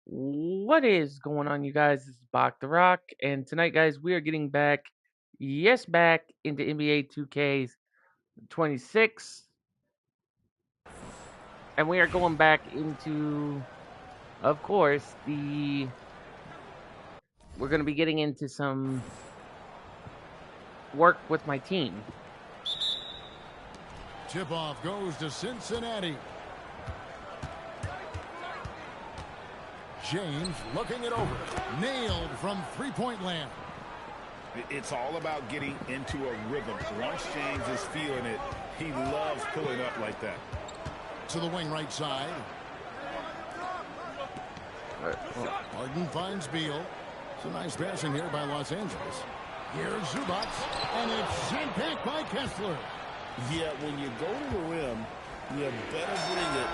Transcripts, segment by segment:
What is going on, you guys? This is Bach the Rock, and tonight, guys, we are getting back, back into NBA 2K's 26, and we are going back into, of course, we're going to be getting into some work with my team. Tip-off goes to Cincinnati. James looking it over. Nailed from three-point land. It's all about getting into a rhythm. Once James is feeling it, he loves pulling up like that. To the wing right side. Harden finds Beal. Some nice passing here by Los Angeles. Here's Zubac, and it's sent back by Kessler. Yeah, when you go to the rim, you better bring it,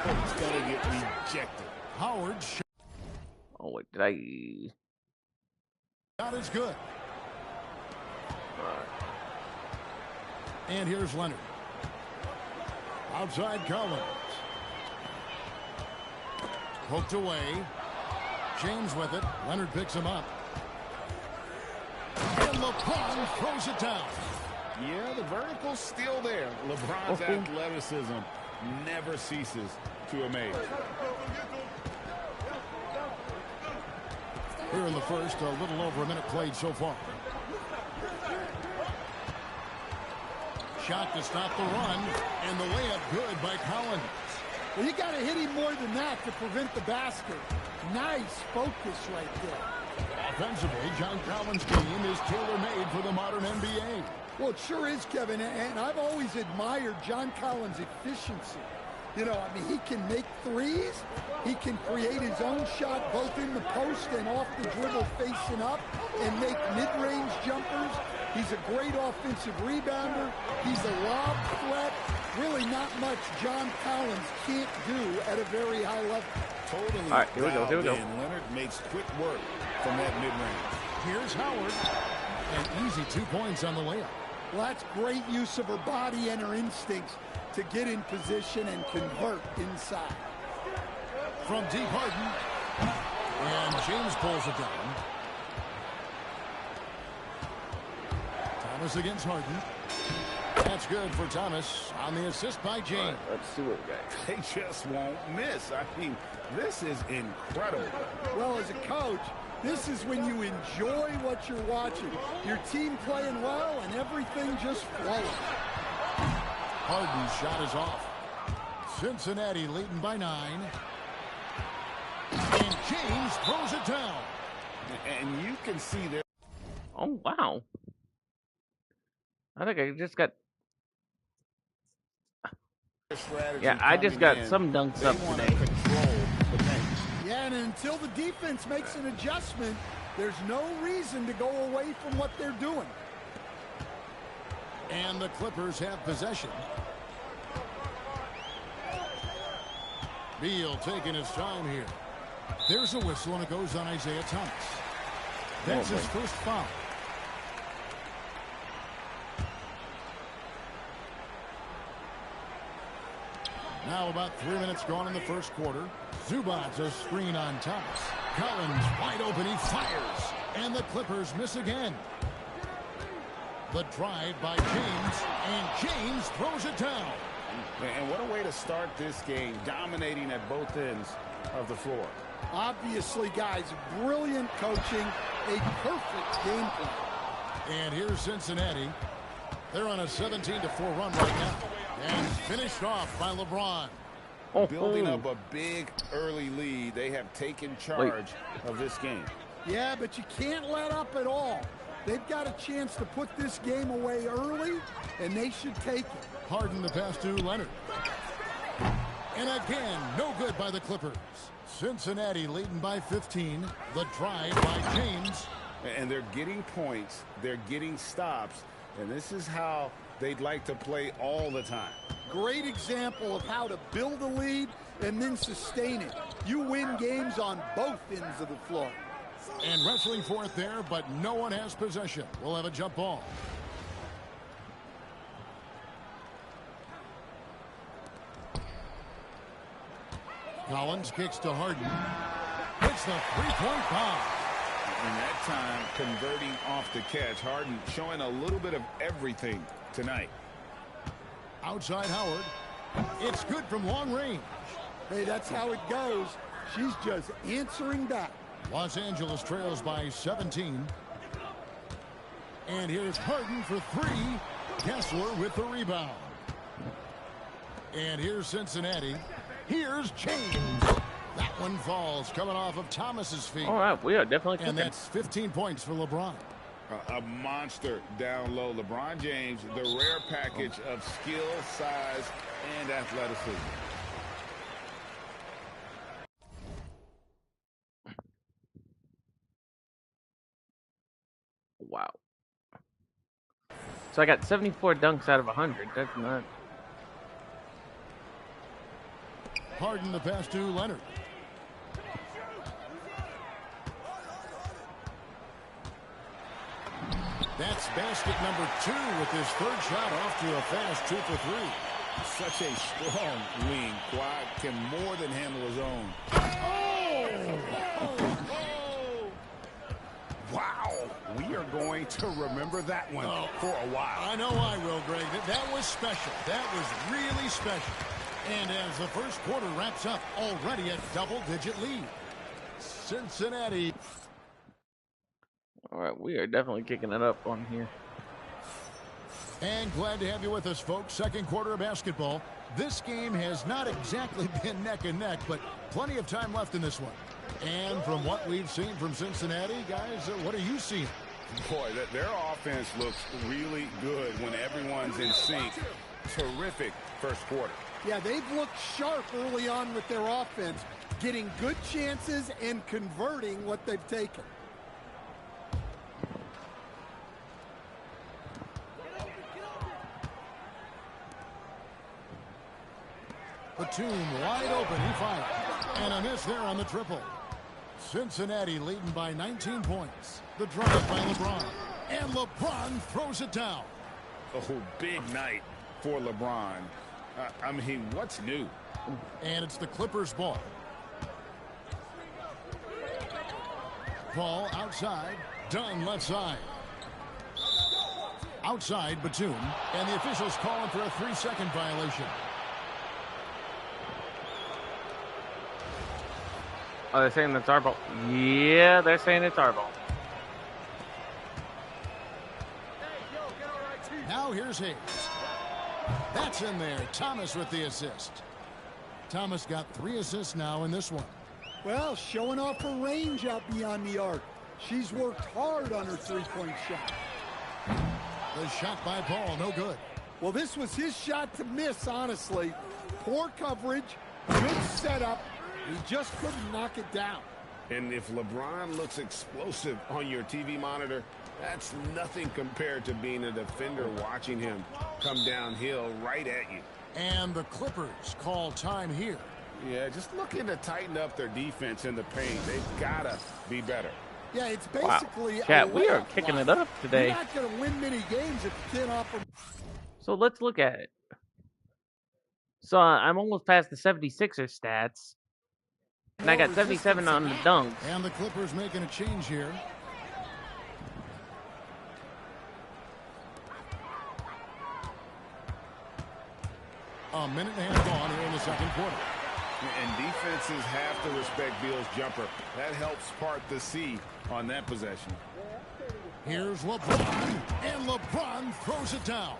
or it's going to get rejected. Howard. Oh, wait, did I... Shot is good. And here's Leonard. Outside Collins. Poked away. James with it. Leonard picks him up. And LeBron throws it down. Yeah, the vertical's still there. LeBron's athleticism never ceases to amaze. Here in the first, a little over a minute played so far. Shot to stop the run, and the layup good by Collins. Well, you got to hit him more than that to prevent the basket. Nice focus right there. Offensively, John Collins' game is tailor-made for the modern NBA. Well, it sure is, Kevin, and I've always admired John Collins' efficiency. You know, I mean, he can make threes. He can create his own shot both in the post and off the dribble facing up and make mid-range jumpers. He's a great offensive rebounder. He's a lob threat. Really not much John Collins can't do at a very high level. Totally. All right, here we go. And Leonard makes quick work from that mid-range. Here's Howard. An easy 2 points on the layup. Well, that's great use of her body and her instincts to get in position and convert inside. From deep, Harden. And James pulls it down. Thomas against Harden. That's good for Thomas on the assist by James. Right, let's see what we got. They just won't miss. I mean, this is incredible. Well, as a coach, this is when you enjoy what you're watching. Your team playing well and everything just flowing. Harden's shot is off. Cincinnati leading by 9. And James throws it down. And you can see there. Oh, wow. I think I just got... Yeah, I just got some dunks up today. Yeah, and until the defense makes an adjustment, there's no reason to go away from what they're doing. And the Clippers have possession. Beal taking his time here. There's a whistle, and it goes on Isaiah Thomas. That's his first foul. Now about 3 minutes gone in the first quarter. Zubac a screen on Thomas. Collins wide open, he fires. And the Clippers miss again. The drive by James, and James throws it down. And what a way to start this game, dominating at both ends of the floor. Obviously, guys, brilliant coaching, a perfect game plan. And here's Cincinnati. They're on a 17-4 run right now. And finished off by LeBron. Building up a big early lead. They have taken charge of this game. Yeah, but you can't let up at all. They've got a chance to put this game away early, and they should take it. Harden the pass to Leonard. And again, no good by the Clippers. Cincinnati leading by 15. The drive by James. And they're getting points. They're getting stops. And this is how they'd like to play all the time. Great example of how to build a lead and then sustain it. You win games on both ends of the floor. And wrestling for it there, but no one has possession. We'll have a jump ball. Collins kicks to Harden. hits the three-point bomb. And that time, converting off the catch. Harden showing a little bit of everything tonight. Outside Howard. It's good from long range. Hey, that's how it goes. She's just answering back. Los Angeles trails by 17. And here's Harden for three. Kessler with the rebound. And here's Cincinnati. Here's James. That one falls coming off of Thomas's feet. All right, we are definitely cooking. And that's 15 points for LeBron. A monster down low. LeBron James, the rare package of skill, size, and athleticism. Wow. So I got 74 dunks out of 100. That's not. Harden the pass to Leonard. That's basket number 2 with his third shot off to a fast 2 for 3. Such a strong wing. Quad can more than handle his own. Wow. We are going to remember that one for a while. I know I will, Greg. That was special. That was really special. And as the first quarter wraps up, already a double-digit lead. Cincinnati. All right, we are definitely kicking it up on here. And glad to have you with us, folks. Second quarter of basketball. This game has not exactly been neck and neck, but plenty of time left in this one. And from what we've seen from Cincinnati, guys, what are you seeing? Boy, their offense looks really good when everyone's in sync. Terrific first quarter. Yeah, they've looked sharp early on with their offense, getting good chances and converting what they've taken. Batum wide open. He fires. And a miss there on the triple. Cincinnati leading by 19 points. The drive by LeBron. And LeBron throws it down. Oh, big night for LeBron. I mean, what's new? And it's the Clippers' ball. Ball outside. Dunn left side. Outside Batum. And the officials calling for a 3-second violation. Oh, they're saying it's our ball. Yeah, they're saying it's our ball. Now here's Hayes. That's in there. Thomas with the assist. Thomas got 3 assists now in this one. Well, showing off her range out beyond the arc. She's worked hard on her three-point shot. The shot by Paul, no good. Well, this was his shot to miss, honestly. Poor coverage, good setup. He just couldn't knock it down. And if LeBron looks explosive on your TV monitor, that's nothing compared to being a defender watching him come downhill right at you. And the Clippers call time here. Yeah, just looking to tighten up their defense in the paint. They've got to be better. Yeah, it's basically wow. Chat, we are kicking it up today. You're not going to win many games if you can't offer. So let's look at it. So I'm almost past the 76er stats. And I got 77 on the dunks. And the Clippers making a change here. A minute and a half gone here in the second quarter. And defenses have to respect Beal's jumper. That helps part the sea on that possession. Here's LeBron. And LeBron throws it down.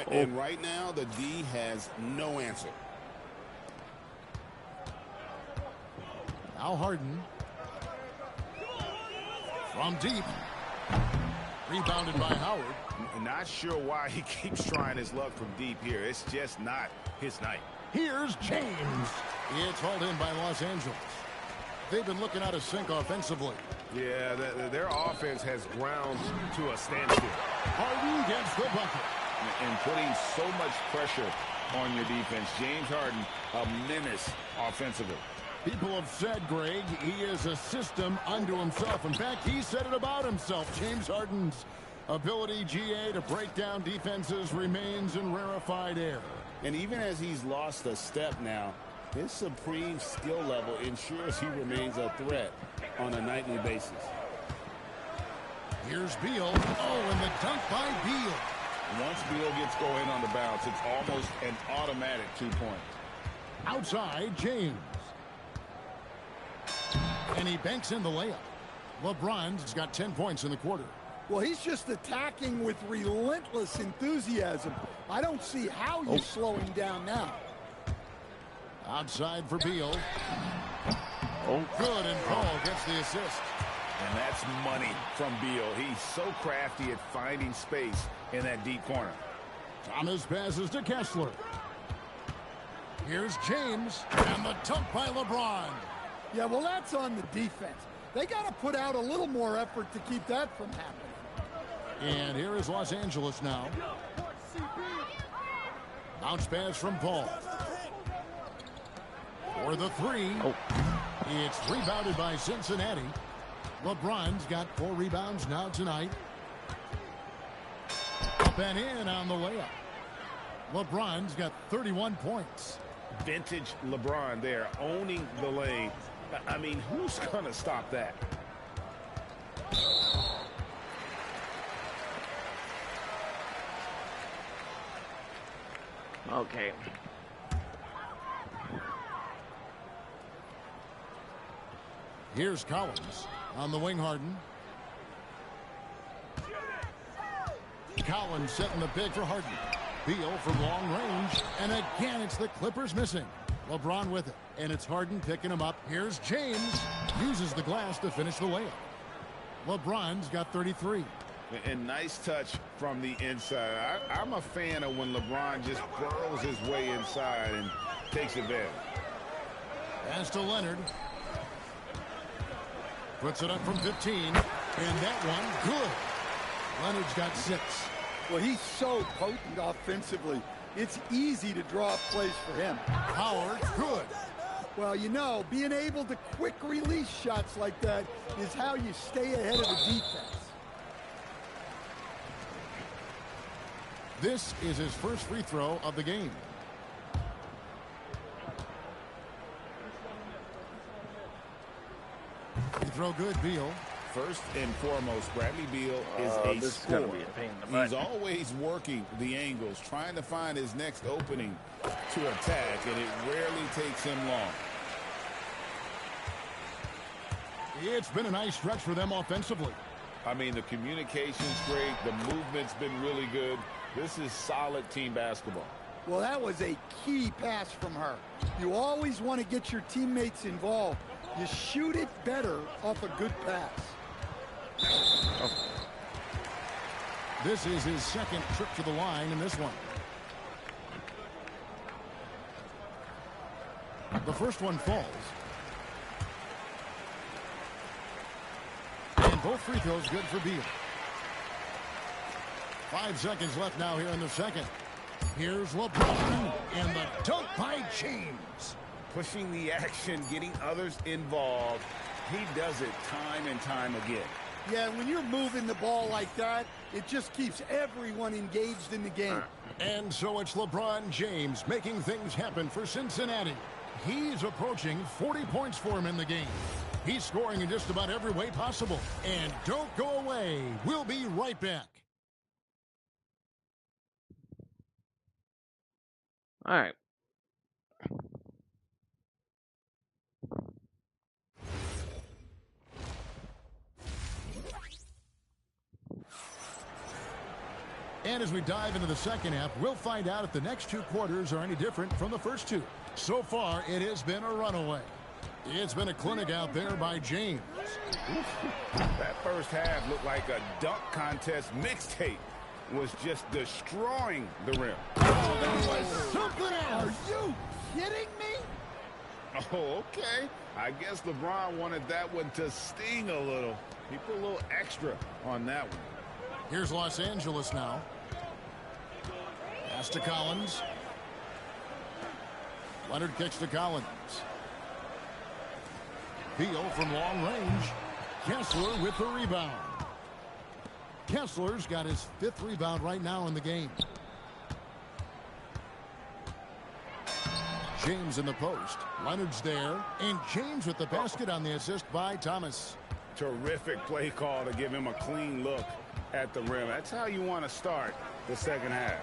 And right now, the D has no answer. Now Harden. From deep. Rebounded by Howard. Not sure why he keeps trying his luck from deep here. It's just not his night. Here's James. It's hauled in by Los Angeles. They've been looking out of sync offensively. Yeah, their offense has ground to a standstill. Harden gets the bucket. And putting so much pressure on your defense. James Harden, a menace offensively. People have said, Greg, he is a system unto himself. In fact, he said it about himself. James Harden's ability, GA, to break down defenses remains in rarefied air. And even as he's lost a step now, His supreme skill level ensures he remains a threat on a nightly basis. Here's Beal. Oh, and the dunk by Beal. Once Beal gets going on the bounce, it's almost an automatic 2-point. Outside, James. And he banks in the layup. LeBron's got 10 points in the quarter. Well, he's just attacking with relentless enthusiasm. I don't see how you slow him down now. Outside for Beal. Oh, good, and Paul gets the assist. And that's money from Beal. He's so crafty at finding space in that deep corner. Thomas passes to Kessler. Here's James, and the dunk by LeBron. Yeah, well, that's on the defense. They got to put out a little more effort to keep that from happening. And here is Los Angeles now. Bounce pass from Paul. For the three. It's rebounded by Cincinnati. LeBron's got 4 rebounds now tonight. Up and in on the layup. LeBron's got 31 points. Vintage LeBron there, owning the lane. I mean, who's going to stop that? Okay. Here's Collins on the wing. Harden. Collins setting the pick for Harden. Beal from long range. And again, it's the Clippers missing. LeBron with it. And it's Harden picking him up. Here's James. Uses the glass to finish the layup. LeBron's got 33. And nice touch from the inside. I'm a fan of when LeBron just burrows his way inside and takes advantage. Pass to Leonard. Puts it up from 15. And that one, good. Leonard's got 6. Well, he's so potent offensively. It's easy to draw up plays for him. Howard, good. Well, you know, being able to quick release shots like that is how you stay ahead of the defense. This is his first free throw of the game. Free throw good, Beal. First and foremost, Bradley Beal is a scorer. He's always working the angles, trying to find his next opening to attack, and it rarely takes him long. It's been a nice stretch for them offensively. I mean, the communication's great. The movement's been really good. This is solid team basketball. Well, that was a key pass from her. You always want to get your teammates involved. You shoot it better off a good pass. This is his second trip to the line in this one. The first one falls. And both free throws good for Beal. 5 seconds left now here in the second. Here's LeBron, and the dunk by James. Pushing the action, getting others involved. He does it time and time again. Yeah, when you're moving the ball like that, it just keeps everyone engaged in the game. And so it's LeBron James making things happen for Cincinnati. He's approaching 40 points for him in the game. He's scoring in just about every way possible. And don't go away. We'll be right back. All right. And as we dive into the second half, we'll find out if the next 2 quarters are any different from the first 2. So far, it has been a runaway. It's been a clinic out there by James. That first half looked like a dunk contest mixtape. Was just destroying the rim. Oh, that was something else. Are you kidding me? Oh, okay. I guess LeBron wanted that one to sting a little. He put a little extra on that one. Here's Los Angeles now. Pass to Collins. Leonard kicks to Collins. Beal from long range. Kessler with the rebound. Kessler's got his 5th rebound right now in the game. James in the post. Leonard's there. And James with the basket on the assist by Thomas. Terrific play call to give him a clean look at the rim. That's how you want to start the second half.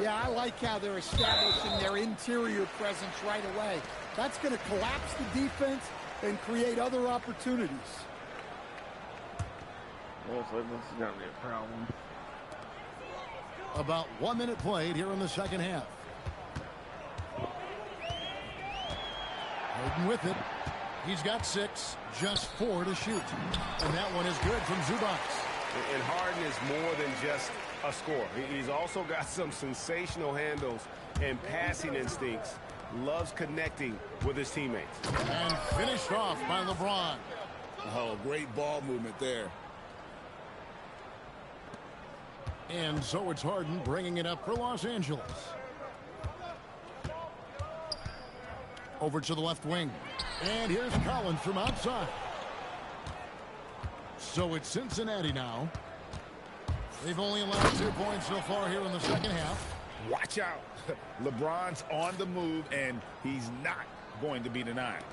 Yeah, I like how they're establishing their interior presence right away. That's going to collapse the defense and create other opportunities. Looks like this is going to be a problem. About 1 minute played here in the second half. Harden with it. He's got 6, just 4 to shoot. And that one is good from Zubac. And Harden is more than just a scorer. He's also got some sensational handles and passing instincts. Loves connecting with his teammates. And finished off by LeBron. Oh, great ball movement there. And so it's Harden bringing it up for Los Angeles. Over to the left wing. And here's Collins from outside. So it's Cincinnati now. They've only allowed 2 points so far here in the second half. Watch out. LeBron's on the move, and he's not going to be denied.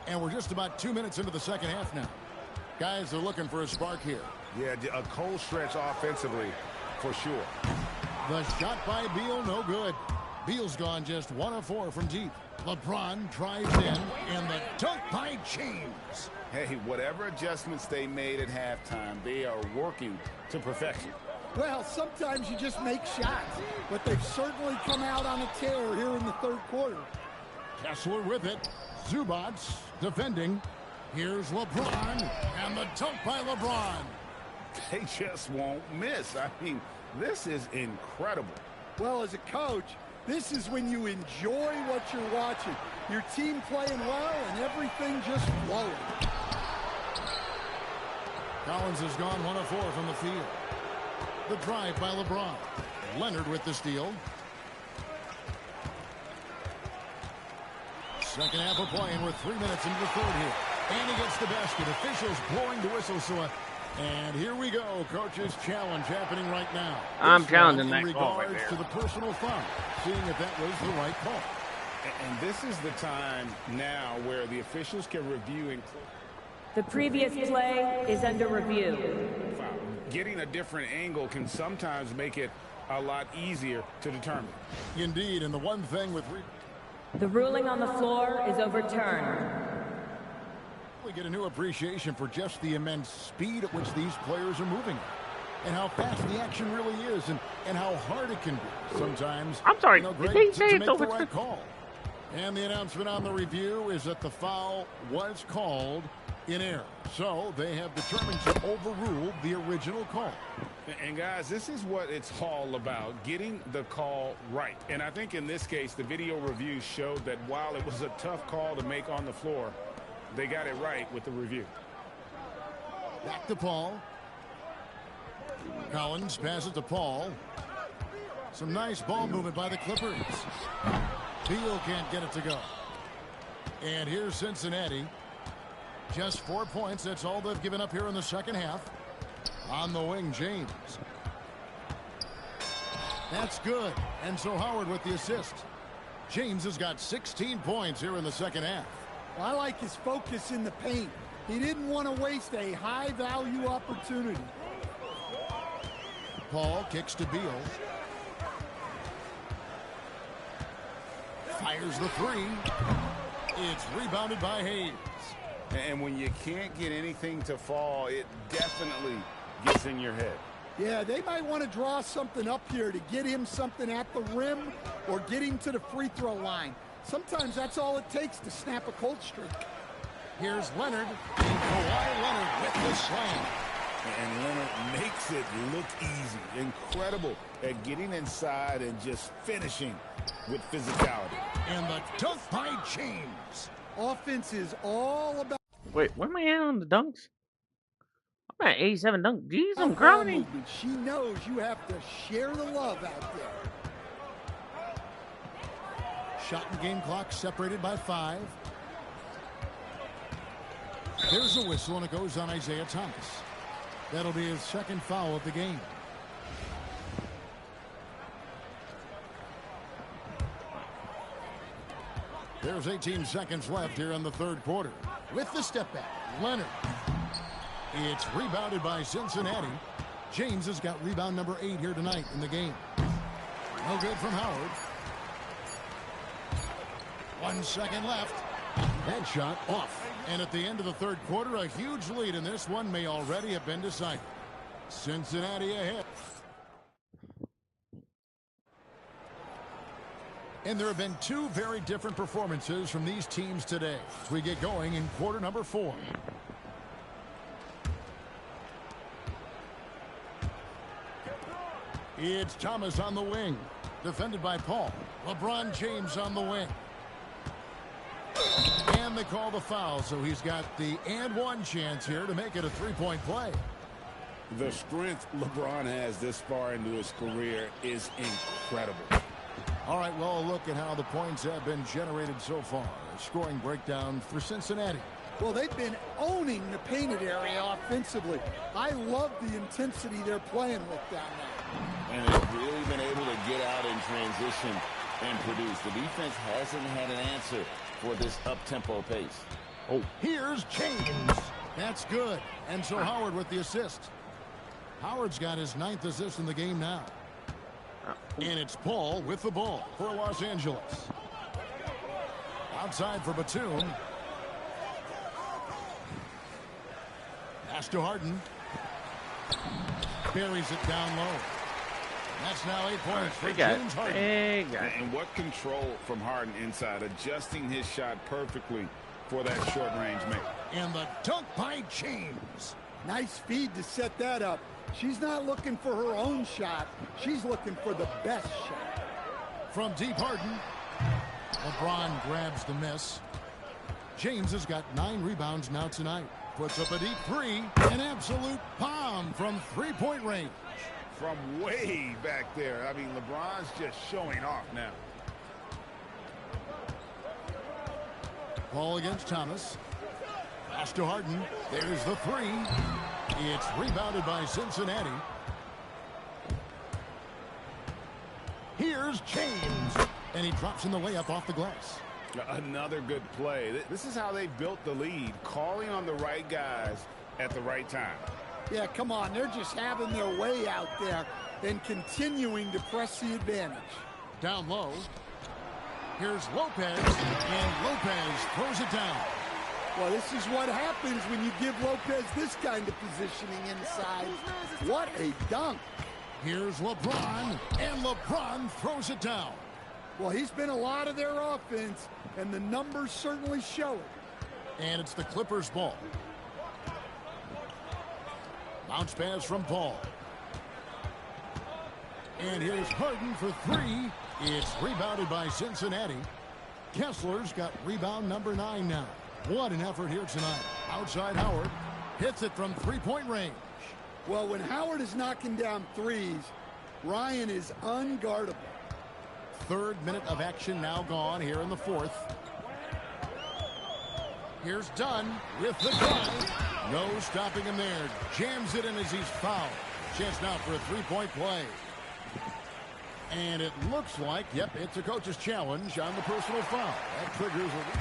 And we're just about 2 minutes into the second half now. Guys are looking for a spark here. Yeah, a cold stretch offensively for sure. The shot by Beal, no good. Beal's gone just 1 of 4 from deep. LeBron drives in, and the dunk by James. Hey, whatever adjustments they made at halftime, they are working to perfection. Well, sometimes you just make shots, but they've certainly come out on a tear here in the third quarter. Kessler with it. Zubac defending. Here's LeBron, and the dunk by LeBron. They just won't miss. I mean, this is incredible. Well, as a coach, this is when you enjoy what you're watching. Your team playing well and everything just flowing. Collins has gone 1 of 4 from the field. The drive by LeBron. Leonard with the steal. Second half of play, and we're 3 minutes into the third here. And he gets the basket. Officials blowing the whistle. And here we go. Coach's challenge happening right now. I'm challenging that call right there. In regards there. to the personal foul, seeing if that was the right call. And this is the time now where the officials can review and the previous play is under review. getting a different angle can sometimes make it a lot easier to determine. Indeed, and the one thing with the ruling on the floor is overturned. we get a new appreciation for just the immense speed at which these players are moving and how fast the action really is and how hard it can be sometimes. I'm sorry, you know, did great they to say it's make the overturned? right call. And the announcement on the review is that the foul was called in error. So they have determined to overrule the original call. And guys, this is what it's all about, getting the call right. And I think in this case, the video review showed that while it was a tough call to make on the floor, they got it right with the review. Back to Paul. Collins passes to Paul. Some nice ball movement by the Clippers. Beal can't get it to go. And here's Cincinnati. Just 4 points. That's all they've given up here in the second half. On the wing, James. That's good. And so Howard with the assist. James has got 16 points here in the second half. Well, I like his focus in the paint. He didn't want to waste a high-value opportunity. Paul kicks to Beal. Fires the three. It's rebounded by Hayes. And when you can't get anything to fall, it definitely gets in your head. Yeah, they might want to draw something up here to get him something at the rim or get him to the free throw line. Sometimes that's all it takes to snap a cold streak. Here's Leonard. And Kawhi Leonard with the slam. And Leonard makes it look easy. Incredible at getting inside and just finishing with physicality. And the dunk by James. Offense is all about... Wait, where am I at on the dunks? I'm at 87 dunk. Jeez, I'm ball growing. movement. She knows you have to share the love out there. Shot and game clock separated by 5. There's a whistle, and it goes on Isaiah Thomas. That'll be his second foul of the game. There's 18 seconds left here in the third quarter. With the step back, Leonard. It's rebounded by Cincinnati. James has got rebound number 8 here tonight in the game. No good from Howard. 1 second left. That shot off. And at the end of the third quarter, a huge lead in this one may already have been decided. Cincinnati ahead. And there have been two very different performances from these teams today as we get going in quarter number 4. It's Thomas on the wing, defended by Paul. LeBron James on the wing. And they call the foul, so he's got the and one chance here to make it a three-point play. The strength LeBron has this far into his career is incredible. All right, well, a look at how the points have been generated so far. A scoring breakdown for Cincinnati. Well, they've been owning the painted area offensively. I love the intensity they're playing with down there. And they've really been able to get out in transition and produce. The defense hasn't had an answer for this up-tempo pace. Oh, here's James. That's good. And so Howard with the assist. Howard's got his 9th assist in the game now. And it's Paul with the ball for Los Angeles. Outside for Batum. Pass to Harden. Buries it down low. That's now 8 points for James Harden. And what control from Harden inside, adjusting his shot perfectly for that short-range make. And the dunk by James. Nice feed to set that up. She's not looking for her own shot. She's looking for the best shot. From deep, Harden. LeBron grabs the miss. James has got 9 rebounds now tonight. Puts up a deep three. An absolute bomb from three-point range. From way back there. I mean, LeBron's just showing off now. Ball against Thomas. Pass to Harden. There's the three. It's rebounded by Cincinnati. Here's James. And he drops in the layup off the glass. Another good play. This is how they built the lead, calling on the right guys at the right time. Yeah, come on. They're just having their way out there and continuing to press the advantage. Down low. Here's Lopez. And Lopez throws it down. Well, this is what happens when you give Lopez this kind of positioning inside. What a dunk. Here's LeBron. And LeBron throws it down. Well, he's been a lot of their offense, and the numbers certainly show it. And it's the Clippers' ball. Bounce pass from Paul. And here's Harden for three. It's rebounded by Cincinnati. Kessler's got rebound number 9 now. What an effort here tonight. Outside Howard. Hits it from three-point range. Well, when Howard is knocking down threes, Ryan is unguardable. 3rd minute of action now gone here in the 4th. Here's Dunn with the drive. No stopping him there. Jams it in as he's fouled. Chance now for a three-point play. And it looks like, yep, it's a coach's challenge on the personal foul. That triggers it.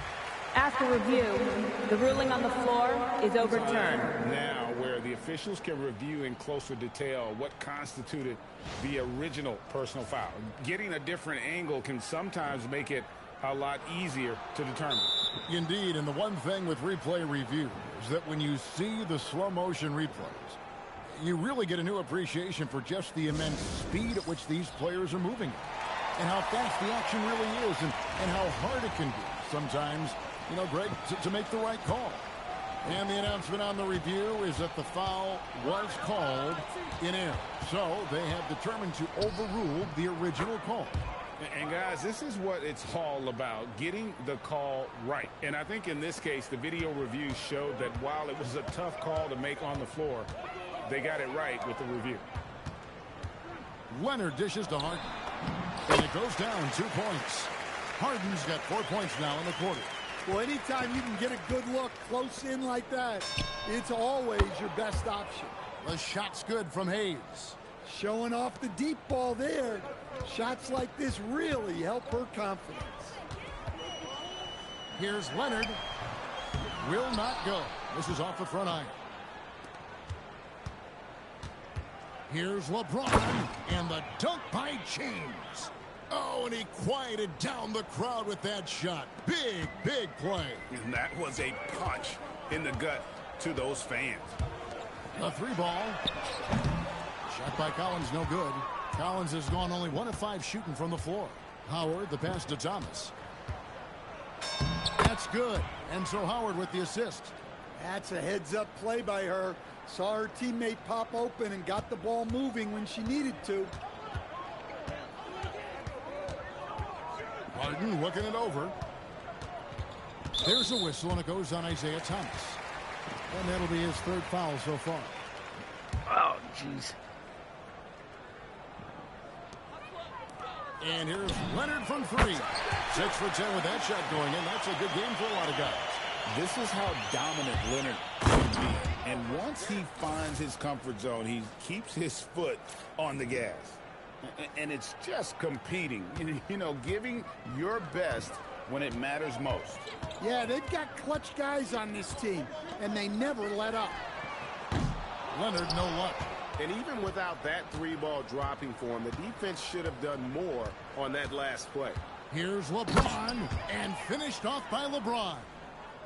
After review, the ruling on the floor is overturned. Now, where the officials can review in closer detail what constituted the original personal foul. Getting a different angle can sometimes make it a lot easier to determine. Indeed, and the one thing with replay review is that when you see the slow motion replays, you really get a new appreciation for just the immense speed at which these players are moving and how fast the action really is and how hard it can be sometimes, you know, Greg, to make the right call. And the announcement on the review is that the foul was called in error. So they have determined to overrule the original call. And guys, this is what it's all about, getting the call right. And I think in this case, the video review showed that while it was a tough call to make on the floor, they got it right with the review. Leonard dishes to Harden. And it goes down 2 points. Harden's got 4 points now in the quarter. Well, anytime you can get a good look close in like that, it's always your best option. The shot's good from Hayes. Showing off the deep ball there. Shots like this really help her confidence. Here's Leonard. Will not go. This is off the front iron. Here's LeBron, and the dunk by James. Oh, and he quieted down the crowd with that shot. Big, big play. And that was a punch in the gut to those fans. A 3-ball. Shot by Collins, no good. Collins has gone only 1 of 5 shooting from the floor. Howard, the pass to Thomas. That's good. And so Howard with the assist. That's a heads-up play by her. Saw her teammate pop open and got the ball moving when she needed to. Harden looking it over. There's a whistle, and it goes on Isaiah Thomas. And that'll be his 3rd foul so far. Oh, jeez. And here's Leonard from 3. 6 for 10 with that shot going in. That's a good game for a lot of guys. This is how dominant Leonard can be. And once he finds his comfort zone, he keeps his foot on the gas. And it's just competing, you know, giving your best when it matters most. Yeah, they've got clutch guys on this team, and they never let up. Leonard, no luck. And even without that 3-ball dropping for him, the defense should have done more on that last play. Here's LeBron, and finished off by LeBron.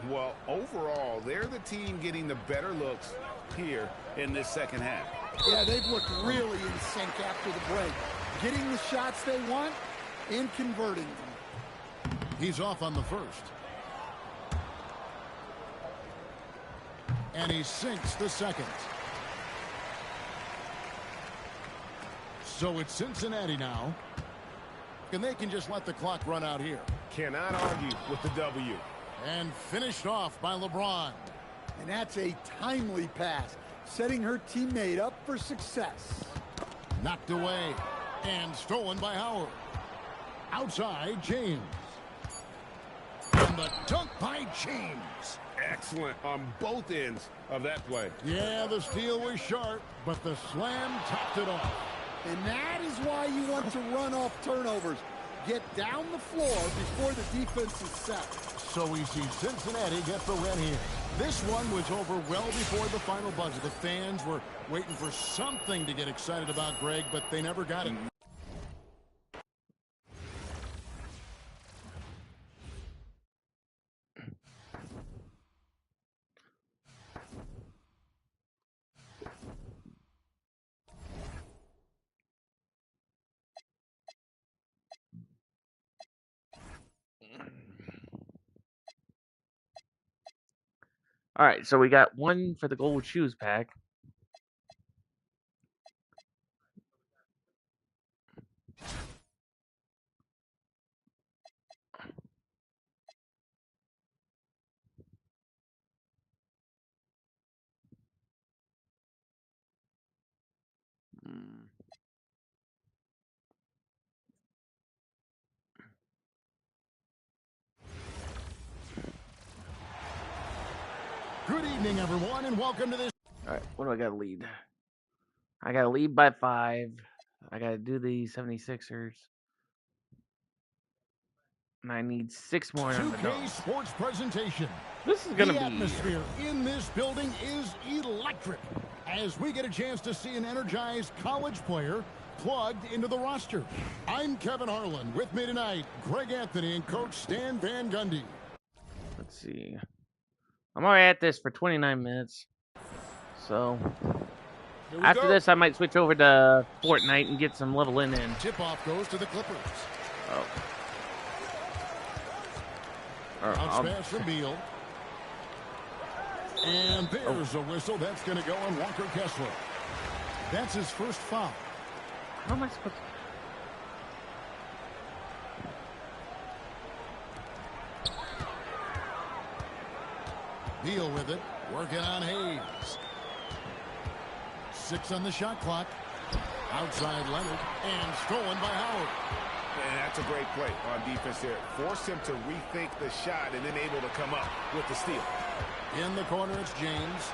Well, overall, they're the team getting the better looks here in this second half. Yeah, they've looked really in sync after the break. Getting the shots they want and converting them. He's off on the first. And he sinks the second. So it's Cincinnati now. And they can just let the clock run out here. Cannot argue with the W. And finished off by LeBron. And that's a timely pass, setting her teammate up for success. Knocked away and stolen by Howard. Outside, James. And the dunk by James. Excellent on both ends of that play. Yeah, the steal was sharp, but the slam topped it off. And that is why you want to run off turnovers. Get down the floor before the defense is set. So we see Cincinnati get the win here. This one was over well before the final buzzer. The fans were waiting for something to get excited about, Greg, but they never got it. All right, so we got 1 for the gold shoes pack. Good evening, everyone, and welcome to this. All right, what do I got to lead? I got to lead by 5. I got to do the 76ers. And I need 6 more on the 2K dog. Sports presentation. This is going to The be... atmosphere in this building is electric as we get a chance to see an energized college player plugged into the roster. I'm Kevin Harlan. With me tonight, Greg Anthony and Coach Stan Van Gundy. Let's see. I'm already at this for 29 minutes. So, after this, I might switch over to Fortnite and get some leveling in. Tip-off goes to the Clippers. Oh. Bounce pass from Beal. And there's a whistle. That's going to go on Walker Kessler. That's his first foul. How am I supposed to... Beal with it. Working on Hayes. 6 on the shot clock. Outside Leonard. And stolen by Howard. And that's a great play on defense there. Forced him to rethink the shot and then able to come up with the steal. In the corner, it's James.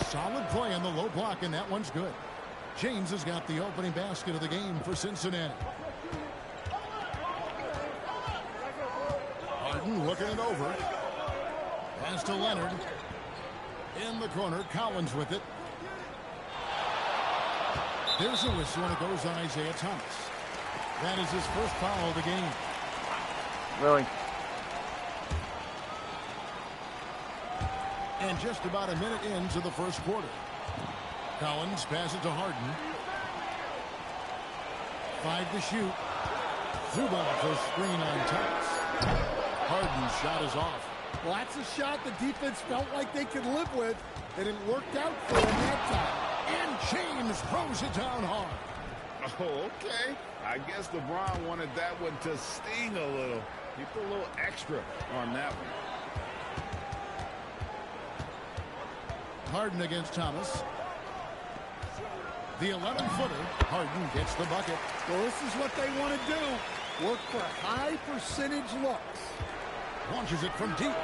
Solid play on the low block, and that one's good. James has got the opening basket of the game for Cincinnati. Harden looking it over. Pass to Leonard. In the corner, Collins with it. There's a whistle, and it goes on Isaiah Thomas. That is his first foul of the game. Really? And just about a minute into the first quarter. Collins passes to Harden. 5 to shoot. Zubac for a screen on Thomas. Harden's shot is off. Well, that's a shot the defense felt like they could live with, and it worked out for them that time. And James throws it down hard. Oh, okay. I guess LeBron wanted that one to sting a little. He put a little extra on that one. Harden against Thomas. The 11-footer. Harden gets the bucket. Well, this is what they want to do. Work for high percentage looks. Launches it from deep.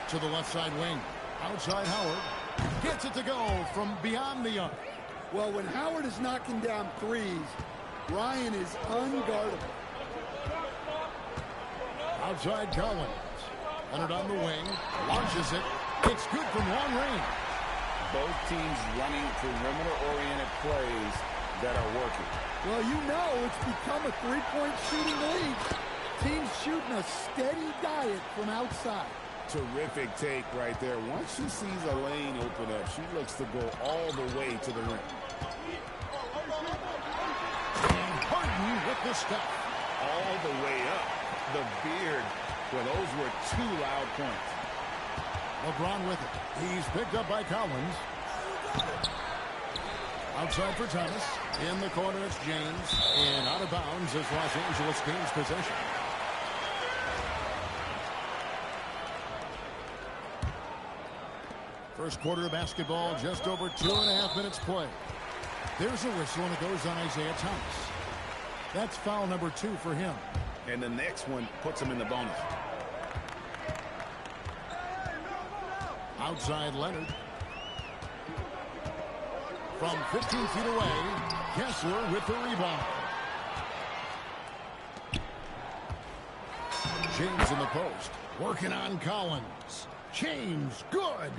To the left side wing. Outside Howard. Gets it to go from beyond the arc. Well, when Howard is knocking down threes, Ryan is unguardable. Outside Collins. Leonard on the wing. Launches it. It's good from long range. Both teams running perimeter-oriented plays that are working. Well, you know it's become a three-point shooting league. Teams shooting a steady diet from outside. Terrific take right there. Once she sees a lane open up, she looks to go all the way to the rim. And Harden with the step. All the way up. The beard. Well, those were 2 loud points. LeBron with it. He's picked up by Collins. Outside for Thomas. In the corner, it's James. And out of bounds as Los Angeles gains possession. First quarter of basketball, just over 2.5 minutes play. There's a whistle, and it goes on Isaiah Thomas. That's foul number 2 for him. And the next one puts him in the bonus. Outside Leonard. From 15 feet away, Kessler with the rebound. James in the post. Working on Collins. James, good.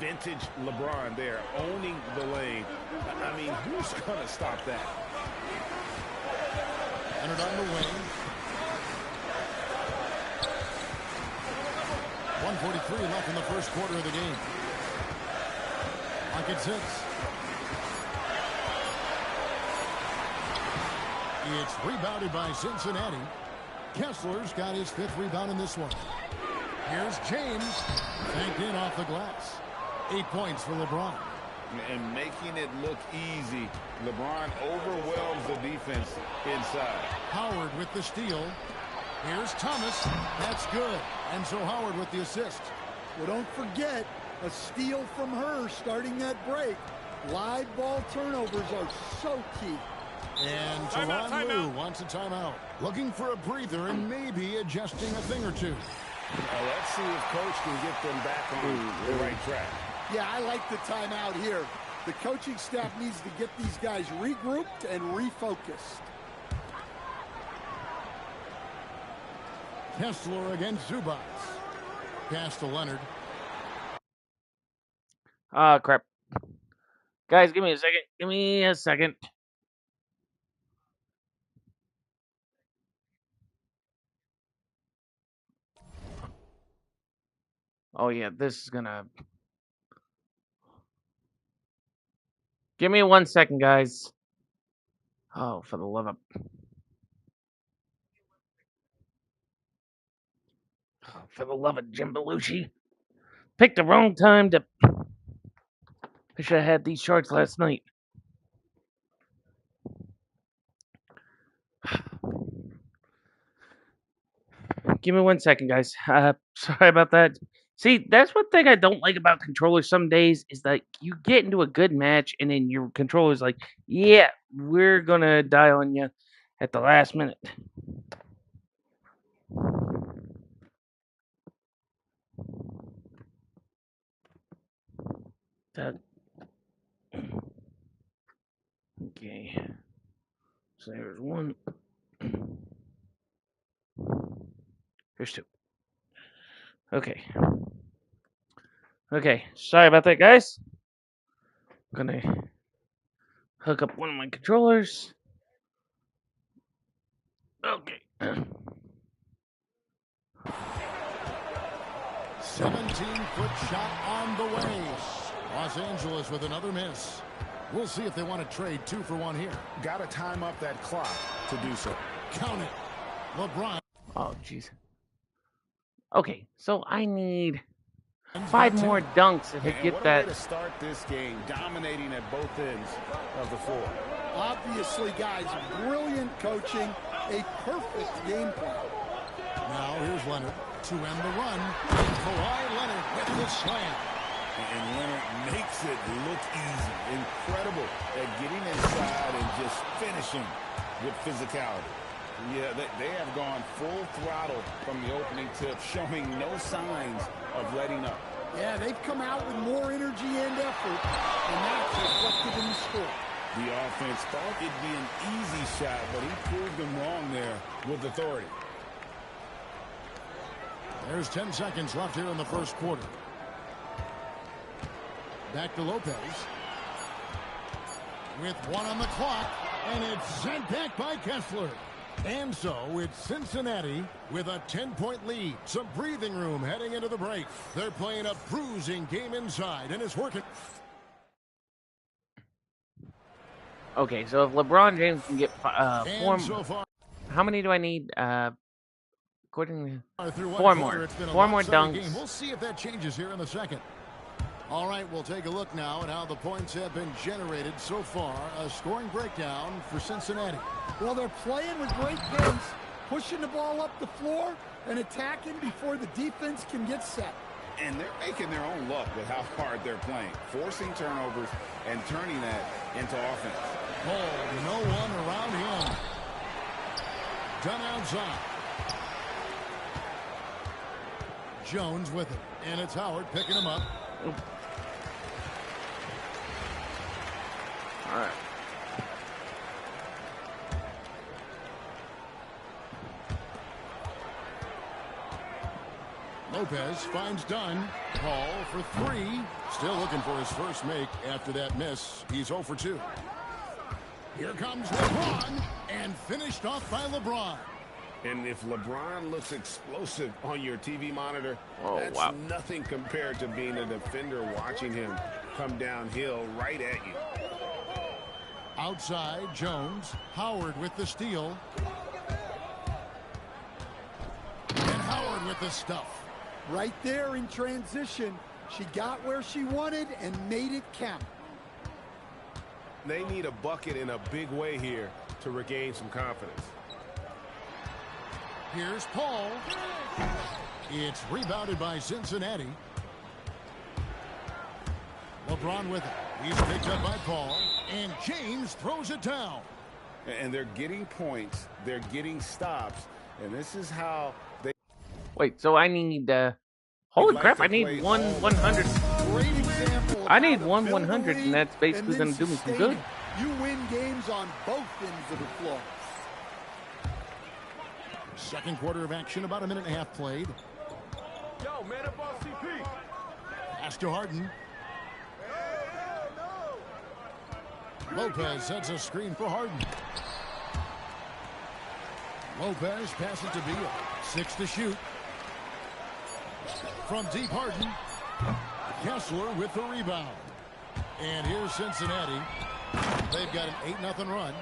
Vintage LeBron there, owning the lane. I mean, who's going to stop that? Leonard on the wing. 1:43 left in the first quarter of the game. Clock at 6. It's rebounded by Cincinnati. Kessler's got his 5th rebound in this one. Here's James. Banked in off the glass. 8 points for LeBron. And making it look easy. LeBron overwhelms the defense inside. Howard with the steal. Here's Thomas. That's good. And so Howard with the assist. Well, don't forget, a steal from her starting that break. Live ball turnovers are so key. And Tyronn Lue wants a timeout. Looking for a breather and maybe adjusting a thing or two. Let's see if Coach can get them back on the right track. Yeah, I like the timeout here. The coaching staff needs to get these guys regrouped and refocused. Kessler against Zubac. Pass to Leonard. Ah, crap. Guys, give me a second. Give me a second. Oh, yeah, this is gonna... Give me 1 second, guys. Oh, for the love of... Oh, for the love of Jim Belushi. Picked the wrong time to... I should have had these shorts last night. Give me 1 second, guys. Sorry about that. See, that's one thing I don't like about controllers some days is that you get into a good match and then your controller's like, yeah, we're going to die on you at the last minute. Okay. So there's one. Here's 2. Okay. Okay. Sorry about that, guys. I'm gonna hook up one of my controllers. Okay. 17-foot shot on the way. Los Angeles with another miss. We'll see if they want to trade 2 for 1 here. Got to time up that clock to do so. Count it. LeBron. Oh, jeez. Okay, so I need 5 more dunks if I And get what a that. way to start this game, dominating at both ends of the floor. Obviously, guys, brilliant coaching, a perfect game plan. Now here's Leonard to end the run. Kawhi Leonard with the slam. And Leonard makes it look easy. Incredible at getting inside and just finishing with physicality. Yeah, they have gone full throttle from the opening tip, showing no signs of letting up. Yeah, they've come out with more energy and effort, and that's reflected in the score. The offense thought it'd be an easy shot, but he proved them wrong there with authority. There's 10 seconds left here in the first quarter. Back to Lopez. With 1 on the clock, and it's sent back by Kessler. And so it's Cincinnati with a 10-point lead. Some breathing room heading into the break. They're playing a bruising game inside, and it's working. Okay, so if LeBron James can get 4, So far, how many do I need? According to through 4 more, 4 more dunks. game. We'll see if that changes here in a second. All right, we'll take a look now at how the points have been generated so far. A scoring breakdown for Cincinnati. Well, they're playing with great pace, pushing the ball up the floor and attacking before the defense can get set. And they're making their own luck with how hard they're playing, forcing turnovers and turning that into offense. Oh, no one around him. Done outside. Jones with it, and it's Howard picking him up. All right. Lopez finds Dunn. Paul for 3. Still looking for his first make after that miss. He's 0 for 2. Here comes LeBron, and finished off by LeBron. And if LeBron looks explosive on your TV monitor, that's wow. nothing compared to being a defender watching him come downhill right at you. Outside, Jones. Howard with the steal. And Howard with the stuff. Right there in transition, she got where she wanted and made it count. They need a bucket in a big way here to regain some confidence. Here's Paul. It's rebounded by Cincinnati. LeBron with it. He's picked up by Paul. And James throws it down. And they're getting points. They're getting stops. And this is how they... Wait, so I need, holy like crap, to I need play 100. Great example. I need of one build 100, lead and that's basically then going to do me some sustain good. it. You win games on both ends of the floor. Second quarter of action, about a minute and a half played. Yo, man up on CP. Pass to Harden. Lopez sets a screen for Harden. Lopez passes to Beal. 6 to shoot. From deep, Harden. Kessler with the rebound. And here's Cincinnati. They've got an 8-0 run.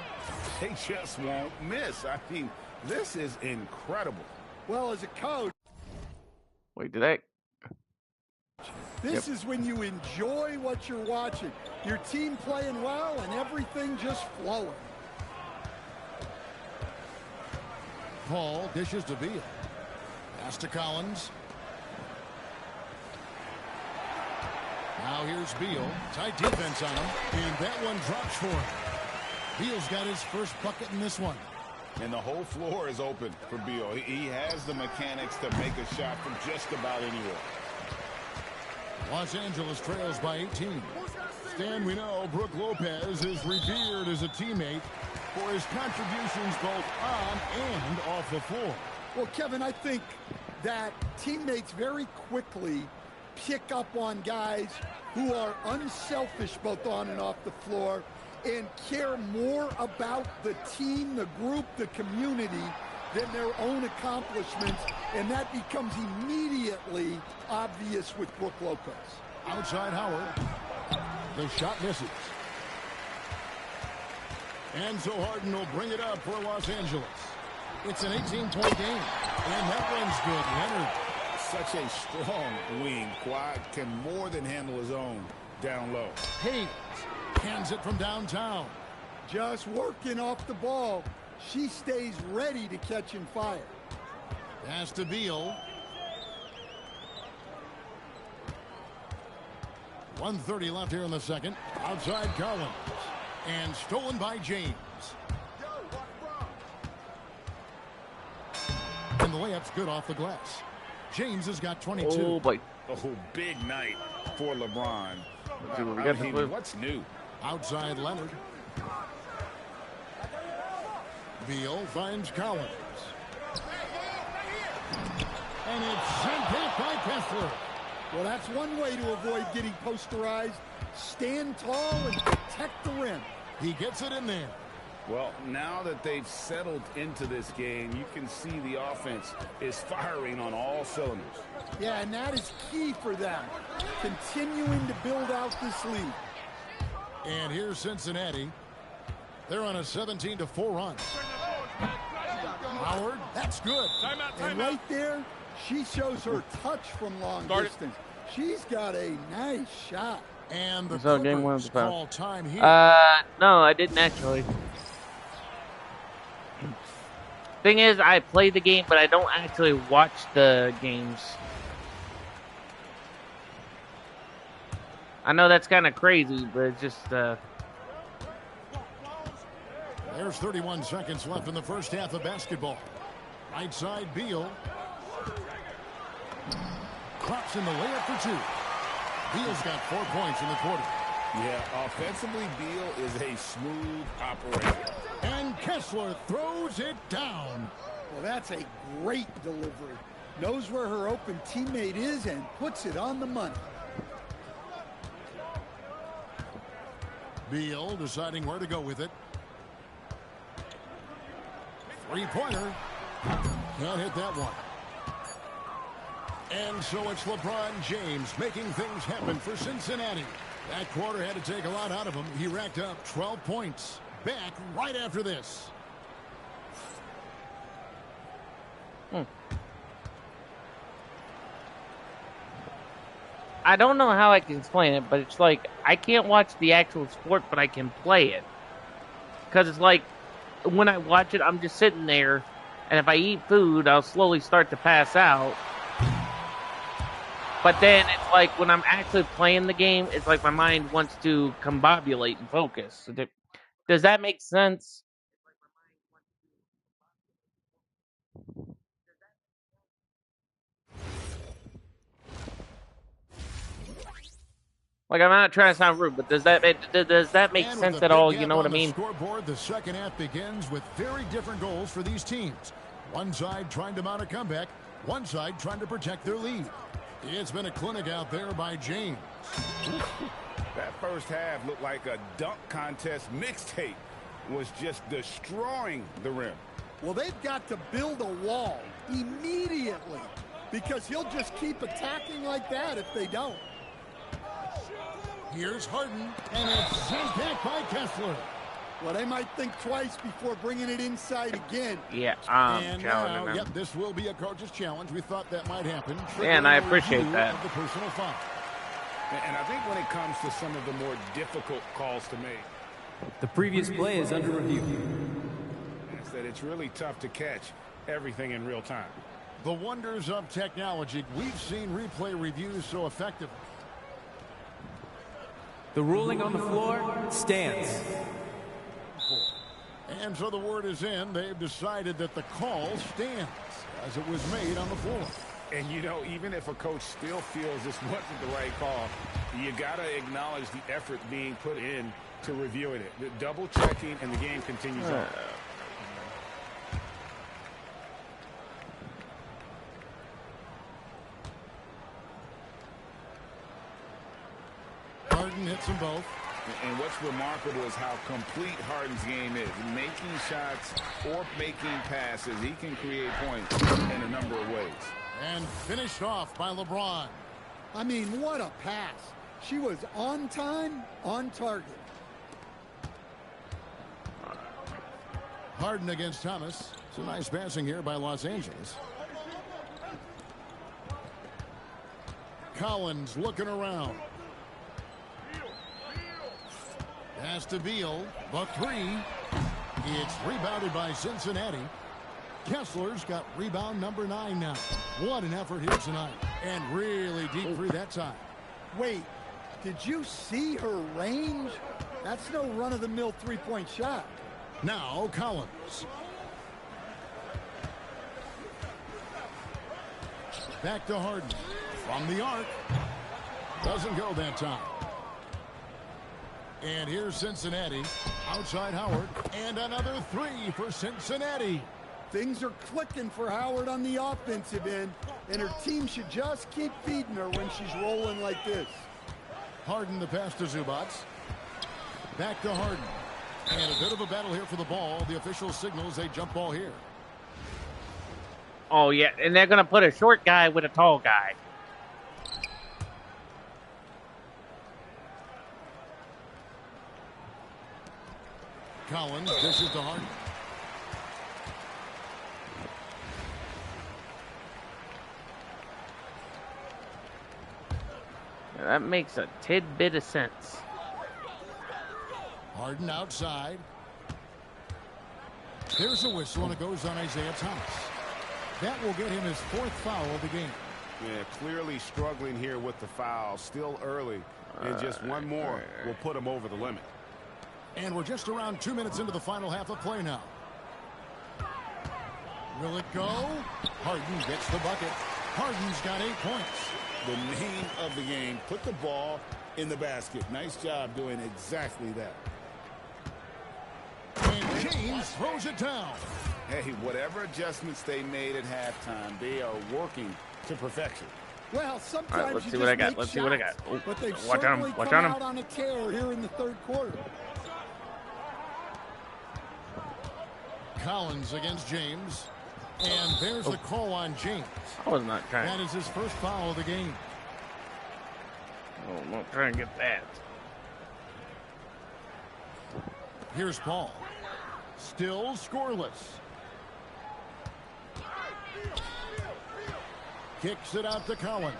They just won't miss. I mean, this is incredible. Well, as a coach, Wait, did I? this is when you enjoy what you're watching. Your team playing well and everything just flowing. Paul dishes to Beal. Pass to Collins. Now here's Beal. Tight defense on him. And that one drops for him. Beal's got his first bucket in this one. And the whole floor is open for Beal. He has the mechanics to make a shot from just about anywhere. Los Angeles trails by 18. Stan, we know Brook Lopez is revered as a teammate for his contributions both on and off the floor. Well, Kevin, I think that teammates very quickly pick up on guys who are unselfish both on and off the floor and care more about the team, the group, the community than their own accomplishments, and that becomes immediately obvious with Brook Lopez. Outside Howard. The shot misses. And so Harden will bring it up for Los Angeles. It's an 18-point game, and that one's good. Leonard. Such a strong wing. Quad can more than handle his own down low. Hayes hands it from downtown. Just working off the ball. She stays ready to catch and fire. Pass to Beal. 1:30 left here in the second. Outside Collins. And stolen by James. And the layup's good off the glass. James has got 22. Oh, boy. Oh, big night for LeBron. What's new? Outside Leonard. Beal finds Collins. And it's sent back by Kessler. Well, that's one way to avoid getting posterized. Stand tall and protect the rim. He gets it in there. Well, now that they've settled into this game, you can see the offense is firing on all cylinders. Yeah, and that is key for them, continuing to build out this lead. And here's Cincinnati. They're on a 17-4 run. Howard, that's good. And right there, she shows her touch from long distance. She's got a nice shot. And the So game Clippers call time here. No, I didn't actually. Thing is, I play the game, but I don't actually watch the games. I know that's kind of crazy, but it's just, There's 31 seconds left in the first half of basketball. Right side, Beal. Crops in the layup for two. Beal's got 4 points in the quarter. Yeah, offensively, Beal is a smooth operator. And Kessler throws it down. Well, that's a great delivery. Knows where her open teammate is and puts it on the money. Beal deciding where to go with it. Three-pointer. Can't hit that one. And so it's LeBron James making things happen for Cincinnati. That quarter had to take a lot out of him. He racked up 12 points. Back right after this. I don't know how I can explain it, but it's like, I can't watch the actual sport, but I can play it. Because it's like, when I watch it, I'm just sitting there, and if I eat food, I'll slowly start to pass out. But then it's like, when I'm actually playing the game, it's like my mind wants to combobulate and focus. Does that make sense? Like, I'm not trying to sound rude, but does that make sense at all? You know what I mean? Scoreboard, the second half begins with very different goals for these teams. One side trying to mount a comeback, one side trying to protect their lead. It's been a clinic out there by James. That first half looked like a dunk contest mixtape. Was just destroying the rim. Well, they've got to build a wall immediately because he'll just keep attacking like that if they don't. Here's Harden, and it's sent back by Kessler. Well, they might think twice before bringing it inside again. Yeah, and challenging now, them. yep, this will be a coach's challenge. We thought that might happen. Yeah, and I appreciate that. The personal foul. And I think when it comes to some of the more difficult calls to make, the previous play is under review. is that it's really tough to catch everything in real time. The wonders of technology. We've seen replay reviews so effective. The ruling on the floor stands. And so the word is in. They've decided that the call stands as it was made on the floor. And, you know, even if a coach still feels this wasn't the right call, you got to acknowledge the effort being put in to reviewing it. The double checking, and the game continues on. Harden hits them both. And what's remarkable is how complete Harden's game is. Making shots or making passes, he can create points in a number of ways. And finished off by LeBron. I mean, what a pass. She was on time, on target. Harden against Thomas. It's a nice passing here by Los Angeles. Collins looking around. Pass to Beal. The three. It's rebounded by Cincinnati. Kessler's got rebound number 9 now. What an effort here tonight. And really deep three that time. Wait, did you see her range? That's no run-of-the-mill three-point shot. Now Collins. Back to Harden. From the arc. Doesn't go that time. And here's Cincinnati. Outside Howard. And another three for Cincinnati. Things are clicking for Howard on the offensive end, and her team should just keep feeding her when she's rolling like this. Harden the pass to Zubac. Back to Harden. And a bit of a battle here for the ball. The official signals a jump ball here. Oh, yeah, and they're going to put a short guy with a tall guy. Collins dishes to Harden. Now, that makes a tidbit of sense. Harden outside. There's a whistle, and it goes on Isaiah Thomas. That will get him his 4th foul of the game. Yeah, clearly struggling here with the foul. Still early. And just one more will put him over the limit. And we're just around 2 minutes into the final half of play now. Will it go? Harden gets the bucket. Harden's got 8 points. The name of the game, put the ball in the basket. Nice job doing exactly that. And James throws it down. Hey, whatever adjustments they made at halftime, they are working to perfection. Well, sometimes All right, let's you see just what I got. make Let's see what I got. shots, Oh, but they've watch on him. certainly Watch come on him. out on a tear here in the 3rd quarter. Collins against James. And there's the call on James. I was not trying. That is his 1st foul of the game. Oh, I'm not trying to get that. Here's Paul. Still scoreless. Kicks it out to Collins.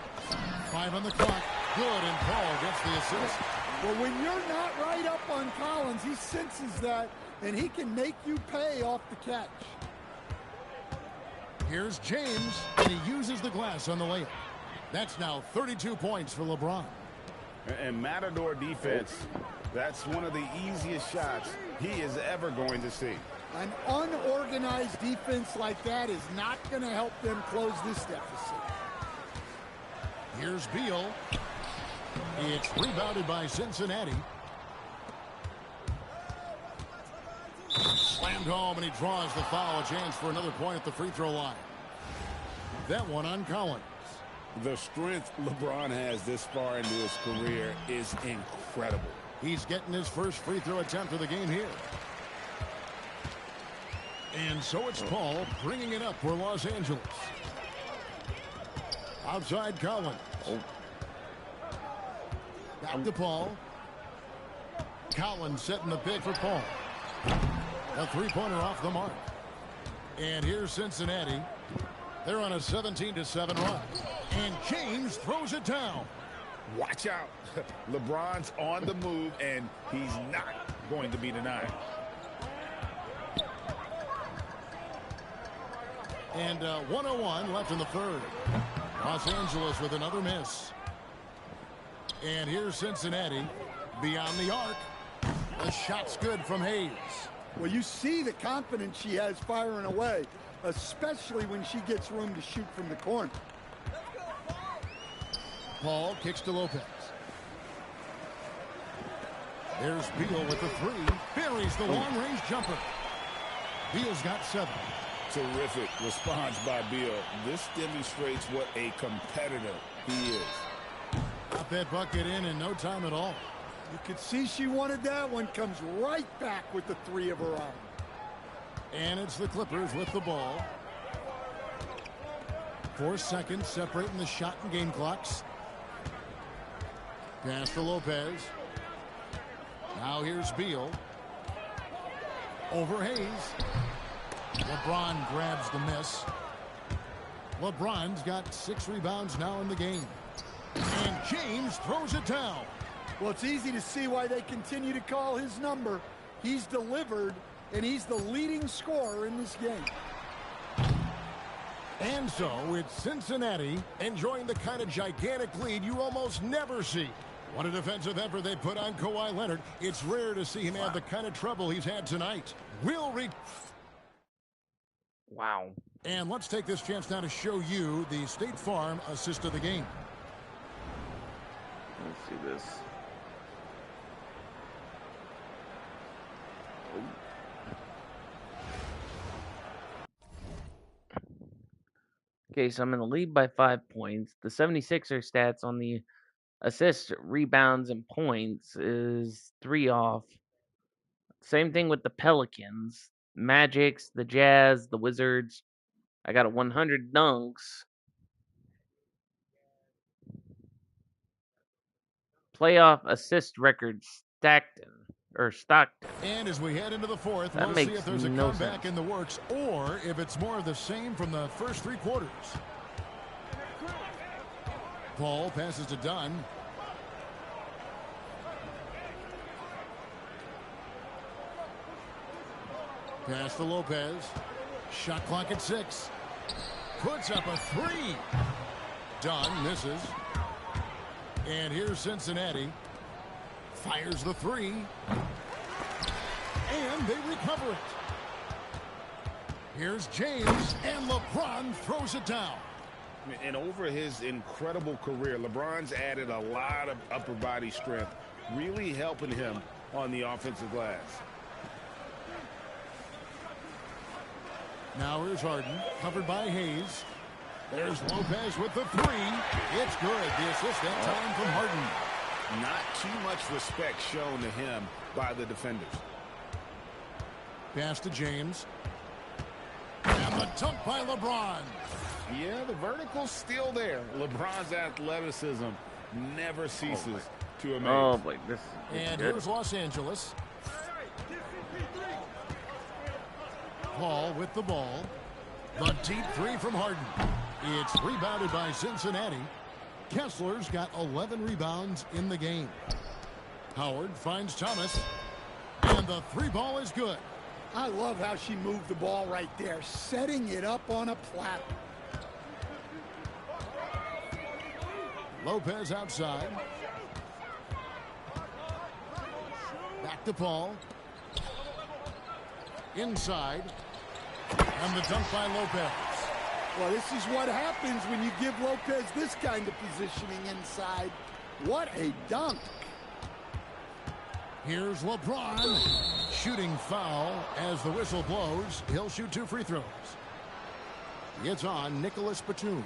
5 on the clock. Good, and Paul gets the assist. Well, when you're not right up on Collins, he senses that, and he can make you pay off the catch. Here's James, and he uses the glass on the layup. That's now 32 points for LeBron. And Matador defense, that's one of the easiest shots he is ever going to see. An unorganized defense like that is not going to help them close this deficit. Here's Beal. It's rebounded by Cincinnati. Slammed home, and he draws the foul. A chance for another point at the free throw line. That one on Collins. The strength LeBron has this far into his career is incredible. He's getting his first free throw attempt of the game here. And so it's Paul bringing it up for Los Angeles. Outside Collins. Back to Paul. Collins setting the pick for Paul. A three-pointer off the mark. And here's Cincinnati. They're on a 17-7 run. And James throws it down. Watch out. LeBron's on the move, and he's not going to be denied. And 1:01 left in the 3rd. Los Angeles with another miss. And here's Cincinnati beyond the arc. The shot's good from Hayes. Well, you see the confidence she has firing away, especially when she gets room to shoot from the corner. Paul kicks to Lopez. There's Beal with the 3. Buries the long-range jumper. Beal's got 7. Terrific response by Beal. This demonstrates what a competitor he is. Got that bucket in no time at all. You could see she wanted that one. Comes right back with the three of her own. And it's the Clippers with the ball. 4 seconds separating the shot and game clocks. Pass to Lopez. Now here's Beal. Over Hayes. LeBron grabs the miss. LeBron's got 6 rebounds now in the game. And James throws it down. Well, it's easy to see why they continue to call his number. He's delivered, and he's the leading scorer in this game. And so it's Cincinnati enjoying the kind of gigantic lead you almost never see. What a defensive effort they put on Kawhi Leonard. It's rare to see him have the kind of trouble he's had tonight. Wow. And let's take this chance now to show you the State Farm assist of the game. Let's see this. Okay, so I'm in the lead by 5 points. The 76er stats on the assists, rebounds, and points is 3 off. Same thing with the Pelicans, Magics, the Jazz, the Wizards. I got a 100 dunks. Playoff assist record Stockton. And as we head into the fourth, That we'll see makes if there's a no comeback sense. in the works or if it's more of the same from the first 3 quarters. Paul passes to Dunn. Pass to Lopez. Shot clock at 6. Puts up a 3. Dunn misses. And here's Cincinnati. Fires the 3. And they recover it. Here's James, and LeBron throws it down. And over his incredible career, LeBron's added a lot of upper body strength, really helping him on the offensive glass. Now here's Harden, covered by Hayes. There's Lopez with the 3. It's good. The assist that time from Harden. Not too much respect shown to him by the defenders. Pass to James. And the dunk by LeBron. Yeah, the vertical's still there. LeBron's athleticism never ceases to amaze. Oh boy, this is And good. here's Los Angeles. Paul with the ball. The deep 3 from Harden. It's rebounded by Cincinnati. Kessler's got 11 rebounds in the game. Howard finds Thomas. And the 3 ball is good. I love how she moved the ball right there, setting it up on a platter. Lopez outside. Back to Paul. Inside. And the dunk by Lopez. Well, this is what happens when you give Lopez this kind of positioning inside. What a dunk. Here's LeBron. Shooting foul as the whistle blows. He'll shoot 2 free throws. It's on Nicholas Batum.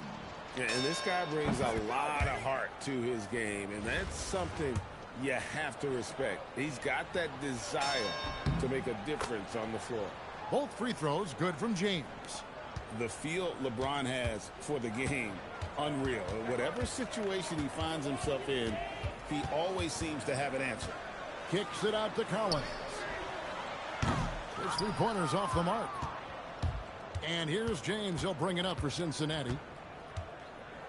And this guy brings a lot of heart to his game, and that's something you have to respect. He's got that desire to make a difference on the floor. Both free throws good from James. The feel LeBron has for the game, unreal. Whatever situation he finds himself in, he always seems to have an answer. Kicks it out to Collins. His 3-pointers off the mark. And here's James. He'll bring it up for Cincinnati.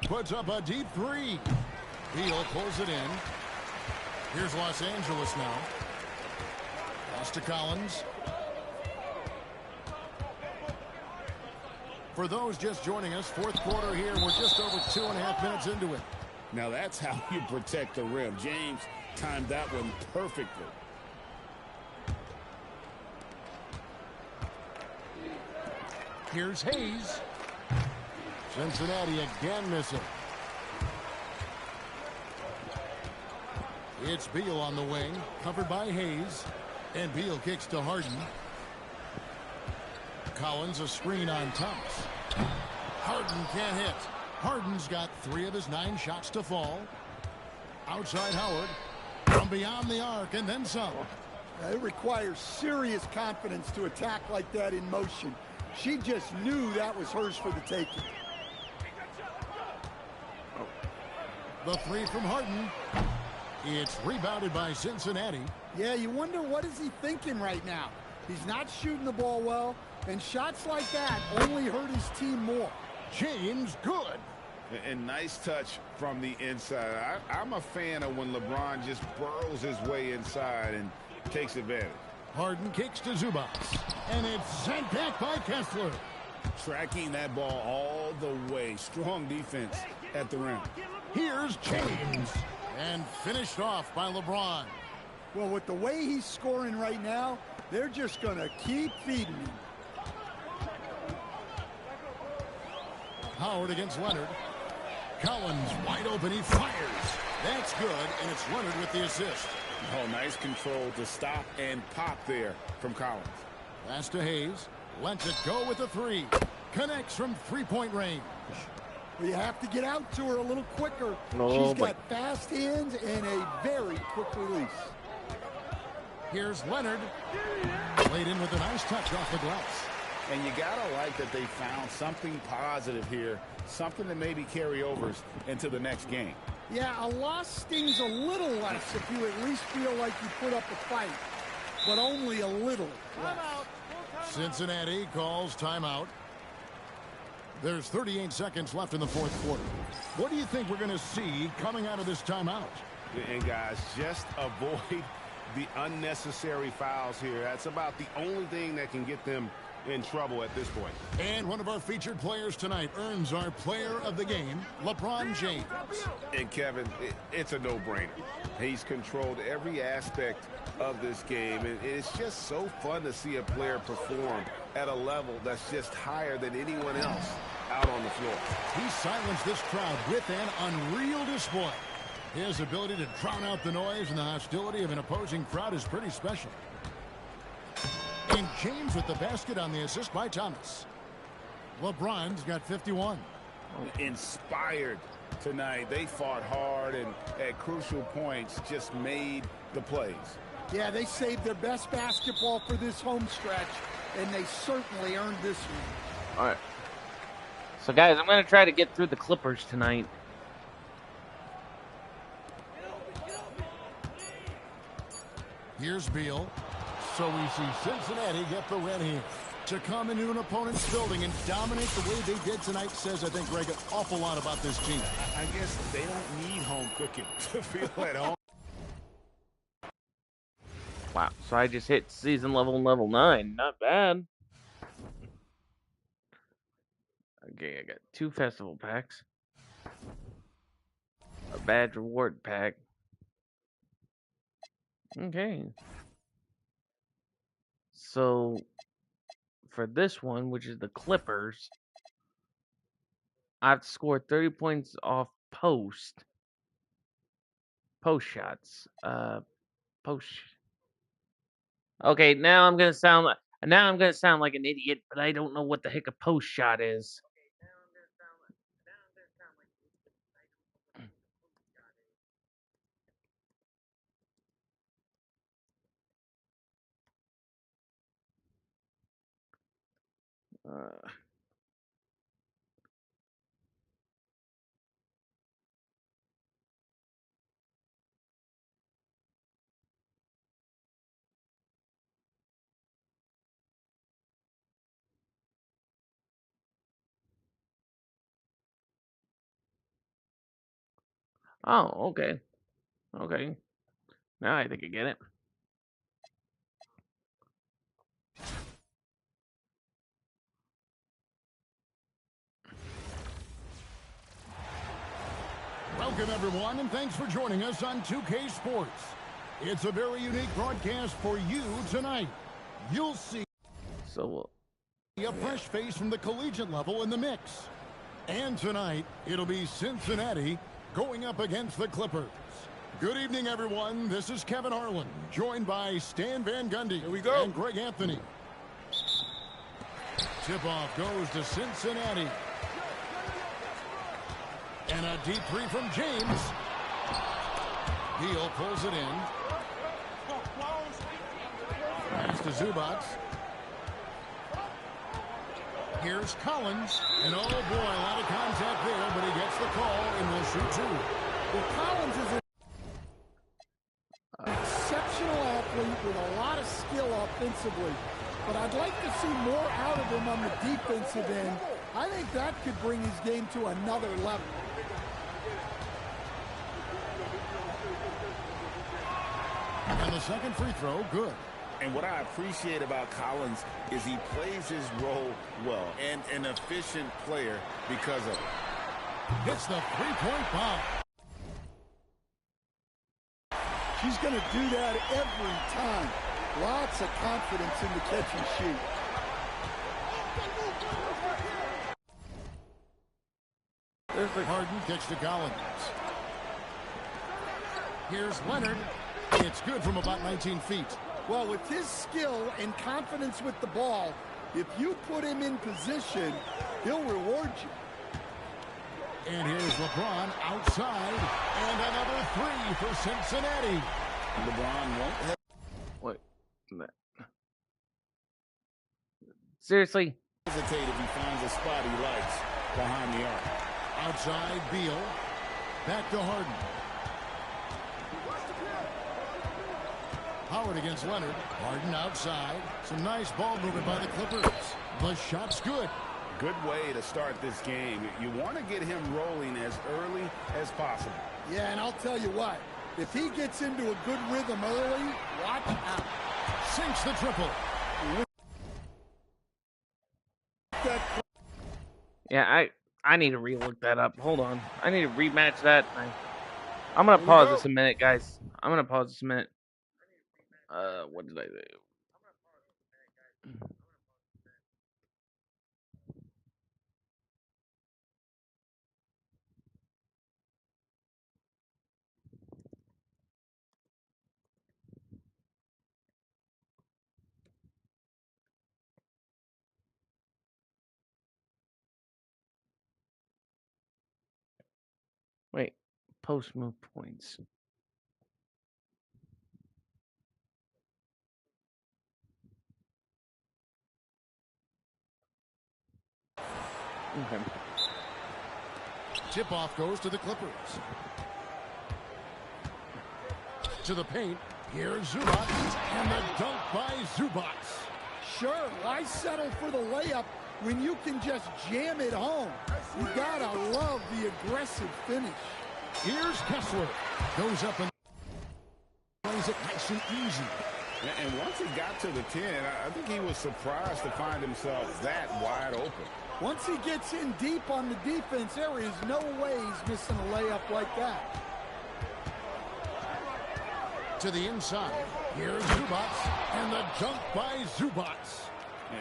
Puts up a deep 3. Beal pulls it in. Here's Los Angeles now. Pass to Collins. For those just joining us, 4th quarter here. We're just over 2.5 minutes into it. Now that's how you protect the rim. James timed that one perfectly. Here's Hayes. Cincinnati again missing. It's Beal on the wing, covered by Hayes. And Beal kicks to Harden. Collins a screen on Thomas. Harden can't hit. Harden's got 3 of his 9 shots to fall. Outside Howard. From beyond the arc and then some. It requires serious confidence to attack like that in motion. She just knew that was hers for the taking. The three from Harden. It's rebounded by Cincinnati. Yeah, you wonder what is he thinking right now. He's not shooting the ball well, and shots like that only hurt his team more. James, good. And nice touch from the inside. I'm a fan of when LeBron just burrows his way inside and takes advantage. Harden kicks to Zubac. And it's sent back by Kessler. Tracking that ball all the way. Strong defense at the rim. Here's James. And finished off by LeBron. Well, with the way he's scoring right now, they're just going to keep feeding him. Howard against Leonard. Collins wide open. He fires. That's good, and it's Leonard with the assist. Oh, nice control to stop and pop there from Collins. Pass to Hayes. Lets it go with the three. Connects from three-point range. Well, you have to get out to her a little quicker. Oh, She's got fast hands and a very quick release. Here's Leonard. Laid in with a nice touch off the glass. And you got to like that they found something positive here, something that maybe carry overs into the next game. Yeah, a loss stings a little less if you at least feel like you put up a fight, but only a little less. Cincinnati calls timeout. There's 38 seconds left in the fourth quarter. What do you think we're going to see coming out of this timeout? And guys, just avoid the unnecessary fouls here. That's about the only thing that can get them in trouble at this point. And one of our featured players tonight earns our player of the game, LeBron James. And Kevin, it's a no-brainer. He's controlled every aspect of this game, and it's just so fun to see a player perform at a level that's just higher than anyone else out on the floor. He silenced this crowd with an unreal display. His ability to drown out the noise and the hostility of an opposing crowd is pretty special. And James with the basket on the assist by Thomas. LeBron's got 51. Inspired tonight. They fought hard and at crucial points just made the plays. Yeah, they saved their best basketball for this home stretch, and they certainly earned this one. All right. So, guys, I'm going to try to get through the Clippers tonight. Here's Beal. So we see Cincinnati get the win here. To come into an opponent's building and dominate the way they did tonight says, I think, Greg, an awful lot about this team. I guess they don't need home cooking to feel at home. Wow, so I just hit season level 9. Not bad. Okay, I got 2 festival packs. A badge reward pack. Okay. So, for this one, which is the Clippers, I've scored 30 points off post shots. Okay, now I'm gonna sound like an idiot, but I don't know what the heck a post shot is. Oh, okay. Okay. Now I think I get it. Welcome, everyone, and thanks for joining us on 2K Sports. It's a very unique broadcast for you tonight. You'll see a fresh face from the collegiate level in the mix. And tonight, it'll be Cincinnati going up against the Clippers. Good evening, everyone. This is Kevin Harlan, joined by Stan Van Gundy. Here we go. And Greg Anthony. Tip-off goes to Cincinnati. And a deep three from James. Beal pulls it in. Pass to Zubac. Here's Collins. And oh boy, a lot of contact there, but he gets the call and will shoot two. Well, Collins is an exceptional athlete with a lot of skill offensively. But I'd like to see more out of him on the defensive end. I think that could bring his game to another level. And the second free throw, good. And what I appreciate about Collins is he plays his role well and an efficient player because of it. Hits the three-point bomb. She's going to do that every time. Lots of confidence in the catch and shoot. There's the Harden kicks to Collins. Here's Leonard. It's good from about 19 feet. Well, with his skill and confidence with the ball, if you put him in position, he'll reward you. And here's LeBron outside. And another three for Cincinnati. LeBron won't have. What? Seriously? Hesitate if he finds a spot he likes behind the arc. Outside, Beal. Back to Harden. Howard against Leonard. Harden outside. Some nice ball movement by the Clippers. The shot's good. Good way to start this game. You want to get him rolling as early as possible. Yeah, and I'll tell you what. If he gets into a good rhythm early, watch out. Sinks the triple. Yeah, I need to relook that up. Hold on. I need to rematch that. I'm going to pause this a minute, guys. I'm going to pause this a minute. What did I do? Wait, post move points. Okay. Tip-off goes to the Clippers. To the paint. Here's Zubac. And the dunk by Zubac. Sure, why settle for the layup when you can just jam it home? You gotta love the aggressive finish. Here's Kessler. Goes up and plays it nice and easy. And once he got to the 10, I think he was surprised to find himself that wide open. Once he gets in deep on the defense, there is no way he's missing a layup like that. To the inside. Here's Zubac. And the dunk by Zubac.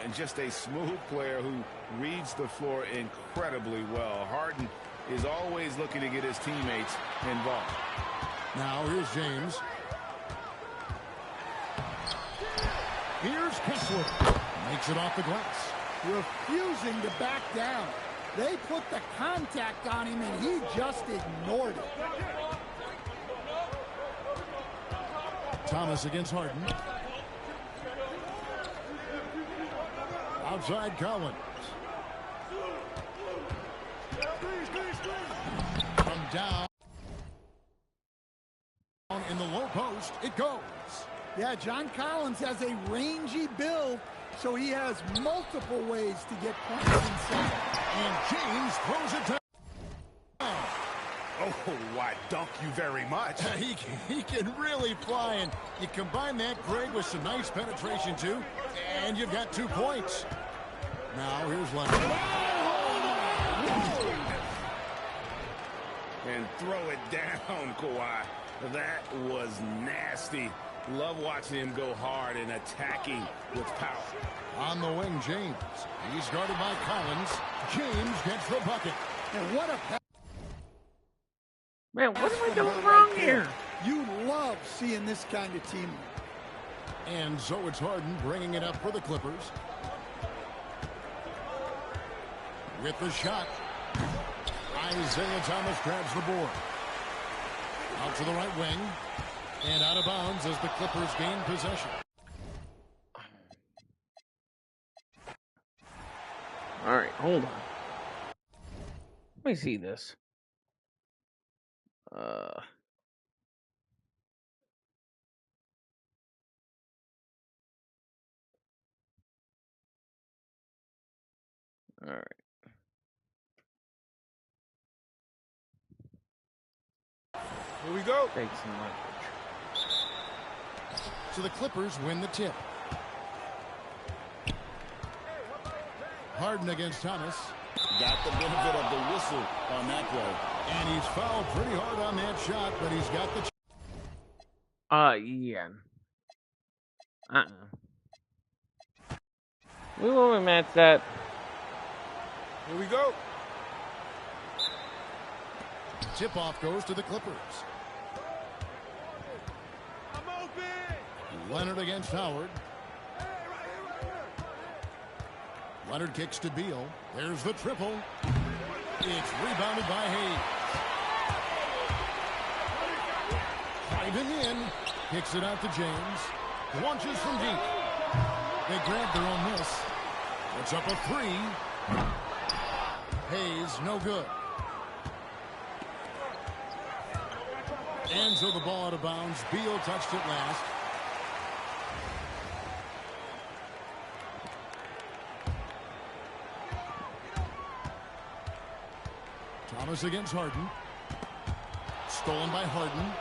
And just a smooth player who reads the floor incredibly well. Harden is always looking to get his teammates involved. Now here's James. Here's Kessler. Makes it off the glass. Refusing to back down. They put the contact on him and he just ignored it. Thomas against Harden. Outside Collins. From down in the low post, it goes. Yeah, John Collins has a rangy build, so he has multiple ways to get points inside. And James throws it down. Oh, why, dunk you very much. He can really fly, and you combine that, Greg, with some nice penetration, too, and you've got 2 points. Now, here's Leonard. And throw it down, Kawhi. That was nasty. Love watching him go hard and attacking with power. On the wing, James. He's guarded by Collins. James gets the bucket. And what a pass. Man, what am I doing wrong here? You love seeing this kind of team. And so it's Harden bringing it up for the Clippers. With the shot. Isaiah Thomas grabs the board. Out to the right wing. And out of bounds as the Clippers gain possession. All right, hold on. Let me see this. All right. Here we go. Take some leverage. So the Clippers win the tip. Harden against Thomas. Got the benefit of the whistle on that play. And he's fouled pretty hard on that shot, but he's got the... Yeah. We will rematch that. Here we go. Tip-off goes to the Clippers. I'm open. Leonard against Howard. Leonard kicks to Beal. There's the triple. It's rebounded by Hayes. Driving in. Kicks it out to James. Launches from deep. They grab their own miss. It's up a three. Hayes, no good. And so the ball out of bounds. Beal touched it last. Thomas against Harden. Stolen by Harden.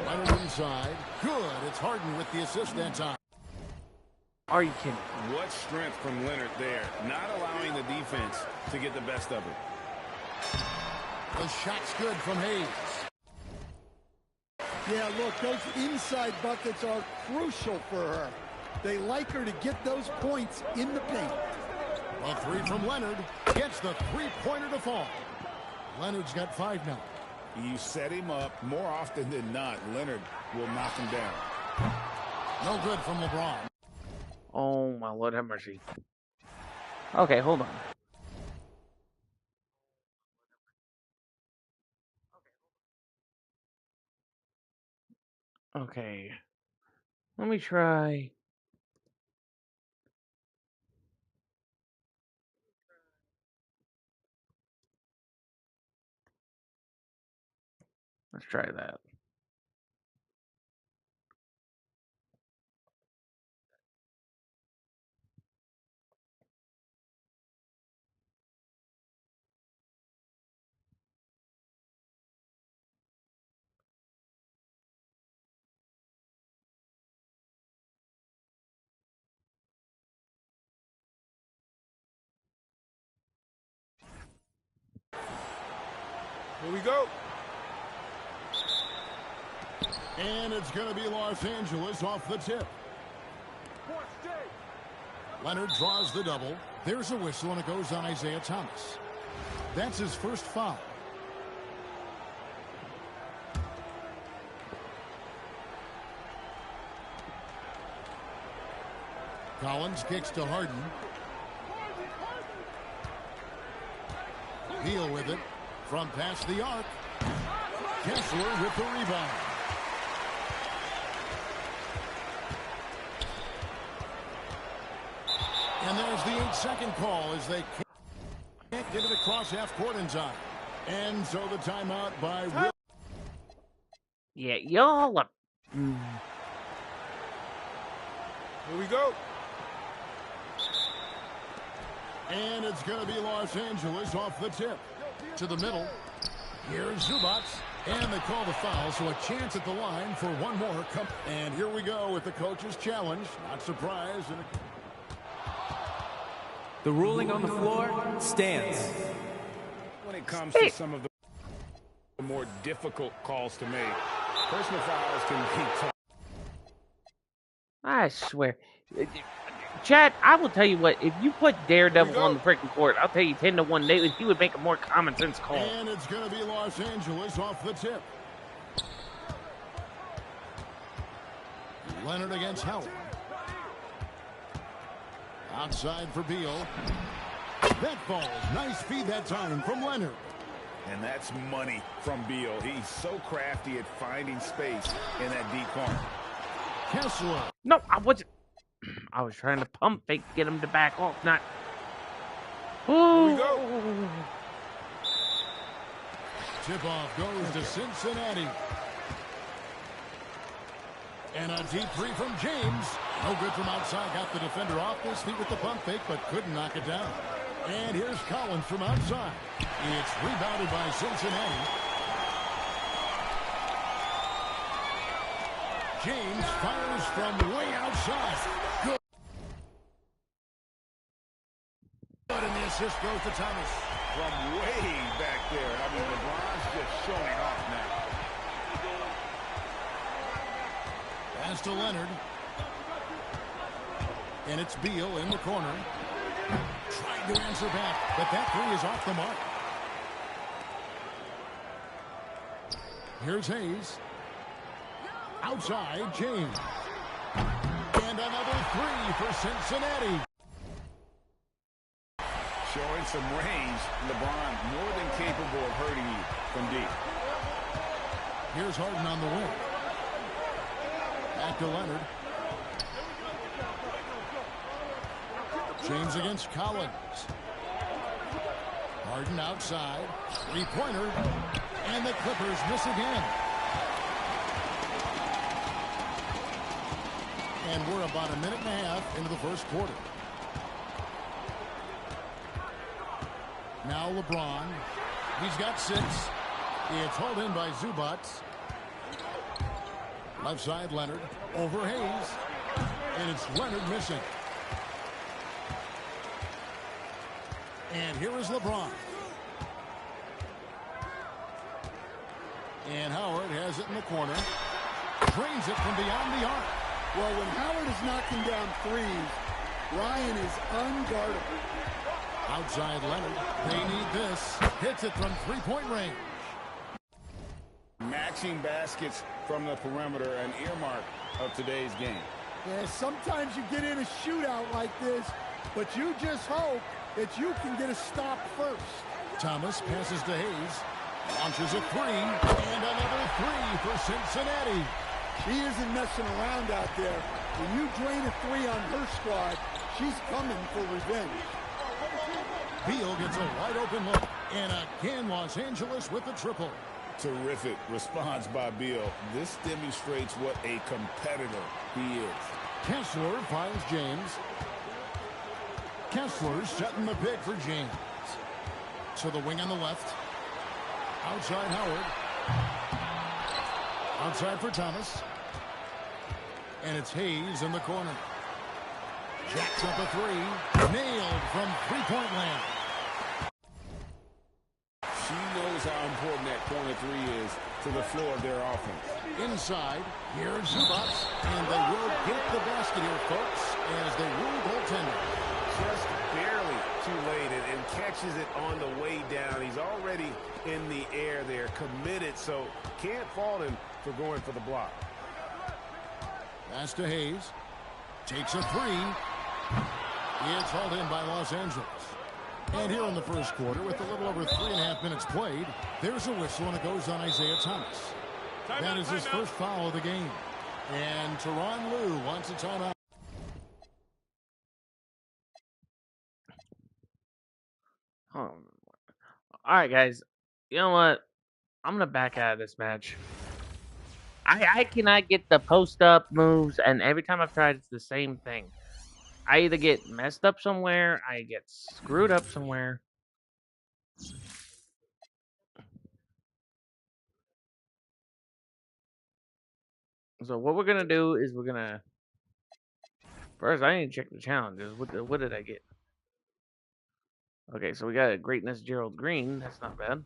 Leonard inside. Good. It's Harden with the assist that time. Are you kidding? What strength from Leonard there, not allowing the defense to get the best of him. The shot's good from Hayes. Yeah, look, those inside buckets are crucial for her. They like her to get those points in the paint. A three from Leonard. Gets the three-pointer to fall. Leonard's got 5 now. You set him up more often than not. Leonard will knock him down. No good from LeBron. Oh, my Lord have mercy. Okay, hold on. Okay. Let me try. Let's try that. Here we go. And it's going to be Los Angeles off the tip. Leonard draws the double. There's a whistle, and it goes on Isaiah Thomas. That's his first foul. Collins kicks to Harden. Beal with it from past the arc. Kessler with the rebound. And there's the 8-second call as they can't get it across half court in time. And so the timeout by Will. Yeah, y'all are... Here we go. And it's going to be Los Angeles off the tip. To the middle. Here's Zubac. And they call the foul, so a chance at the line for one more. And here we go with the coach's challenge. Not surprised. The ruling on the floor stands. When it comes to some of the more difficult calls to make, personal fouls can be tough. I swear. Chad, I will tell you what, if you put Daredevil on the freaking court, I'll tell you 10-1, he would make a more common sense call. And it's going to be Los Angeles off the tip. Leonard against Howard. Outside for Beal. That falls. Nice feed that time from Leonard. And that's money from Beal. He's so crafty at finding space in that deep corner. Kessler. No, I was trying to pump fake, get him to back off, not. Here we go. Tip-off goes to Cincinnati. And a deep three from James. No good from outside. Got the defender off his feet with the pump fake, but couldn't knock it down. And here's Collins from outside. It's rebounded by Cincinnati. James fires from way outside. Good. And the assist goes to Thomas. From way back there. I mean, LeBron's just showing off now. Pass to Leonard. And it's Beal in the corner. Trying to answer back, but that three is off the mark. Here's Hayes. Outside, James. And another three for Cincinnati. Showing some range. LeBron more than capable of hurting you from deep. Here's Harden on the wing. Back to Leonard. James against Collins. Harden outside. Three-pointer. And the Clippers miss again. And we're about a minute and a half into the first quarter. Now LeBron. He's got 6. It's hauled in by Zubac. Left side, Leonard. Over Hayes. And it's Leonard missing. And here is LeBron. And Howard has it in the corner. Drains it from beyond the arc. Well, when Howard is knocking down threes, Ryan is unguardable. Outside Leonard. They need this. Hits it from three-point range. Matching baskets from the perimeter, an earmark of today's game. Yeah, sometimes you get in a shootout like this, but you just hope that you can get a stop first. Thomas passes to Hayes. Launches a three. And another three for Cincinnati. She isn't messing around out there. When you drain a three on her squad, she's coming for revenge. Beal gets a wide open look. And again, Los Angeles with the triple. Terrific response by Beal. This demonstrates what a competitor he is. Kessler finds James. Kessler setting the pick for James. To the wing on the left. Outside Howard. Outside for Thomas. And it's Hayes in the corner. Jacks up a three. Nailed from three-point land. She knows how important that corner three is to the floor of their offense. Inside, here's Zubac. And they will get the basket here, folks, as they rule goaltender. Just barely too late and catches it on the way down. He's already in the air there, committed, so can't fault him for going for the block. Pass to Hayes. Takes a three. It's hauled in by Los Angeles. And here in the first quarter, with a little over 3.5 minutes played, there's a whistle, and it goes on Isaiah Thomas. That is his first foul of the game. And Tyronn Lue wants a timeout. All right, guys. You know what? I'm gonna back out of this match. I cannot get the post up moves, and every time I've tried, it's the same thing. I either get messed up somewhere, I get screwed up somewhere. So what we're gonna do is we're gonna first. I need to check the challenges. What did I get? Okay, so we got a Greatness Gerald Green. That's not bad.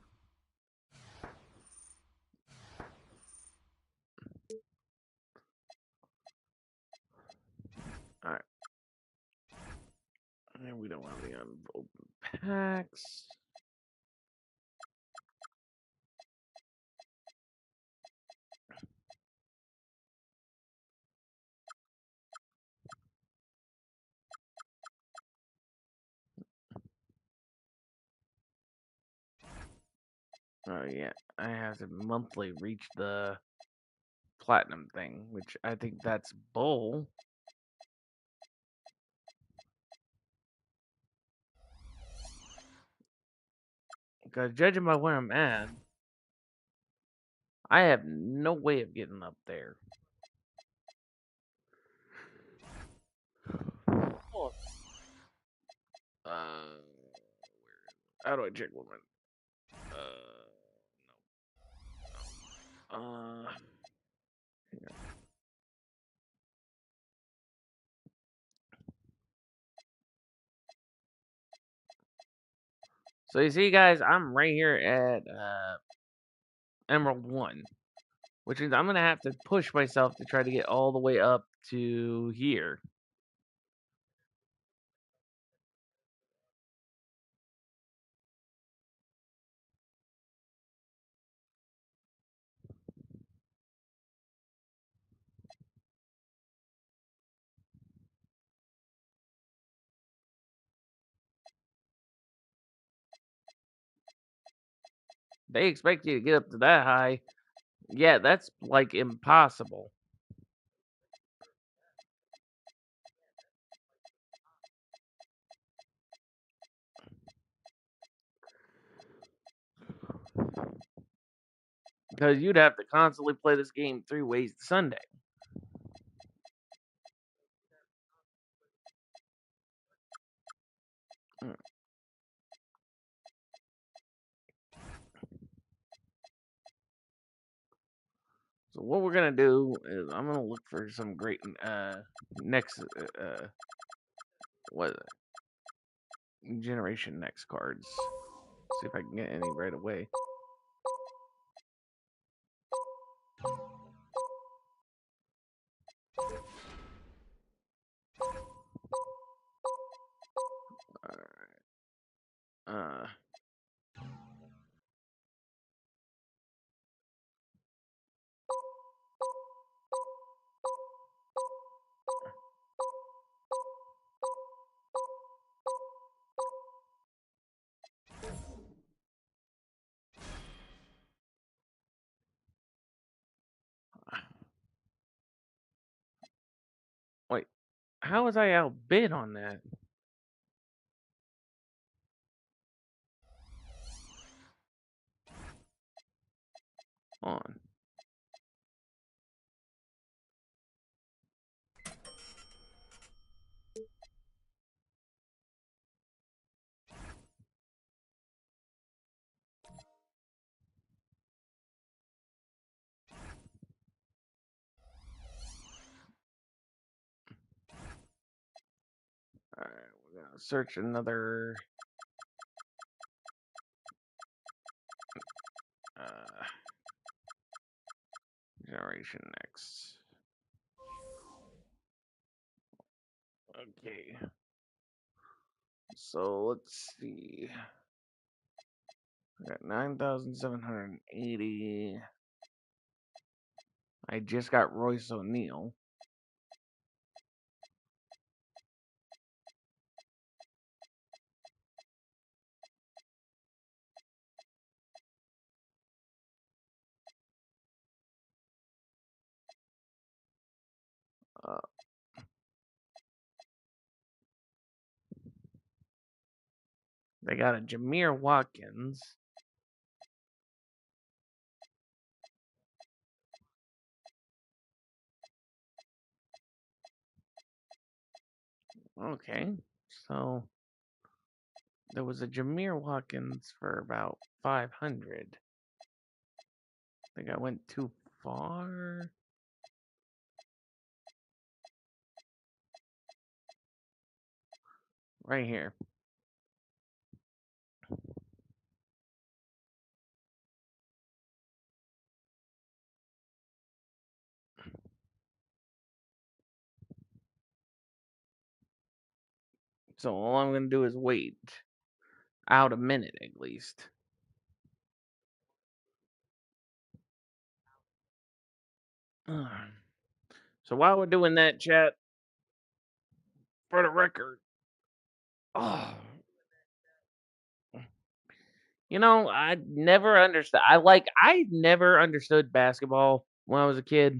All right. And we don't want any open packs. Oh yeah, I have to monthly reach the platinum thing, which I think that's bull. Because judging by where I'm at, I have no way of getting up there. Oh, how do I check women? No. So you see, guys, I'm right here at Emerald 1, which means I'm gonna have to push myself to try to get all the way up to here. They expect you to get up to that high. Yeah, that's like impossible. Because you'd have to constantly play this game 3 ways to Sunday. Mm. So what we're gonna do is I'm gonna look for some great next what generation next cards. See if I can get any right away. Uh, wait, how was I outbid on that? On. Alright, we're gonna search another uh, generation next. Okay. So let's see. I got 9,780. I just got Royce O'Neal. Uh, they got a Jameer Watkins. Okay, so there was a Jameer Watkins for about 500. I think I went too far. Right here. So all I'm gonna do is wait out a minute at least. So while we're doing that, chat, for the record, oh, I never understood. I never understood basketball when I was a kid.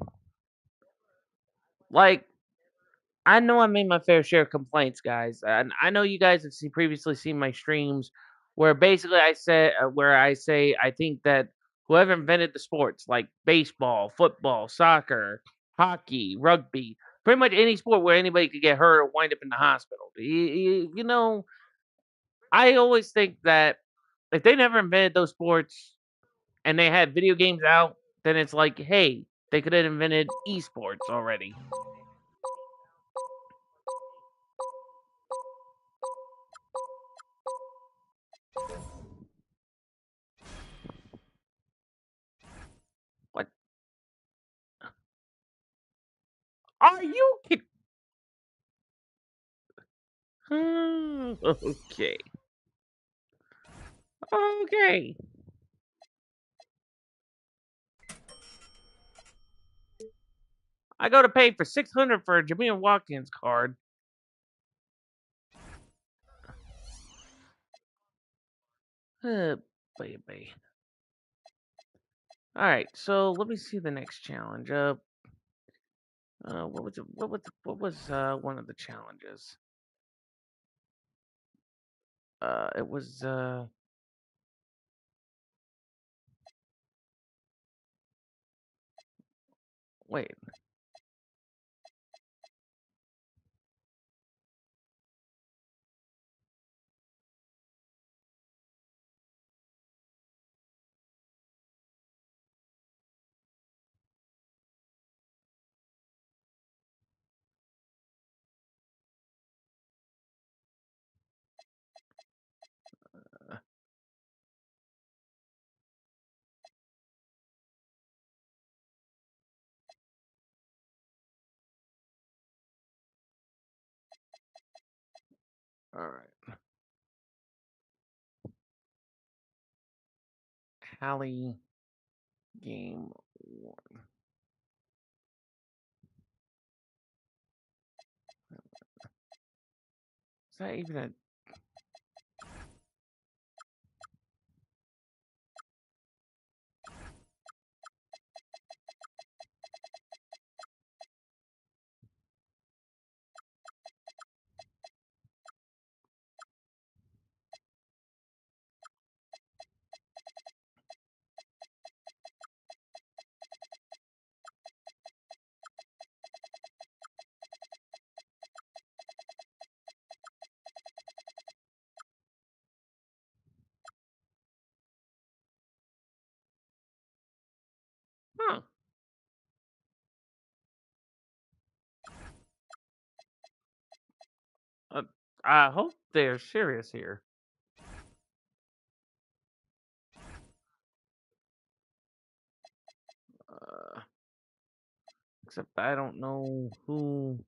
Like, I know I made my fair share of complaints, guys, and I know you guys have previously seen my streams where basically I say I think that whoever invented the sports like baseball, football, soccer, hockey, rugby, pretty much any sport where anybody could get hurt or wind up in the hospital. I always think that if they never invented those sports and they had video games out, then it's like, hey, they could have invented esports already. What are you kidding? Okay. Okay. I go to pay for 600 for a Jameel Watkins card. Baby. All right, so let me see the next challenge. What was it? What was one of the challenges? It was wait. All right, Hallie game one. Is that even a? Huh. Uh, I hope they're serious here. Uh, Except I don't know who.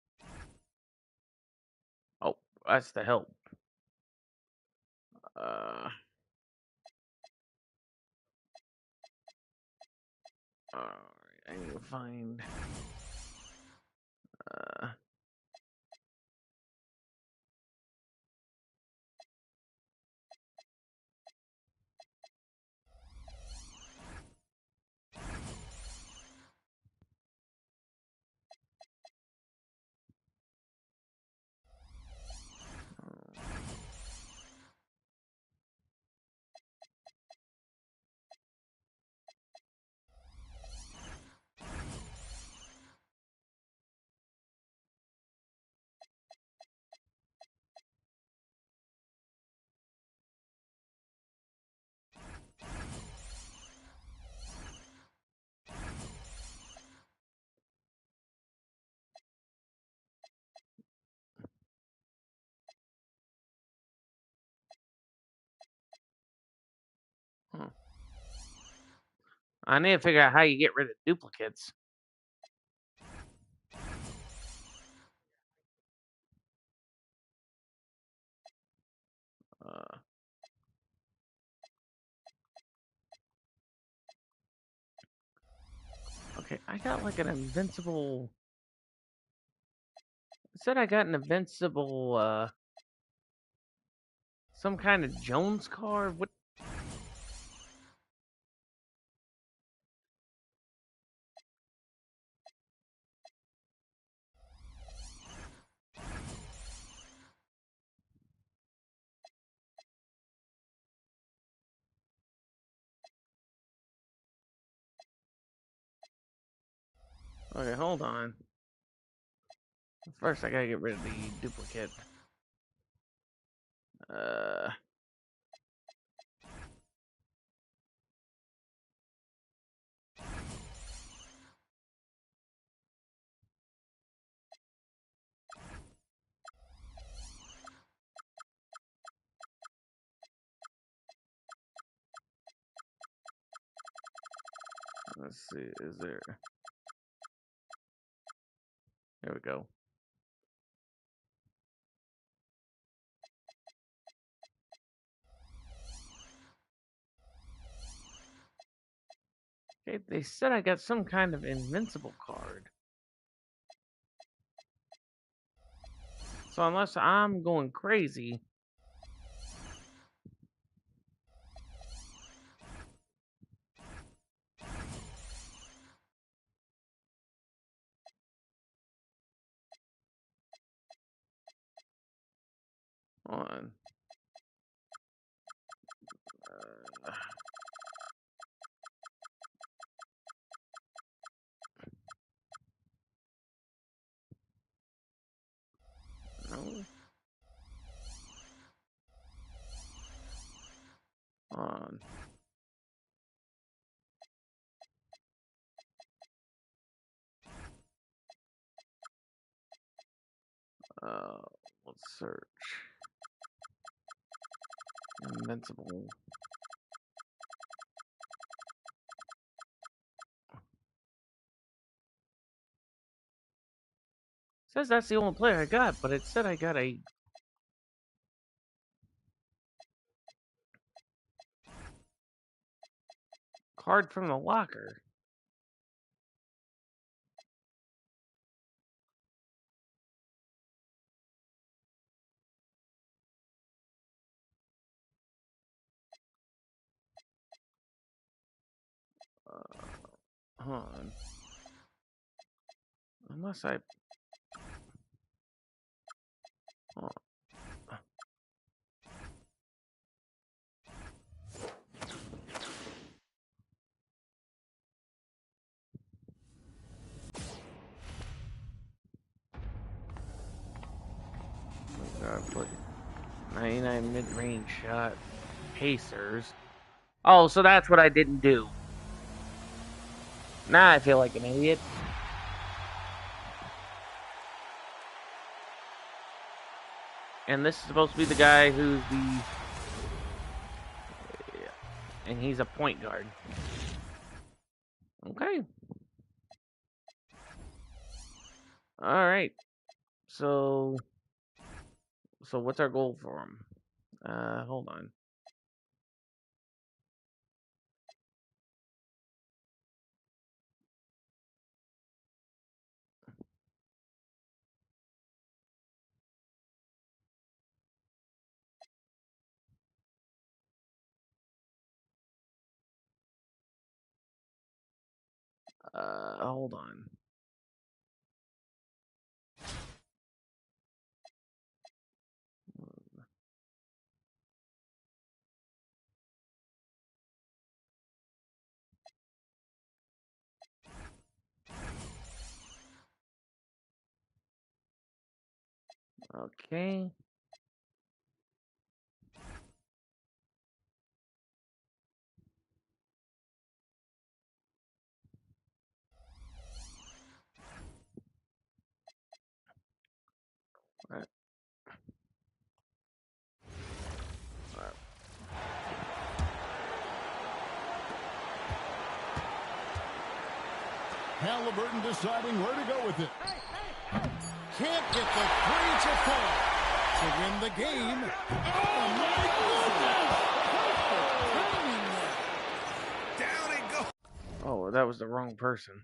Oh, that's the help. Uh, Alright, I need to find. Uh, hmm. I need to figure out how you get rid of duplicates. Uh, okay, I got like an invincible. It said I got an invincible. Some kind of Jones card. What? Okay, hold on. First, I gotta get rid of the duplicate. Let's see, is there... There we go. Okay, they said I got some kind of invincible card. So unless I'm going crazy... Hold on. No. Hold on. Let's search. Invincible. Says that's the only player I got, but it said I got a card from the locker. Hold on. Unless I... Hold on. I put 99 mid-range shot. Pacers. Oh, so that's what I didn't do. Now I feel like an idiot. And this is supposed to be the guy who's the... And he's a point guard. Okay. Alright. So what's our goal for him? Hold on. Hold on. Okay. Halliburton deciding where to go with it. Can't get the three to fall to win the game. Oh, my goodness. Down and go. Oh, that was the wrong person.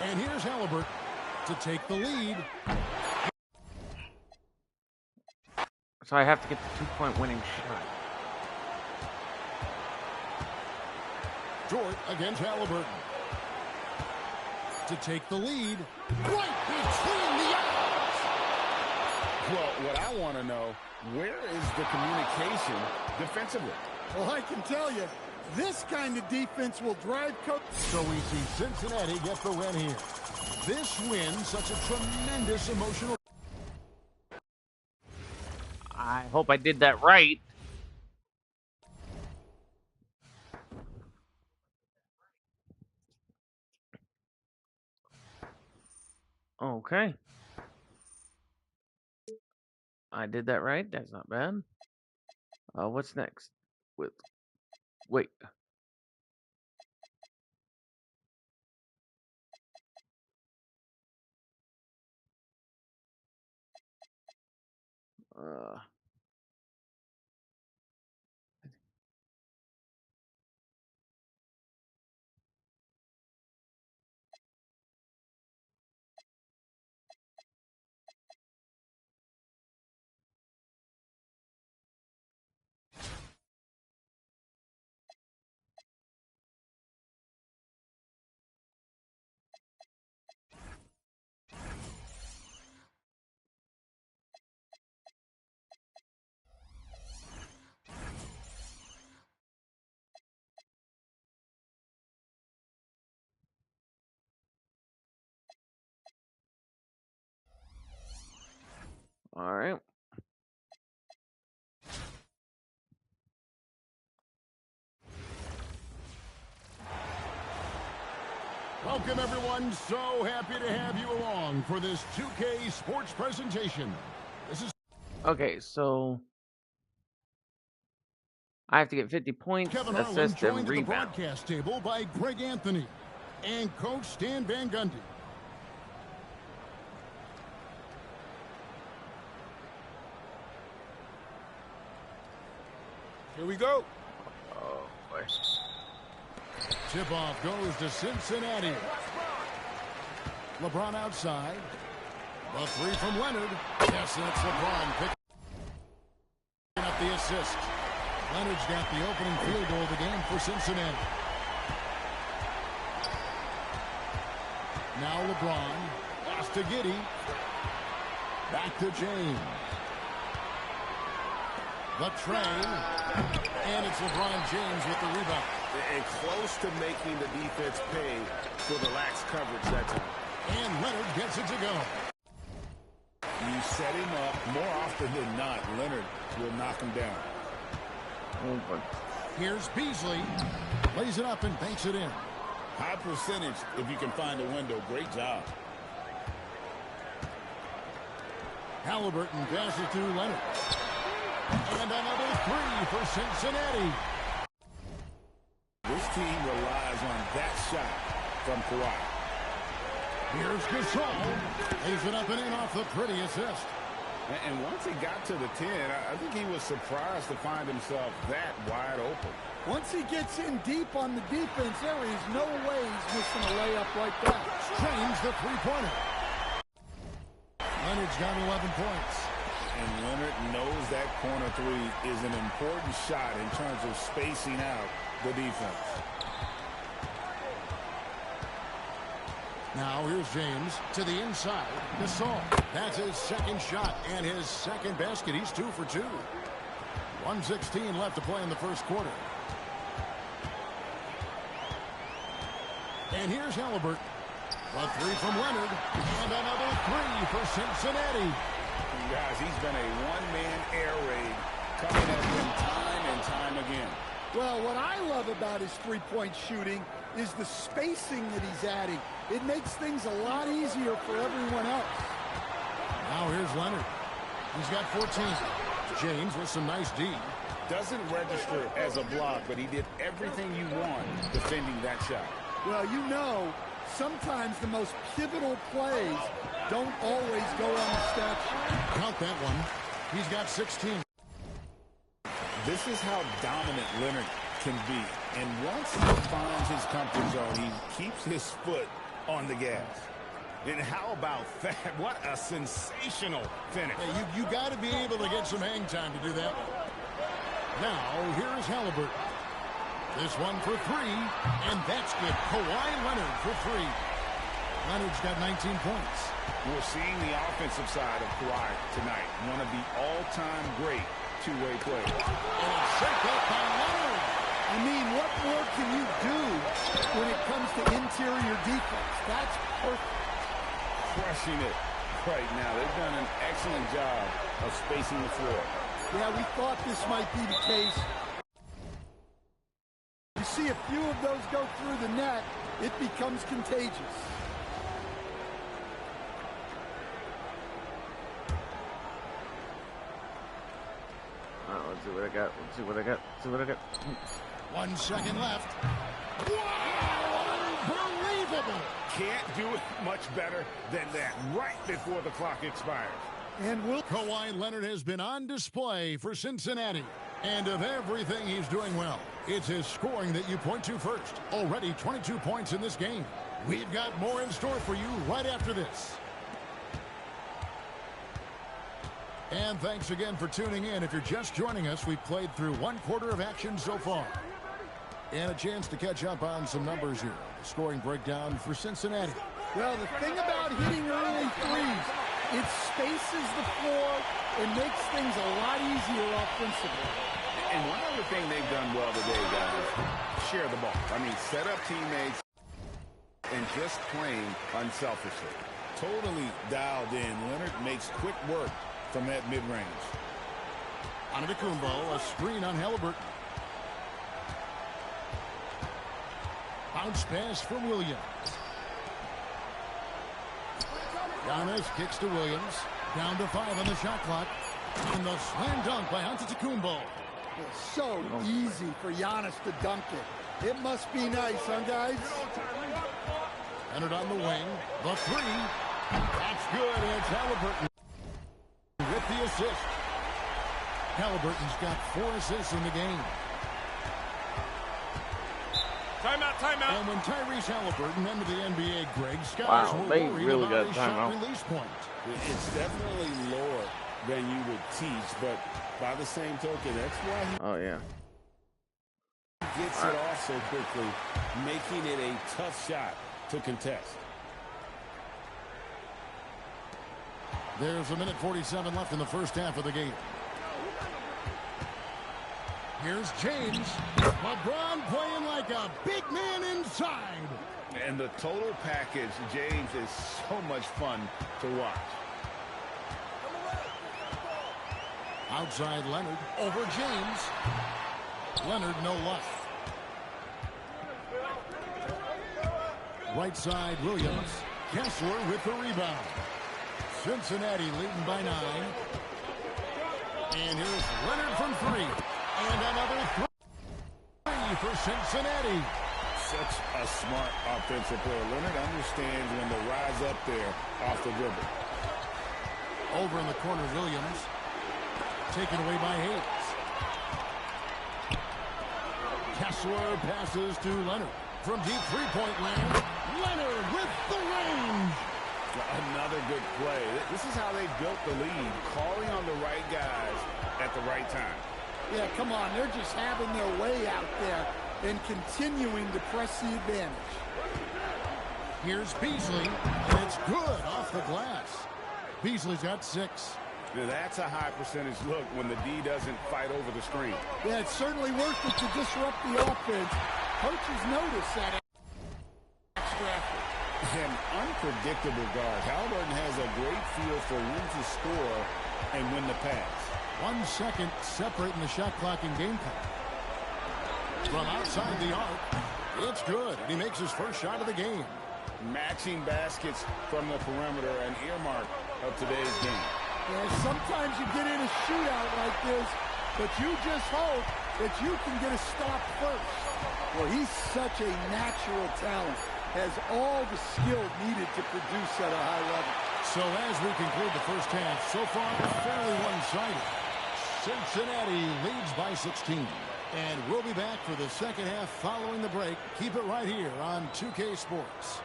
And here's Halliburton to take the lead. So I have to get the 2-point winning shot. Dort against Halliburton to take the lead. Right between the eyes. Well, what I want to know, where is the communication defensively? Well, I can tell you, this kind of defense will drive coach. So we see Cincinnati get the win here. This win, such a tremendous emotional. I hope I did that right. Okay. I did that right. That's not bad. What's next? Wait. Uh, all right. Welcome, everyone. So happy to have you along for this 2K Sports presentation. This is Okay, so I have to get 50 points, Kevin Harlan, assist, joined and at the rebound. broadcast table by Greg Anthony and Coach Stan Van Gundy. Here we go. Oh, boy. Tip-off goes to Cincinnati. LeBron outside. The three from Leonard. Yes, and it's LeBron picking up the assist. Leonard's got the opening field goal of the game for Cincinnati. Now LeBron. Pass to Giddey. Back to James. The train. And it's LeBron James with the rebound. And close to making the defense pay for the lax coverage that time. And Leonard gets it to go. You set him up more often than not. Leonard will knock him down. Oh, boy. Here's Beasley. Lays it up and banks it in. High percentage if you can find a window. Great job. Halliburton passes to Leonard. And another three for Cincinnati. This team relies on that shot from Kawhi. Here's Gasol. Lays it up and in off the pretty assist. And once he got to the 10, I think he was surprised to find himself that wide open. Once he gets in deep on the defense, there is no way he's missing a layup like that. Strains the three-pointer. Leonard's got 11 points. And Leonard knows that corner three is an important shot in terms of spacing out the defense. Now here's James to the inside. Gasol. That's his second shot and his second basket. He's 2 for 2. 1:16 left to play in the first quarter. And here's Halliburton. A three from Leonard. And another three for Cincinnati. Guys, he's been a one-man air raid coming at him time and time again. Well, what I love about his three-point shooting is the spacing that he's adding. It makes things a lot easier for everyone else. Now here's Leonard. He's got 14. James with some nice D. Doesn't register as a block, but he did everything you want defending that shot. Well, you know, sometimes the most pivotal plays don't always go on the stat sheet. Count that one. He's got 16. This is how dominant Leonard can be. And once he finds his comfort zone, he keeps his foot on the gas. And how about that? What a sensational finish. Hey, you got to be able to get some hang time to do that one. Now, here's Halliburton. This one for three, and that's good. Kawhi Leonard for three. Leonard's got 19 points. We're seeing the offensive side of Kawhi tonight. One of the all-time great two-way players. And a shake up by Leonard. I mean, what more can you do when it comes to interior defense? That's perfect. Crushing it right now. They've done an excellent job of spacing the floor. Yeah, we thought this might be the case. You see a few of those go through the net, it becomes contagious. Let's see what I got. Let's see what I got. Let's see what I got. 1 second left. Wow, unbelievable. Can't do it much better than that right before the clock expires. And Kawhi Leonard has been on display for Cincinnati. And of everything he's doing well, it's his scoring that you point to first. Already 22 points in this game. We've got more in store for you right after this. And thanks again for tuning in. If you're just joining us, we've played through 1/4 of action so far. And a chance to catch up on some numbers here. The scoring breakdown for Cincinnati. well, the thing about hitting early threes, it spaces the floor and makes things a lot easier offensively. And one other thing they've done well today, guys, share the ball. I mean, set up teammates and just playing unselfishly. Totally dialed in. Leonard makes quick work from that mid-range. Antetokounmpo, a screen on Halliburton. Bounce pass from Williams. Giannis kicks to Williams. Down to 5 on the shot clock. And the slam dunk by Antetokounmpo. It's so easy for Giannis to dunk it. It must be nice, huh, guys? Leonard on the wing. The three. That's good. And it's Halliburton with the assist. Halliburton's got 4 assists in the game. Timeout, timeout. And when Tyrese Halliburton entered the NBA, Greg, scouts Wow, were they worried really about got his shot timeout. release point. It's definitely lower than you would teach, but by the same token, that's why he Oh, yeah. gets it off so quickly, making it a tough shot to contest. There's 1:47 left in the first half of the game. Here's James. LeBron playing like a big man inside. And the total package, James, is so much fun to watch. Outside Leonard over James. Leonard no luck. Right side Williams. Kessler with the rebound. Cincinnati leading by 9. And here's Leonard from 3. And another 3 for Cincinnati. Such a smart offensive player. Leonard understands when to rise up there off the dribble. Over in the corner, Williams. Taken away by Hayes. Kessler passes to Leonard. From deep three-point land, Leonard with the range. Another good play. This is how they built the lead, calling on the right guys at the right time. Yeah, come on. They're just having their way out there and continuing to press the advantage. Here's Beasley, and it's good off the glass. Beasley's got 6. Now, that's a high percentage look when the D doesn't fight over the screen. Yeah, it's certainly worth it to disrupt the offense. Coaches notice that extra effort. An unpredictable guard. Halliburton has a great feel for when to score and when to pass. 1 second separating the shot clock and game clock. From outside the arc, it's good. And he makes his first shot of the game. Matching baskets from the perimeter, an earmark of today's game. Yeah, sometimes you get in a shootout like this, but you just hope that you can get a stop first. Well, he's such a natural talent. Has all the skill needed to produce at a high level. So as we conclude the first half, so far fairly one-sided. Cincinnati leads by 16. And we'll be back for the second half following the break. Keep it right here on 2K Sports.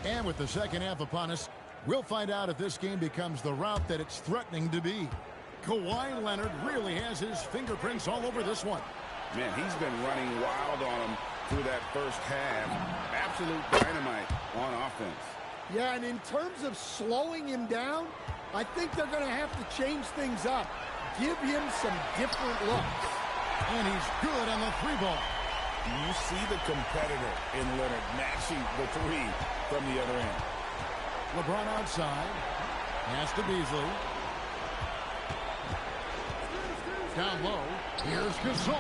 And with the second half upon us, we'll find out if this game becomes the route that it's threatening to be. Kawhi Leonard really has his fingerprints all over this one. Man, he's been running wild on him through that first half. Absolute dynamite on offense. Yeah, and in terms of slowing him down, I think they're going to have to change things up. Give him some different looks. And he's good on the three ball. You see the competitor in Leonard matching the three from the other end. LeBron outside. Pass to Beasley. Down low. Here's Gasol.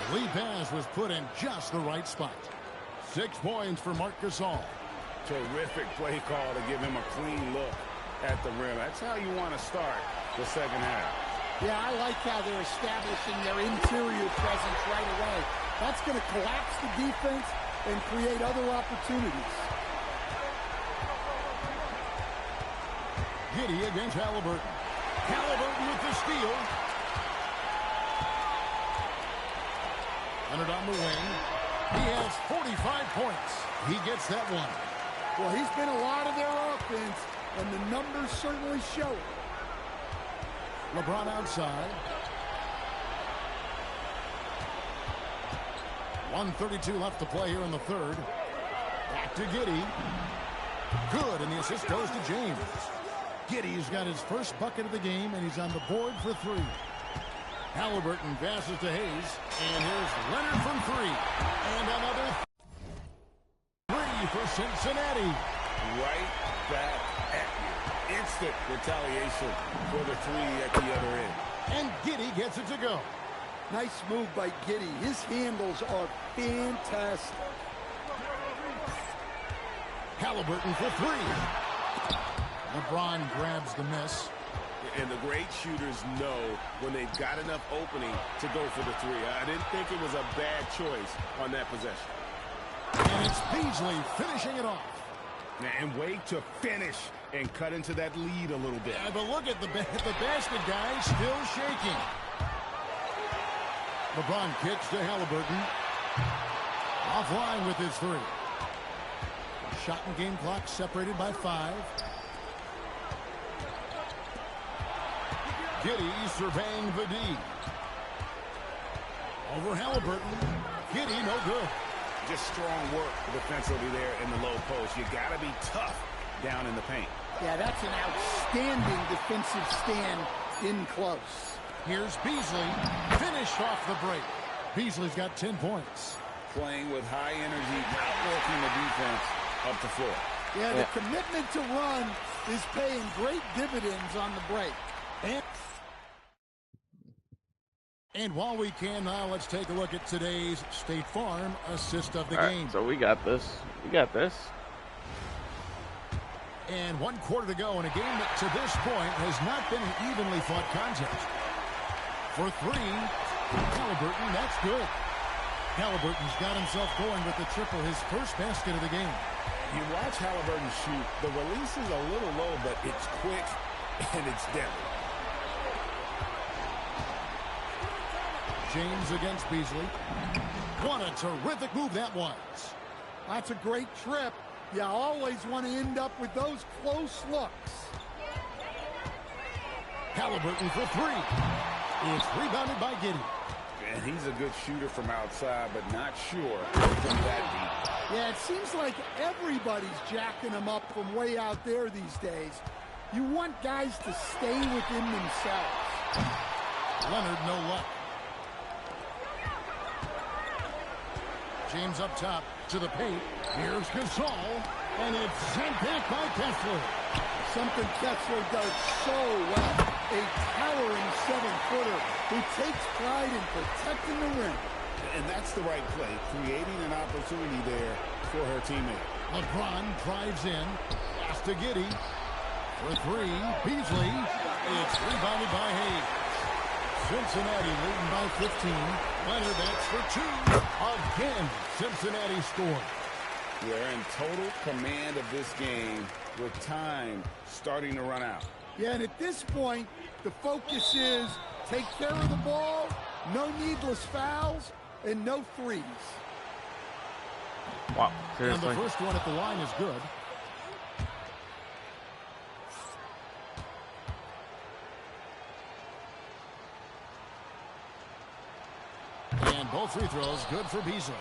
The lead pass was put in just the right spot. 6 points for Marc Gasol. Terrific play call to give him a clean look at the rim. That's how you want to start the second half. Yeah, I like how they're establishing their interior presence right away. That's going to collapse the defense and create other opportunities. Giddey against Halliburton. Halliburton with the steal. Leonard on the wing. He has 45 points. He gets that one. Well, he's been a lot of their offense, and the numbers certainly show it. LeBron outside. 1:32 left to play here in the third. Back to Giddey. Good, and the assist goes to James. Giddey's got his first bucket of the game, and he's on the board for 3. Halliburton passes to Hayes, and here's Leonard from 3. And another 3 for Cincinnati. Right back at you. Instant retaliation for the 3 at the other end. And Giddey gets it to go. Nice move by Giddey. His handles are fantastic. Halliburton for 3. LeBron grabs the miss. And the great shooters know when they've got enough opening to go for the 3. I didn't think it was a bad choice on that possession. And it's Beasley finishing it off. And wait to finish and cut into that lead a little bit. Yeah, but look at the basket guy still shaking. LeBron kicks to Halliburton. Offline with his 3. Shot and game clock separated by 5. Giddey surveying the D. Over Halliburton. Giddey no good. Just strong work defensively there in the low post. You got to be tough down in the paint. Yeah, that's an outstanding defensive stand in close. Here's Beasley. Finished off the break. Beasley's got 10 points. Playing with high energy, outworking the defense up the floor. Yeah, the commitment to run is paying great dividends on the break. And while we can now, let's take a look at today's State Farm assist of the game. So we got this. We got this. And 1 quarter to go in a game that to this point has not been an evenly fought contest. For 3, Halliburton, that's good. Halliburton's got himself going with the triple, his first basket of the game. You watch Halliburton shoot. The release is a little low, but it's quick and it's deadly. James against Beasley. What a terrific move that was. That's a great trip. You always want to end up with those close looks. Halliburton for 3. It's rebounded by Giddey. And he's a good shooter from outside, but not sure from that deep. Yeah, it seems like everybody's jacking them up from way out there these days. You want guys to stay within themselves. Leonard, no luck. James up top to the paint. Here's Gasol, and it's sent back by Kessler. Something Kessler does so well. A towering 7-footer who takes pride in protecting the rim. And that's the right play, creating an opportunity there for her teammate. LeBron drives in. Pass to Giddey. For 3, Beasley. It's rebounded by Hayes. Cincinnati leading by 15. Leonard, that's for 2. Again, Cincinnati scores. They're in total command of this game with time starting to run out. Yeah, and at this point, the focus is take care of the ball, no needless fouls, and no threes. Wow, And the seriously. first one at the line is good. both free throws good for Beasley.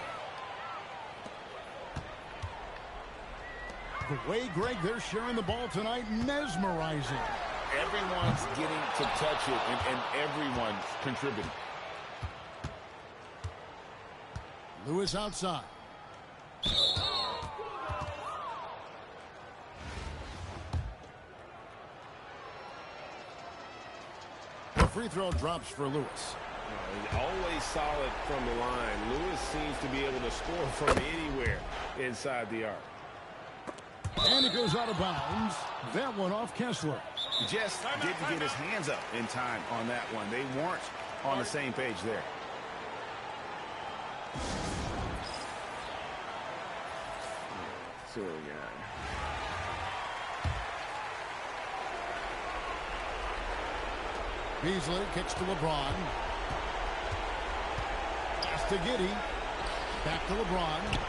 The way, Greg, they're sharing the ball tonight, mesmerizing. Everyone's getting to touch it, and everyone's contributing. Lewis outside. The free throw drops for Lewis. He's always solid from the line. Lewis seems to be able to score from anywhere inside the arc. And it goes out of bounds. That one off Kessler. Just didn't get his hands up in time on that one. They weren't on the same page there. So we got. Beasley kicks to LeBron. Pass to Giddey. Back to LeBron.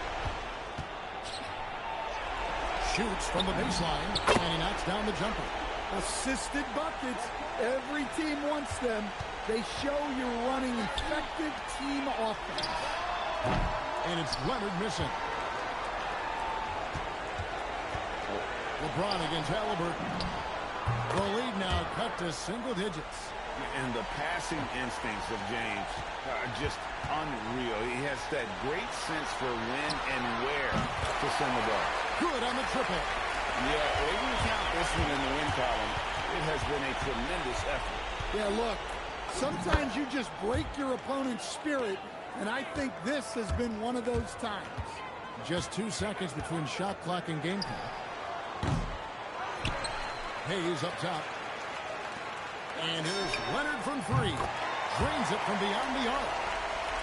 Shoots from the baseline, and he knocks down the jumper. Assisted buckets. Every team wants them. They show you're running effective team offense. And it's Leonard missing. LeBron against Halliburton. The lead now cut to single digits. And the passing instincts of James are just unreal. He has that great sense for when and where to send the ball. Good on the triple. Yeah, well, you can count this one in the win column. It has been a tremendous effort. Yeah, look, sometimes you just break your opponent's spirit, and I think this has been one of those times. Just 2 seconds between shot clock and game clock. Hayes up top. And here's Leonard from three. Drains it from beyond the arc.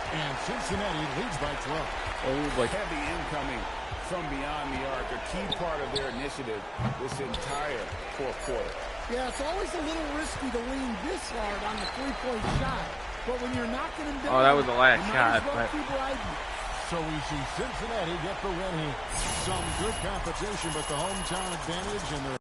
And Cincinnati leads by 12. Oh, like Heavy incoming from beyond the arc, a key part of their initiative this entire fourth quarter. Yeah, it's always a little risky to lean this hard on the three-point shot. But when you're knocking him down, oh, that was the last you shot. might as well But keep riding. So we see Cincinnati get the win here. Some good competition, but the hometown advantage and the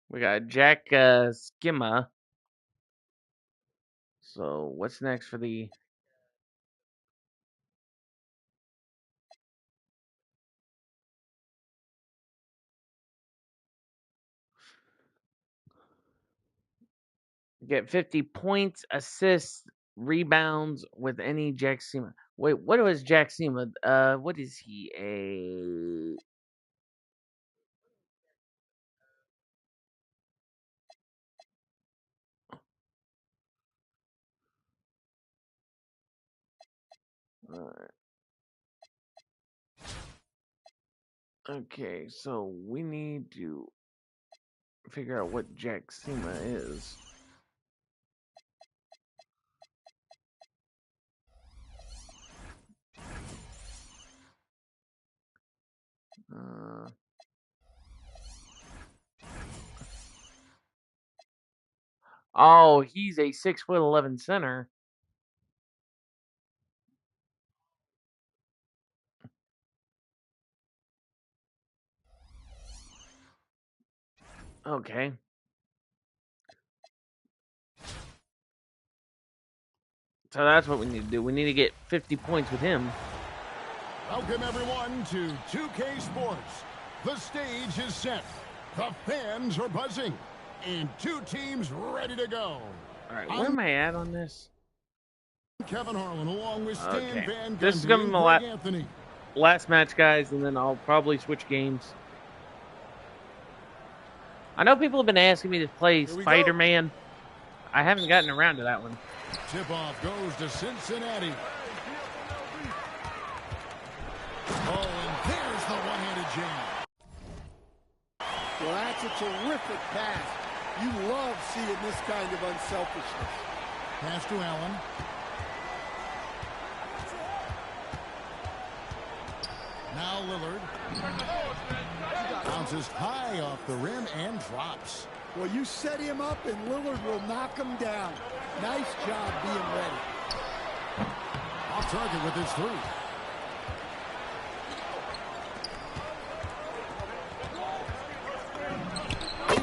we got Jack Skimma. So what's next for the? Get 50 points, assists, rebounds with any Jack Skimma. Wait, what was Jack Skimma? What is he? A okay, so we need to figure out what Jack Skimma is. Oh, he's a 6'11" center. Okay. So that's what we need to do. We need to get 50 points with him. welcome everyone to 2K Sports. The stage is set. The fans are buzzing. And two teams ready to go. All right, where am I at on this? Kevin Harlan along with Stan Okay. Van This is Gundy gonna be and my Greg Anthony. last match, guys, and then I'll probably switch games. I know people have been asking me to play Here we Spider-Man. I haven't gotten around to that one. Tip-off goes to Cincinnati. Oh, and there's the one-handed jam. Well, that's a terrific pass. You love seeing this kind of unselfishness. Pass to Allen. Now Lillard. Bounces high off the rim and drops. Well, you set him up, and Lillard will knock him down. Nice job being ready. Off target with his three.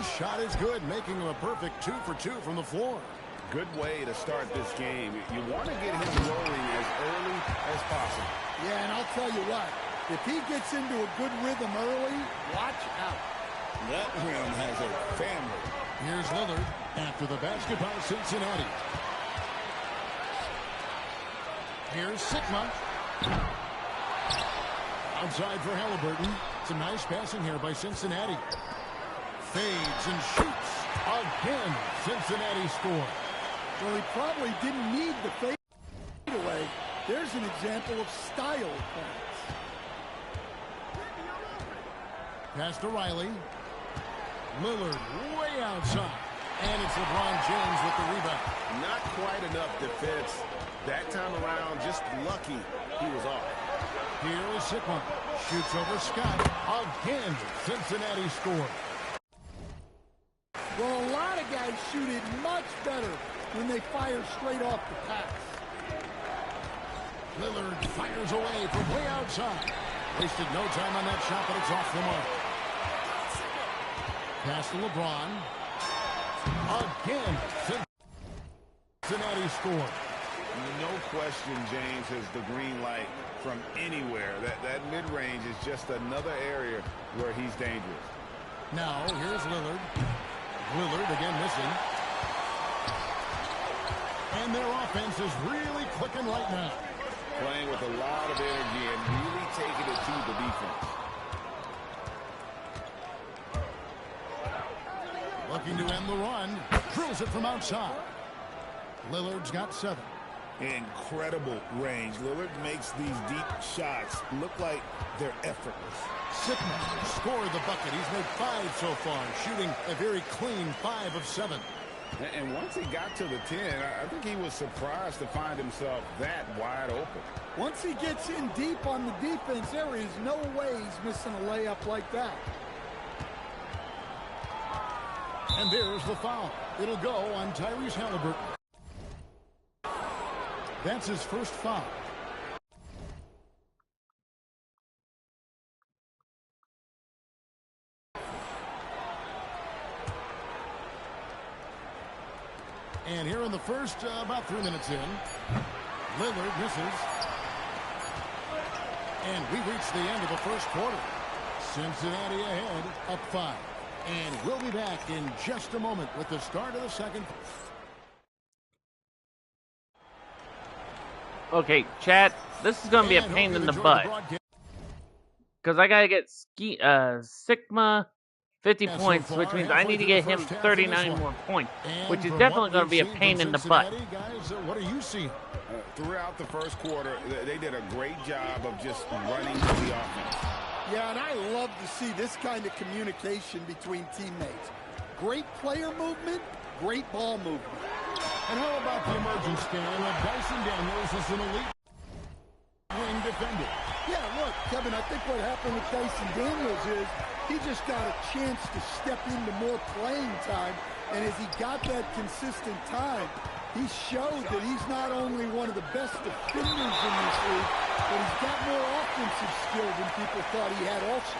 His shot is good, making him a perfect 2 for 2 from the floor. Good way to start this game. You want to get him rolling as early as possible. Yeah, and I'll tell you what, if he gets into a good rhythm early, watch out. That one has a family. Here's Lillard after the basket by Cincinnati. Here's Sigma. Outside for Halliburton. Some nice passing here by Cincinnati. Fades and shoots. Again, Cincinnati scores. Well, he probably didn't need the fade away. There's an example of style points. Pass to Riley. Lillard way outside. And it's LeBron James with the rebound. Not quite enough defense. That time around, just lucky he was off. Here is Sigma. Shoots over Scott. Again, Cincinnati scores. Well, a lot of guys shoot it much better when they fire straight off the pass. Lillard fires away from way outside. Wasted no time on that shot, but it's off the mark. Pass to LeBron. Again, Cincinnati scores. No question, James has the green light from anywhere. That mid-range is just another area where he's dangerous. Now, here's Lillard. Lillard again missing. And their offense is really clicking right now. Playing with a lot of energy and really taking it to the defense. Looking to end the run. Drills it from outside. Lillard's got 7. Incredible range. Lillard makes these deep shots look like they're effortless. Sigma scored the bucket. He's made 5 so far, shooting a very clean 5 of 7. And once he got to the 10, I think he was surprised to find himself that wide open. Once he gets in deep on the defense, there is no way he's missing a layup like that. And there's the foul. It'll go on Tyrese Halliburton. That's his first foul. And here in the first, about 3 minutes in, Lillard misses. And we reached the end of the first quarter. Cincinnati ahead, up 5. And we'll be back in just a moment with the start of the second. Okay, chat, this is going to be a pain in the butt. Because I got to get Sigma 50 points, which means I need to get him 39 more points, which is definitely going to be a pain in the butt. Guys, what are you seeing? Throughout the first quarter, they did a great job of just running the offense. Yeah, and I love to see this kind of communication between teammates. Great player movement, great ball movement. And how about the emergence game of Dyson Daniels as an elite wing defender? Yeah, look, Kevin, I think what happened with Dyson Daniels is he just got a chance to step into more playing time, and as he got that consistent time, he showed that he's not only one of the best defenders in this league, but he's got more offensive skill than people thought he had also.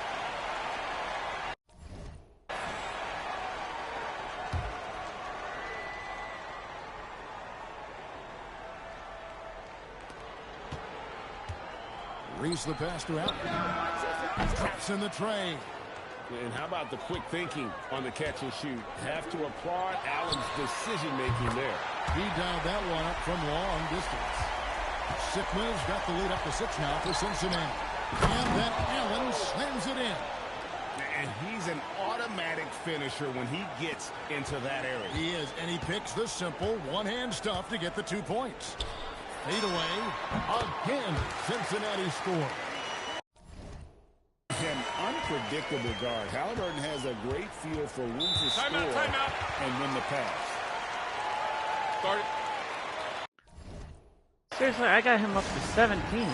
Reese the pass to Allen. Traps in the tray. And how about the quick thinking on the catch and shoot? Have to applaud Allen's decision-making there. He dialed that one up from long distance. Sigma's got the lead up to 6 now for Cincinnati. And then Allen slams it in. And he's an automatic finisher when he gets into that area. He is, and he picks the simple one-hand stuff to get the 2 points. Fade away. Again, Cincinnati scores. An unpredictable guard. Halliburton has a great feel for when to score and when to pass. Start it. Seriously, I got him up to 17.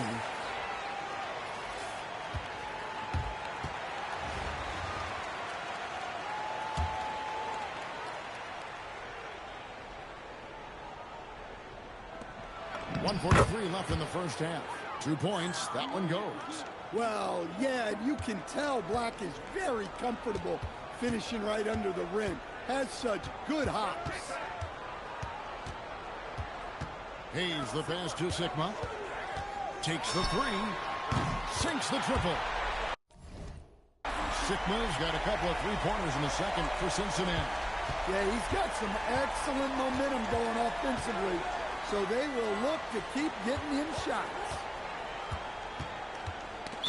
.143 left in the first half. 2 points. That one goes. Well, yeah, you can tell Black is very comfortable finishing right under the rim. Has such good hops. Hayes the pass to Sigma. Takes the three. Sinks the triple. Sigma's got a couple of three-pointers in the second for Cincinnati. Yeah, he's got some excellent momentum going offensively, so they will look to keep getting him shots.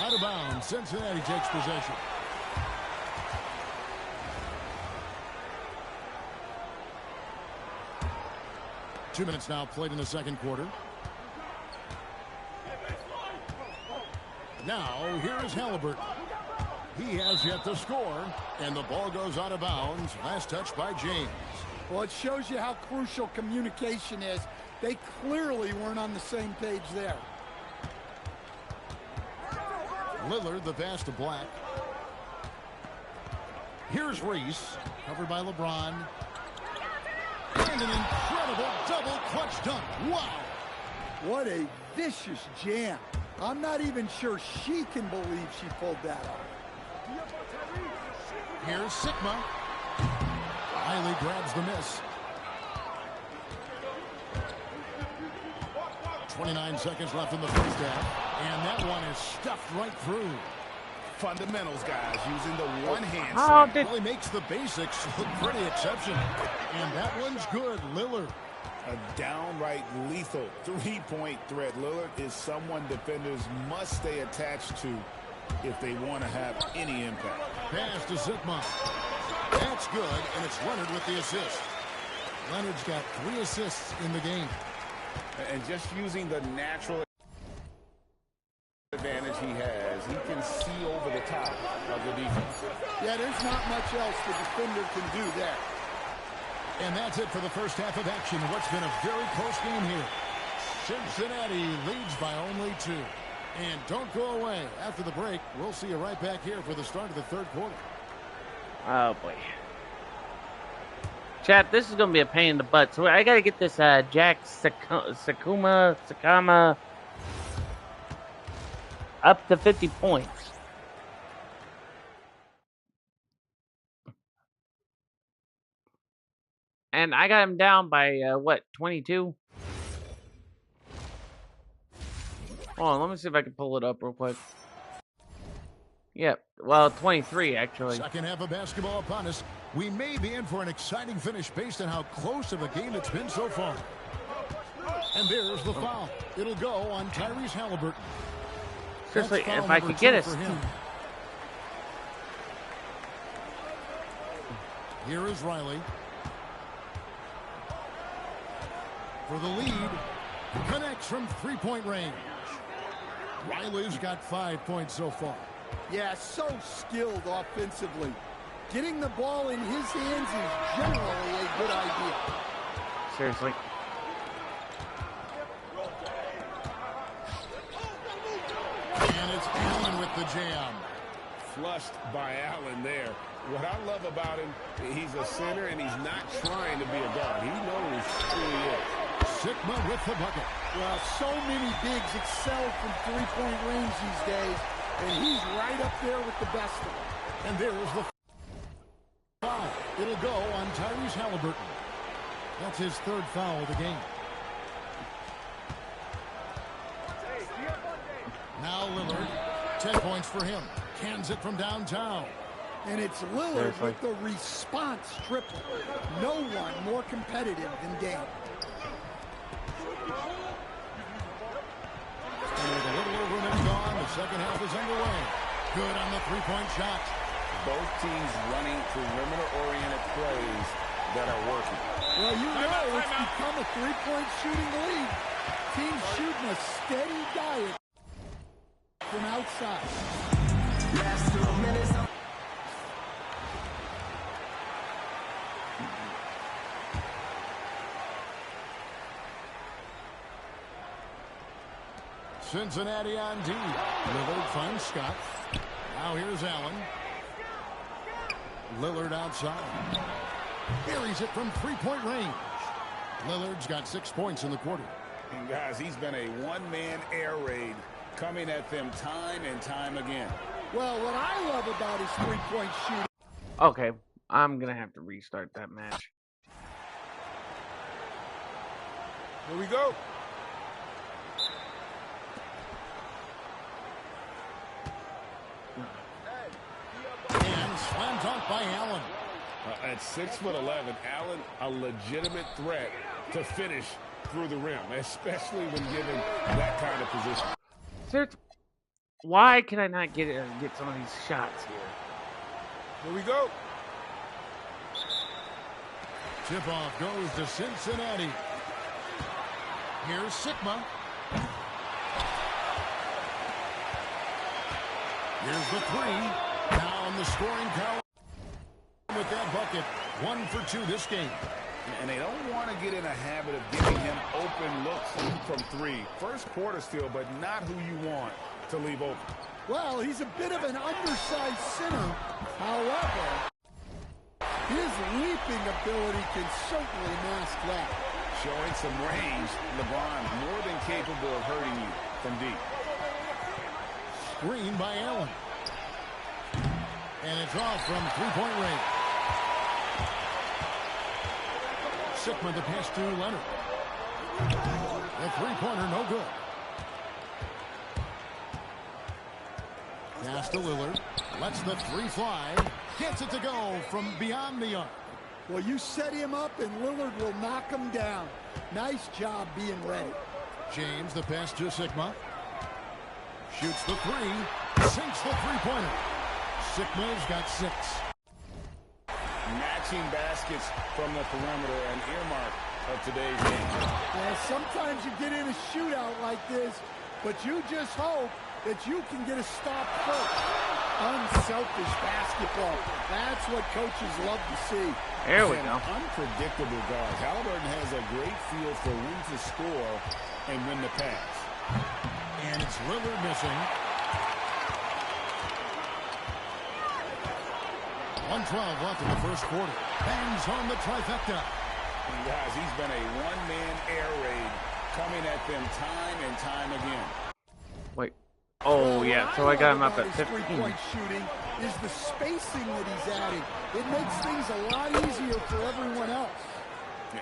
Out of bounds, Cincinnati takes possession. Two minutes now played in the second quarter. Now, here's Halliburton. He has yet to score, and the ball goes out of bounds. Last touch by James. Well, it shows you how crucial communication is. They clearly weren't on the same page there. Lillard, the pass to Black. Here's Reese, covered by LeBron. And an incredible double clutch dunk. Wow! What a vicious jam. I'm not even sure she can believe she pulled that off. Here's Sigma. Riley grabs the miss. 29 seconds left in the first half. And that one is stuffed right through. Fundamentals, guys, using the one-hand Oh, slam. Really makes the basics look pretty exceptional. And that one's good. Lillard. A downright lethal three-point threat. Lillard is someone defenders must stay attached to if they want to have any impact. Pass to Sigma. That's good, and it's Leonard with the assist. Leonard's got 3 assists in the game. And just using the natural advantage he has, he can see over the top of the defense. Yeah, there's not much else the defender can do there. And that's it for the first half of action. What's been a very close game here. Cincinnati leads by only 2. And don't go away. After the break, we'll see you right back here for the start of the third quarter. Oh, boy. Chat, this is going to be a pain in the butt. So I got to get this Jack Sakama up to 50 points. And I got him down by, 22? Hold on, let me see if I can pull it up real quick. Yep, well, 23, actually. Second half of basketball upon us. We may be in for an exciting finish based on how close of a game it's been so far. And there's the foul. It'll go on Tyrese Halliburton. Seriously, if I could get it. Here is Riley. For the lead. Connects from three-point range. Riley's got 5 points so far. Yeah, so skilled offensively. Getting the ball in his hands is generally a good idea. Seriously. And it's Allen with the jam. Flushed by Allen there. What I love about him, he's a center and he's not trying to be a guard. He knows who he is. Sigma with the bucket. Well, so many bigs excel from three-point range these days, and he's right up there with the best of them. And there's the foul. It'll go on Tyrese Halliburton. That's his 3rd foul of the game. Now Lillard, 10 points for him. Cans it from downtown. And it's Lillard with the response triple. No one more competitive than Dame. And with a little over a minute gone, the second half is underway. Good on the three-point shot. Both teams running perimeter-oriented plays that are working. Well, you know it's become a three-point shooting league. Teams shooting a steady diet from outside. Last 2 minutes. Cincinnati on D. Lillard finds Scott. Now here's Allen. Lillard outside. Buries it from three-point range. Lillard's got 6 points in the quarter. And guys, he's been a one-man air raid coming at them time and time again. Well, what I love about his three-point shooting Okay, I'm gonna have to restart that match. Here we go. And slam dunk by Allen. At 6'11", Allen, a legitimate threat to finish through the rim, especially when given that kind of position. Why can I not get some of these shots here? Here we go. Tip-off goes to Cincinnati. Here's Sigma. Here's the three. Now on the scoring column with that bucket. 1 for 2 this game. And they don't want to get in a habit of giving him open looks from three. First quarter still, but not who you want to leave open. Well, he's a bit of an undersized center. However, his leaping ability can certainly mask that. Showing some range, LeBron more than capable of hurting you from deep. Screen by Allen. And it's off from three-point range. Sigma the pass to Leonard. The three-pointer no good. Pass to Lillard. Lets the three fly. Gets it to go from beyond the arc. Well, you set him up and Lillard will knock him down. Nice job being ready. James the pass to Sigma. Shoots the three. Sinks the three-pointer. Sigma's got 6. Matching baskets from the perimeter, an earmark of today's game. Sometimes you get in a shootout like this, but you just hope that you can get a stop first. Unselfish basketball. That's what coaches love to see. There we go. Unpredictable guard. Halliburton has a great feel for when to score and when to pass. And it's Lillard missing. 1:12 left in the first quarter. Bangs home the trifecta. And guys, he's been a one-man air raid coming at them time and time again. Wait. Oh, yeah, so I got him up at 15. Three-point shooting is the spacing that he's adding. It makes things a lot easier for everyone else.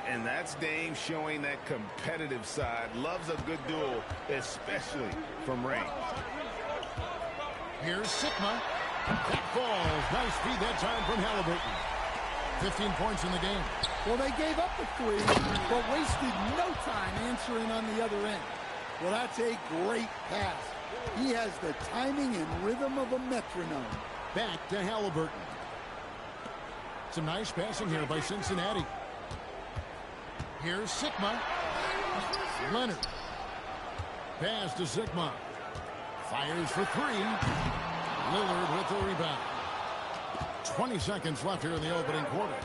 And that's Dame showing that competitive side. Loves a good duel, especially from range. Here's Sigma. That falls. Nice feed that time from Halliburton. 15 points in the game. Well, they gave up the three, but wasted no time answering on the other end. Well, that's a great pass. He has the timing and rhythm of a metronome. Back to Halliburton. Some nice passing here by Cincinnati. Here's Sigma. Leonard. Pass to Sigma. Fires for three. Lillard with the rebound. 20 seconds left here in the opening quarter.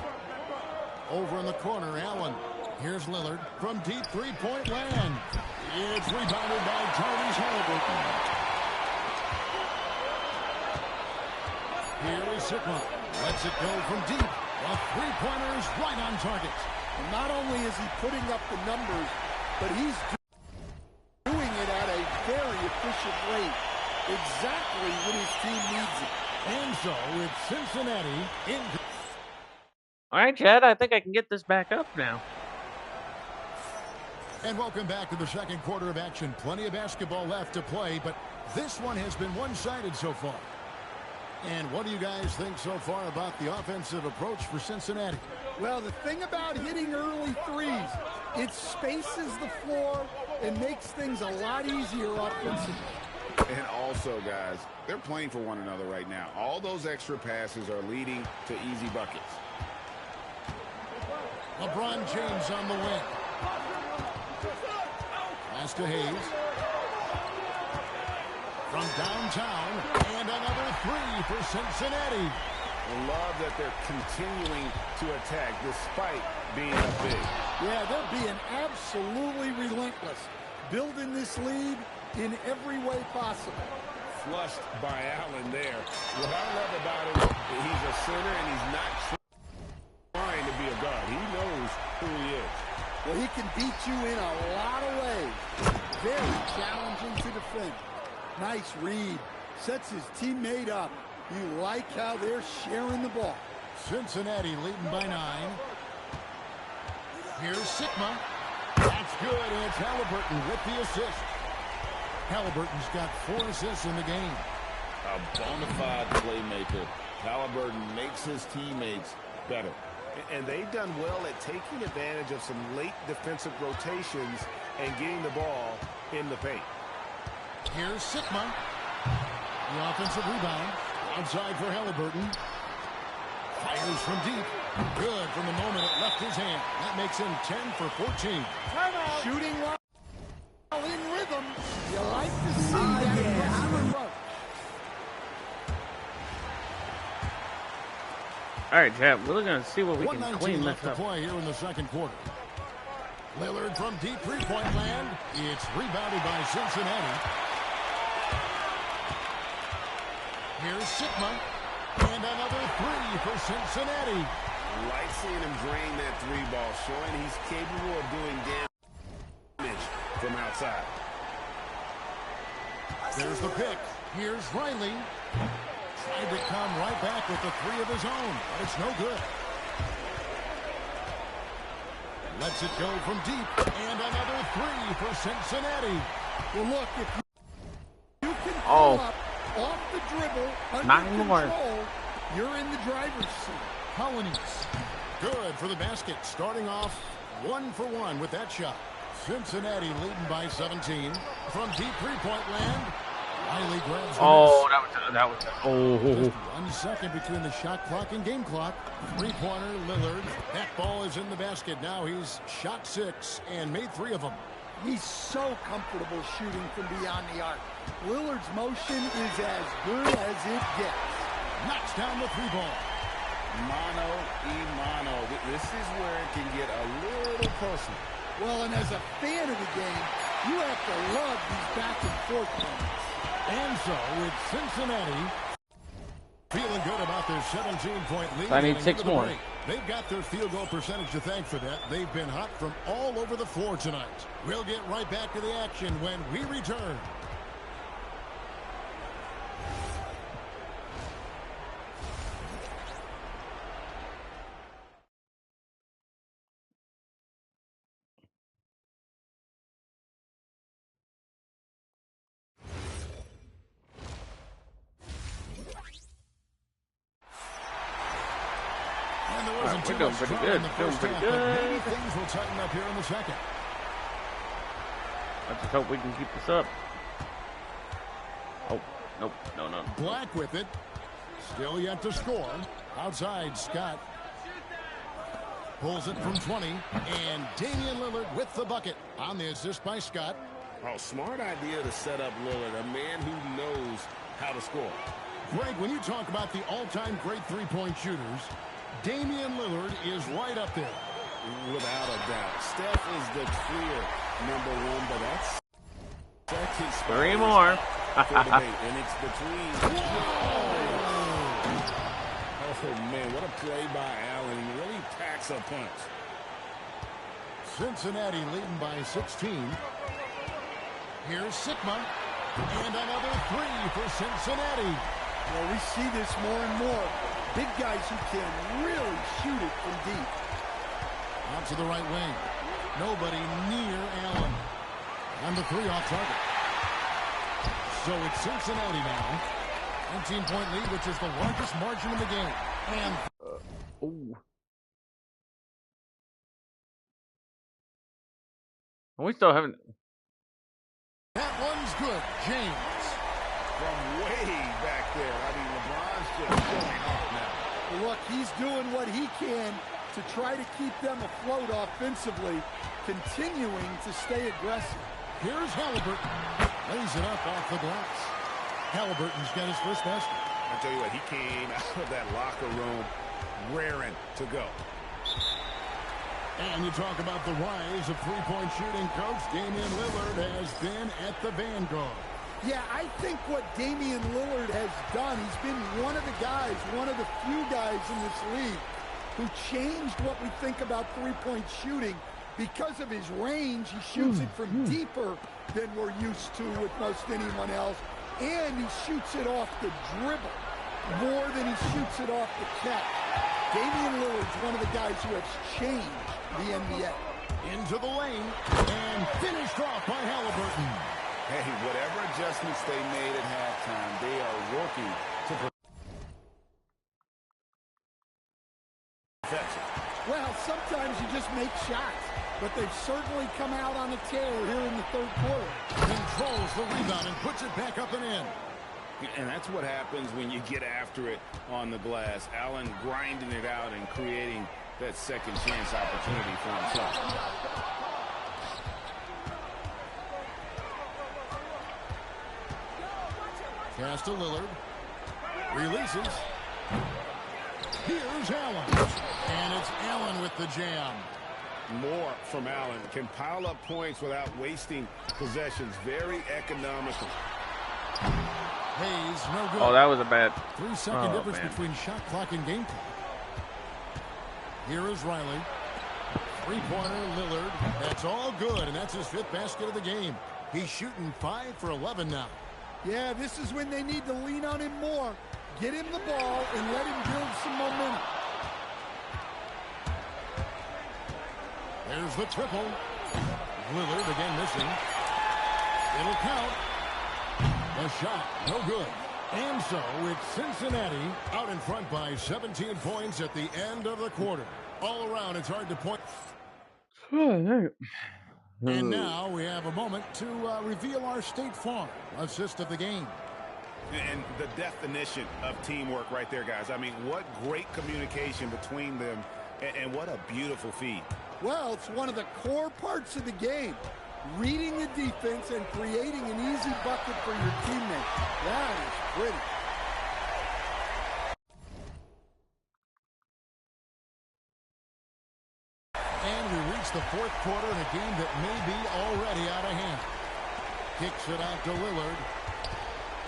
Over in the corner, Allen. Here's Lillard from deep three-point land. It's rebounded by Tyrese Halliburton. Here is Sigma. Lets it go from deep. The three-pointer is right on target. And not only is he putting up the numbers, but he's doing it at a very efficient rate. Exactly when his team needs it. And so it's Cincinnati in. All right, Chad, I think I can get this back up now. And welcome back to the second quarter of action. Plenty of basketball left to play, but this one has been one-sided so far. And what do you guys think so far about the offensive approach for Cincinnati? Well, the thing about hitting early threes, it spaces the floor and makes things a lot easier offensively. And also, guys, they're playing for one another right now. All those extra passes are leading to easy buckets. LeBron James on the wing. Pass to Hayes. From downtown, and another three for Cincinnati. Love that they're continuing to attack despite being up big. Yeah, they're being absolutely relentless, building this lead in every way possible. Flushed by Allen there. What I love about him is he's a center and he's not trying to be a guard. He knows who he is. Well, he can beat you in a lot of ways. Very challenging to defend. Nice read. Sets his teammate up. You like how they're sharing the ball. Cincinnati leading by 9. Here's Sigma. That's good, and it's Halliburton with the assist. Halliburton's got 4 assists in the game. A bona fide playmaker. Halliburton makes his teammates better. And they've done well at taking advantage of some late defensive rotations and getting the ball in the paint. Here's Sigma. The offensive rebound. Outside for Halliburton. Fires from deep. Good from the moment it left his hand. That makes him 10 for 14. Timeout. Shooting while in rhythm. You like to see that aggressive approach. All right, Chad, we're going to see what we can 1:19 clean left this to up. play here in the second quarter. Lillard from deep three-point land. It's rebounded by Cincinnati. Here's Sigma. And another 3 for Cincinnati. Like seeing him drain that 3-ball, showing he's capable of doing damage from outside. There's the pick. Here's Riley. Tried to come right back with the 3 of his own, but it's no good. Lets it go from deep. And another 3 for Cincinnati. Well, look, if you can pull up off the dribble, under control, you're in the driver's seat. Colonies. Good for the basket. Starting off 1 for 1 with that shot. Cincinnati leading by 17. From deep three-point land, Riley grabs the miss. Just 1 second between the shot clock and game clock. Three-pointer, Lillard. That ball is in the basket. Now he's shot 6 and made 3 of them. He's so comfortable shooting from beyond the arc. Lillard's motion is as good as it gets. Knocks down the 3-ball. Mano y mano. This is where it can get a little personal. Well, and as a fan of the game, you have to love these back-and-forth moments. And so it's Cincinnati feeling good about their 17-point lead. I need 6 more. They've got their field goal percentage to thank for that. They've been hot from all over the floor tonight. We'll get right back to the action when we return. We're doing pretty good. Maybe things will tighten up here in the second. I just hope we can keep this up. Oh, nope, no. Black with it. Still yet to score. Outside, Scott. Pulls it from 20. And Damian Lillard with the bucket on the assist by Scott. Oh, smart idea to set up Lillard, a man who knows how to score. Greg, when you talk about the all-time great three-point shooters, Damian Lillard is right up there. Without a doubt. Steph is the clear #1, but that's second spot. 3 more. For debate, and it's between. Oh, man, what a play by Allen. He really packs a punch. Cincinnati leading by 16. Here's Sigma. And another 3 for Cincinnati. Well, we see this more and more. Big guys who can really shoot it from deep. Out to the right wing. Nobody near Allen. And the 3 off target. So it's Cincinnati now. 19-point lead, which is the largest margin in the game. And We still haven't. that one's good. James. From way back there. I mean, LeBron's just showing off now. Look, he's doing what he can to try to keep them afloat offensively, continuing to stay aggressive. Here's Halliburton. Lays it up off the glass. Halliburton's got his first basket. I tell you what, he came out of that locker room raring to go. And you talk about the rise of three-point shooting, Coach. Damian Lillard has been at the vanguard. Yeah, I think what Damian Lillard has done, he's been one of the guys, one of the few guys in this league who changed what we think about three-point shooting. Because of his range, he shoots it from deeper than we're used to with most anyone else. And he shoots it off the dribble more than he shoots it off the catch. Damian Lillard's one of the guys who has changed the NBA. Into the lane and finished off by Halliburton. Hey, whatever adjustments they made at halftime, they are working to perfection. Well, sometimes you just make shots, but they've certainly come out on a tear here in the third quarter. Controls the rebound and puts it back up and in. And that's what happens when you get after it on the glass. Allen grinding it out and creating that second chance opportunity for himself. Pass to Lillard. Releases. Here's Allen. And it's Allen with the jam. More from Allen. Can pile up points without wasting possessions. Very economical. Hayes, no good. Oh, that was a bad. 3-second difference between shot clock and game clock. Here is Riley. Three-pointer, Lillard. That's all good, and that's his 5th basket of the game. He's shooting 5 for 11 now. Yeah, this is when they need to lean on him more. Get him the ball and let him build some momentum. There's the triple. Lillard again missing. It'll count. The shot, no good. And so it's Cincinnati out in front by 17 points at the end of the quarter. All around, it's hard to point. And now we have a moment to reveal our State Farm assist of the game. And the definition of teamwork right there, guys. I mean, what great communication between them, and what a beautiful feed. Well, it's one of the core parts of the game. Reading the defense and creating an easy bucket for your teammates. That is pretty. And we reach the 4th quarter in a game that may be already out of hand. Kicks it out to Lillard.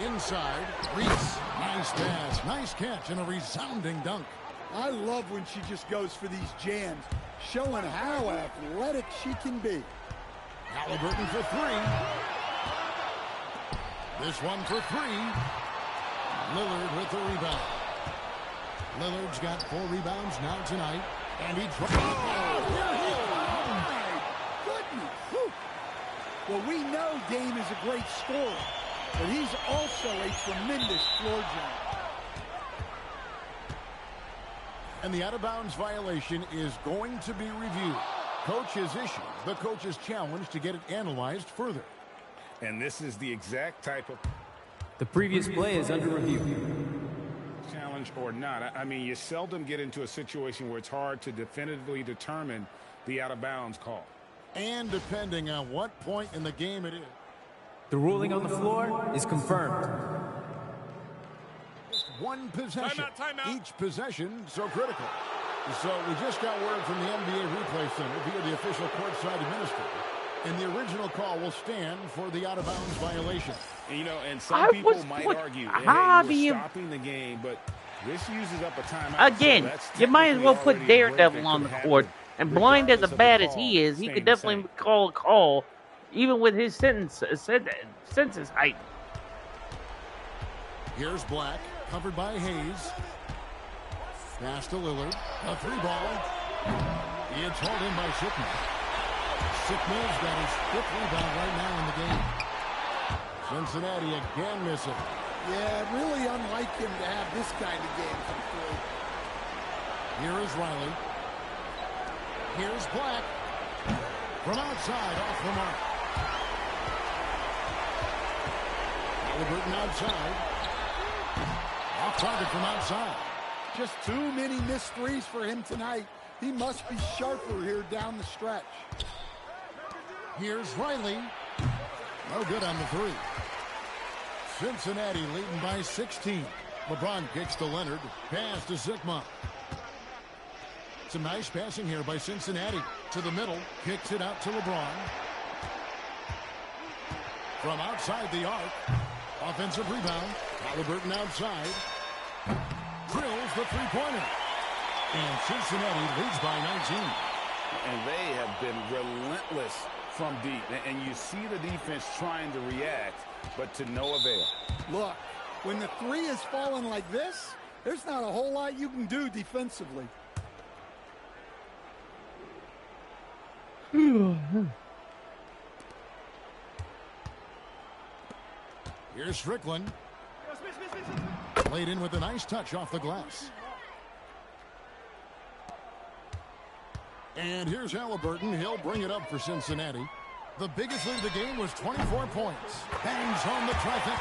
Inside, Reese. Nice pass, nice catch, and a resounding dunk. I love when she just goes for these jams, showing how athletic she can be. Halliburton for 3. This one for 3. Lillard with the rebound. Lillard's got 4 rebounds now tonight. And he tries. Oh, my goodness. Whew. Well, we know Dame is a great scorer, but he's also a tremendous floor general. And the out-of-bounds violation is going to be reviewed. Coach's issue, the coach's challenge to get it analyzed further. And this is the exact type of The previous play is under review. challenge or not. I mean, you seldom get into a situation where it's hard to definitively determine the out-of-bounds call. And depending on what point in the game it is. The ruling on the floor is confirmed. Just one possession. Timeout. Each possession so critical. So we just got word from the NBA Replay Center via the official courtside administrator. And the original call will stand for the out-of-bounds violation. And, you know, and some people might argue, hey, we're stopping the game, but this uses up a timeout. Again, you might as well put Daredevil on the court. And blind as bad as he is, he could definitely call a call, even with his senses heightened. Here's Black, covered by Hayes. Pass to Lillard. A 3-ball. It's hauled in by Sickman. Sickman's got his 5th rebound right now in the game. Cincinnati again missing. Yeah, really unlike him to have this kind of game come through. Here is Riley. Here's Black. From outside, off the mark. Halliburton outside. Off target from outside. Just too many missed threes for him tonight. He must be sharper here down the stretch. Here's Riley. No good on the 3. Cincinnati leading by 16. LeBron kicks to Leonard. Pass to Zikma. Some nice passing here by Cincinnati. To the middle. Kicks it out to LeBron. From outside the arc. Offensive rebound. Halliburton outside. Drills the 3-pointer. And Cincinnati leads by 19. And they have been relentless from deep. And you see the defense trying to react, but to no avail. Look, when the 3 is falling like this, There's not a whole lot you can do defensively. Here's Strickland. Played in with a nice touch off the glass. And here's Halliburton. He'll bring it up for Cincinnati. The biggest lead of the game was 24 points. Bangs home the traffic.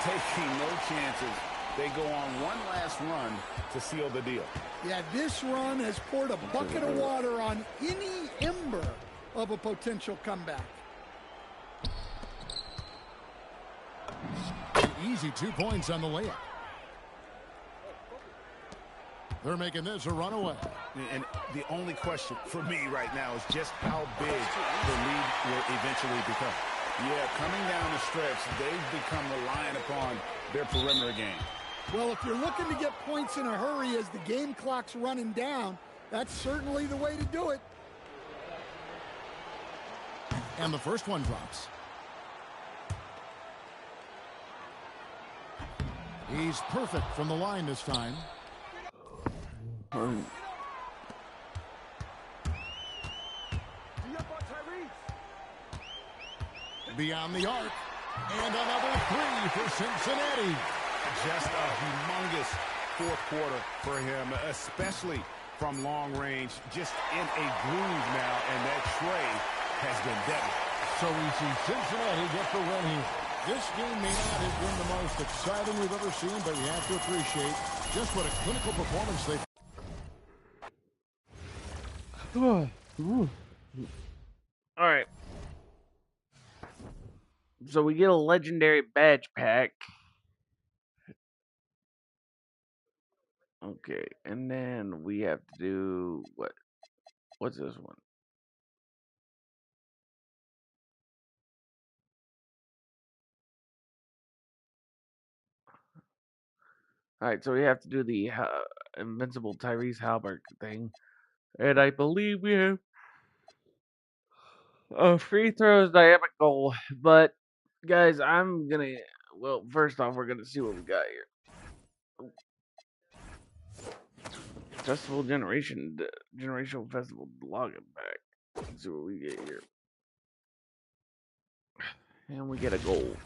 Taking no chances. They go on one last run to seal the deal. Yeah, this run has poured a bucket of water on any ember of a potential comeback. An easy 2 points on the layup. They're making this a runaway. And the only question for me right now is just how big the lead will eventually become. Yeah, coming down the stretch, they've become reliant upon their perimeter game. Well, if you're looking to get points in a hurry as the game clock's running down, that's certainly the way to do it. And the first one drops. He's perfect from the line this time. Beyond the arc. And another three for Cincinnati. Just a humongous fourth quarter for him, especially from long range. Just in a groove now, and that tray has been deadly. So we see Cincinnati get the win here. This game may not have been the most exciting we've ever seen, but you have to appreciate just what a clinical performance they've. All right. So we get a legendary badge pack. Okay, and then we have to do what? What's this one? All right, so we have to do the invincible Tyrese Halliburton thing, and I believe we have a free throws dynamic goal. But guys, I'm gonna. Well, first off, we're gonna see what we got here. Festival generational festival login back. Let's see what we get here, and we get a goal.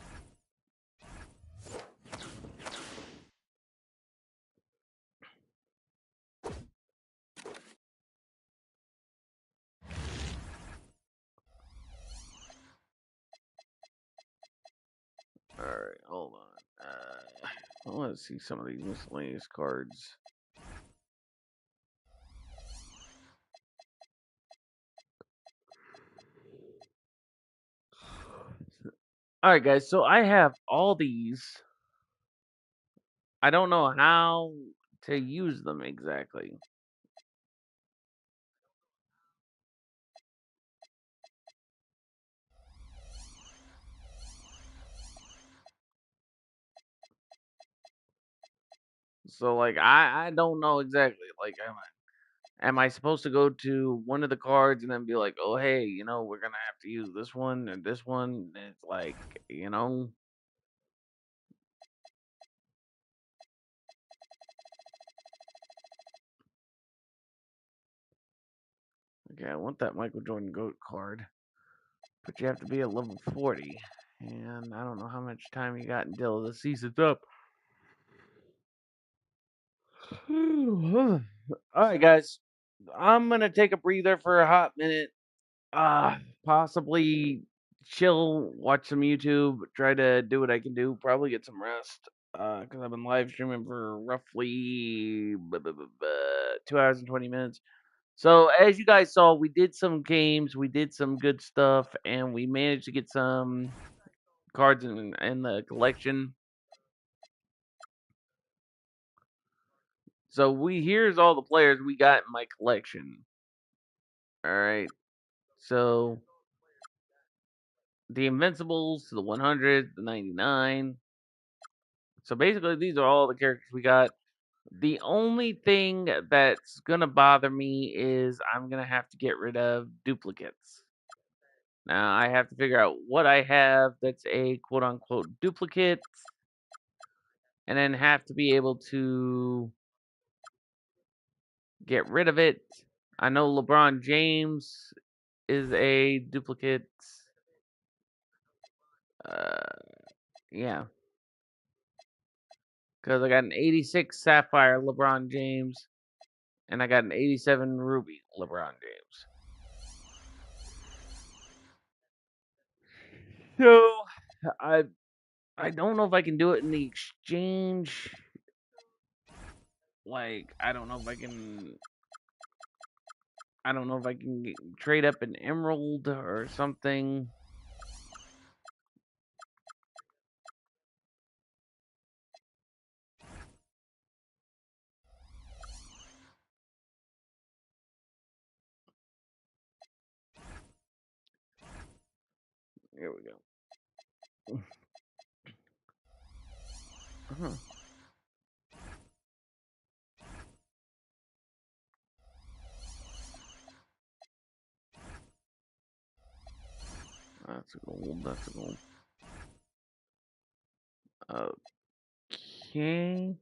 All right, hold on. I want to see some of these miscellaneous cards. All right, guys. So I have all these. I don't know how to use them exactly. So like I don't know exactly. Like am I supposed to go to one of the cards and then be like, oh hey, we're gonna have to use this one and this one? And it's like, okay, I want that Michael Jordan GOAT card, but you have to be at level 40, and I don't know how much time you got until the season's up. All right, guys, I'm gonna take a breather for a hot minute. Possibly chill, watch some YouTube, try to do what I can do, probably get some rest. Because I've been live streaming for roughly 2 hours and 20 minutes. So as you guys saw, we did some games, we did some good stuff, and we managed to get some cards in the collection. So here's all the players we got in my collection. All right. So the Invincibles, the 100, the 99. So basically, these are all the characters we got. The only thing that's gonna bother me is I'm gonna have to get rid of duplicates. Now I have to figure out what I have that's a quote-unquote duplicate, and then have to be able to get rid of it. I know LeBron James is a duplicate. Yeah. Because I got an 86 Sapphire LeBron James, and I got an 87 Ruby LeBron James. So, I don't know if I can do it in the exchange. Like, I don't know if I can trade up an emerald or something. Here we go. Huh. That's a gold. That's a gold. Okay.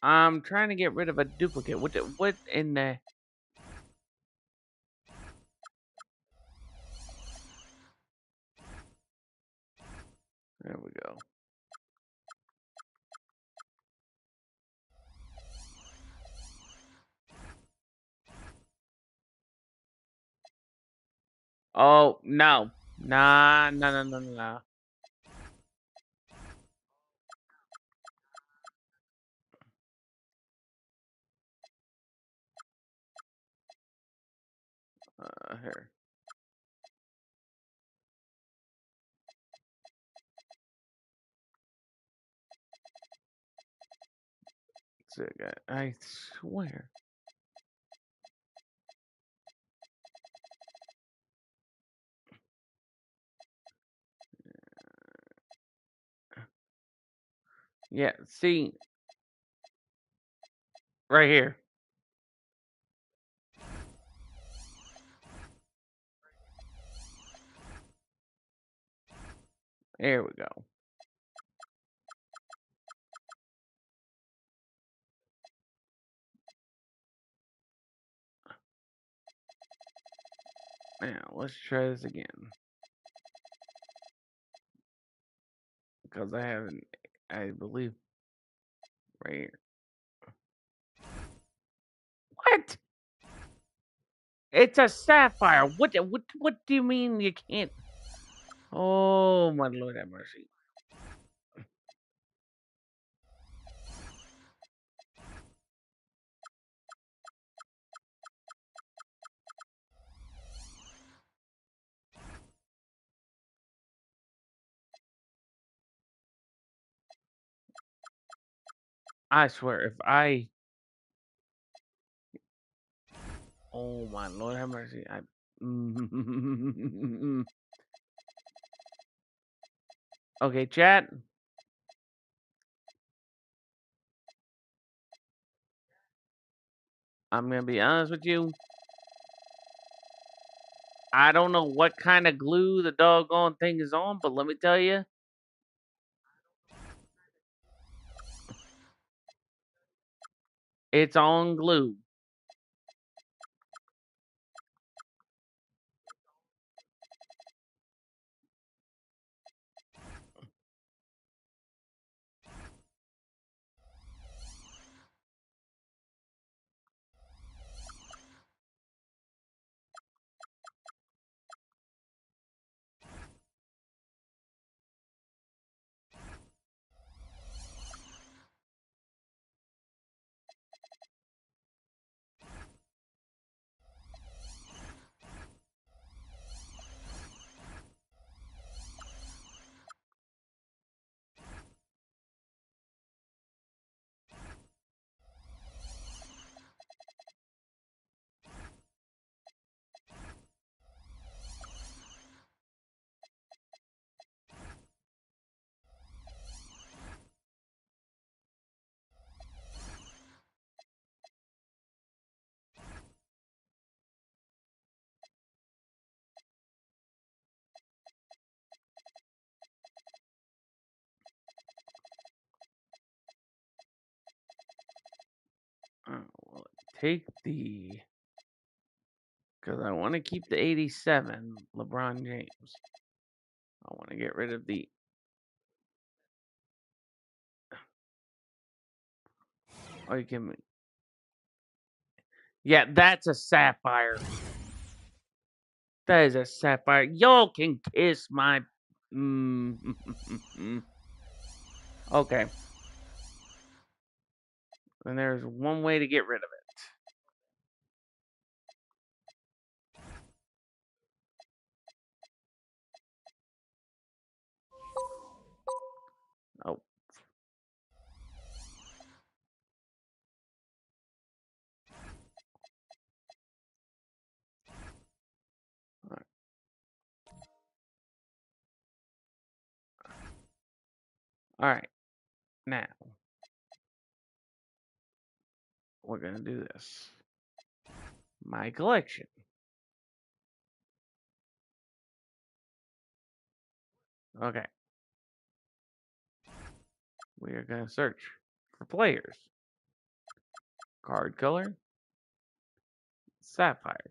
I'm trying to get rid of a duplicate. What in the... There we go. Oh, no. Nah, no, no, no, no, no. Here. That's it, guy. I swear. Yeah, see, right here. There we go. Now, let's try this again. Because I haven't, I believe, right here. What? It's a sapphire. What do you mean you can't? Oh, my Lord have mercy. I swear, if I... Oh, my Lord have mercy. Okay, chat. I'm going to be honest with you. I don't know what kind of glue the doggone thing is on, but let me tell you. It's on glue. take the... Because I want to keep the 87 LeBron James. I want to get rid of the... Oh, you kidding me? Yeah, that's a sapphire. That is a sapphire. Y'all can kiss my... Okay. And there's one way to get rid of it. Oh. All right. Now, we're going to do this. My collection. Okay. We are going to search for players. Card color. Sapphire.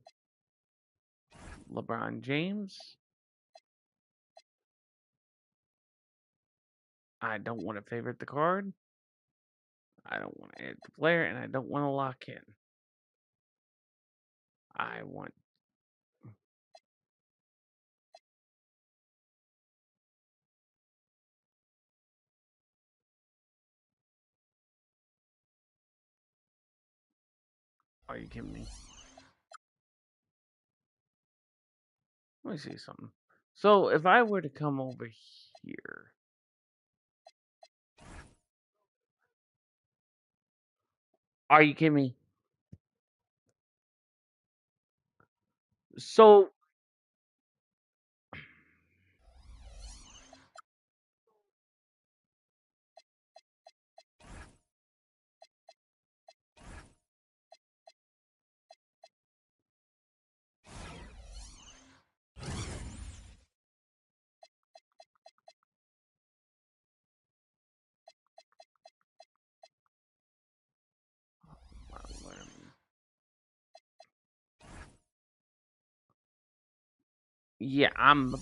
LeBron James. I don't want to favorite the card. I don't want to edit the player, and I don't want to lock in. I want... Are you kidding me? Let me see something. So, if I were to come over here... Are you kidding me? So... Yeah, I'm...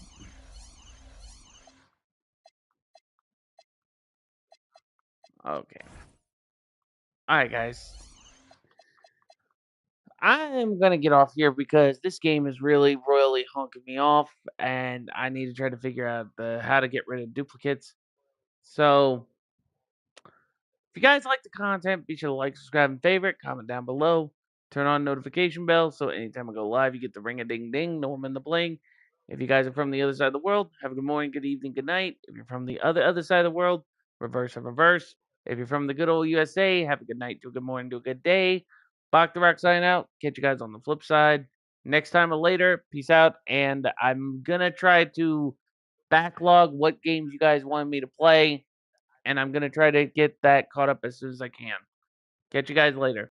Okay. Alright, guys. I'm gonna get off here because this game is really royally honking me off, and I need to try to figure out how to get rid of duplicates. So, if you guys like the content, be sure to like, subscribe, and favorite. Comment down below. Turn on notification bell so anytime I go live, you get the ring a ding ding. Know I'm in the bling. If you guys are from the other side of the world, have a good morning, good evening, good night. If you're from the other side of the world, reverse and reverse. If you're from the good old USA, have a good night, do a good morning, do a good day. Bach the Rock sign out. Catch you guys on the flip side. Next time or later, peace out. And I'm gonna try to backlog what games you guys wanted me to play, and I'm going to try to get that caught up as soon as I can. Catch you guys later.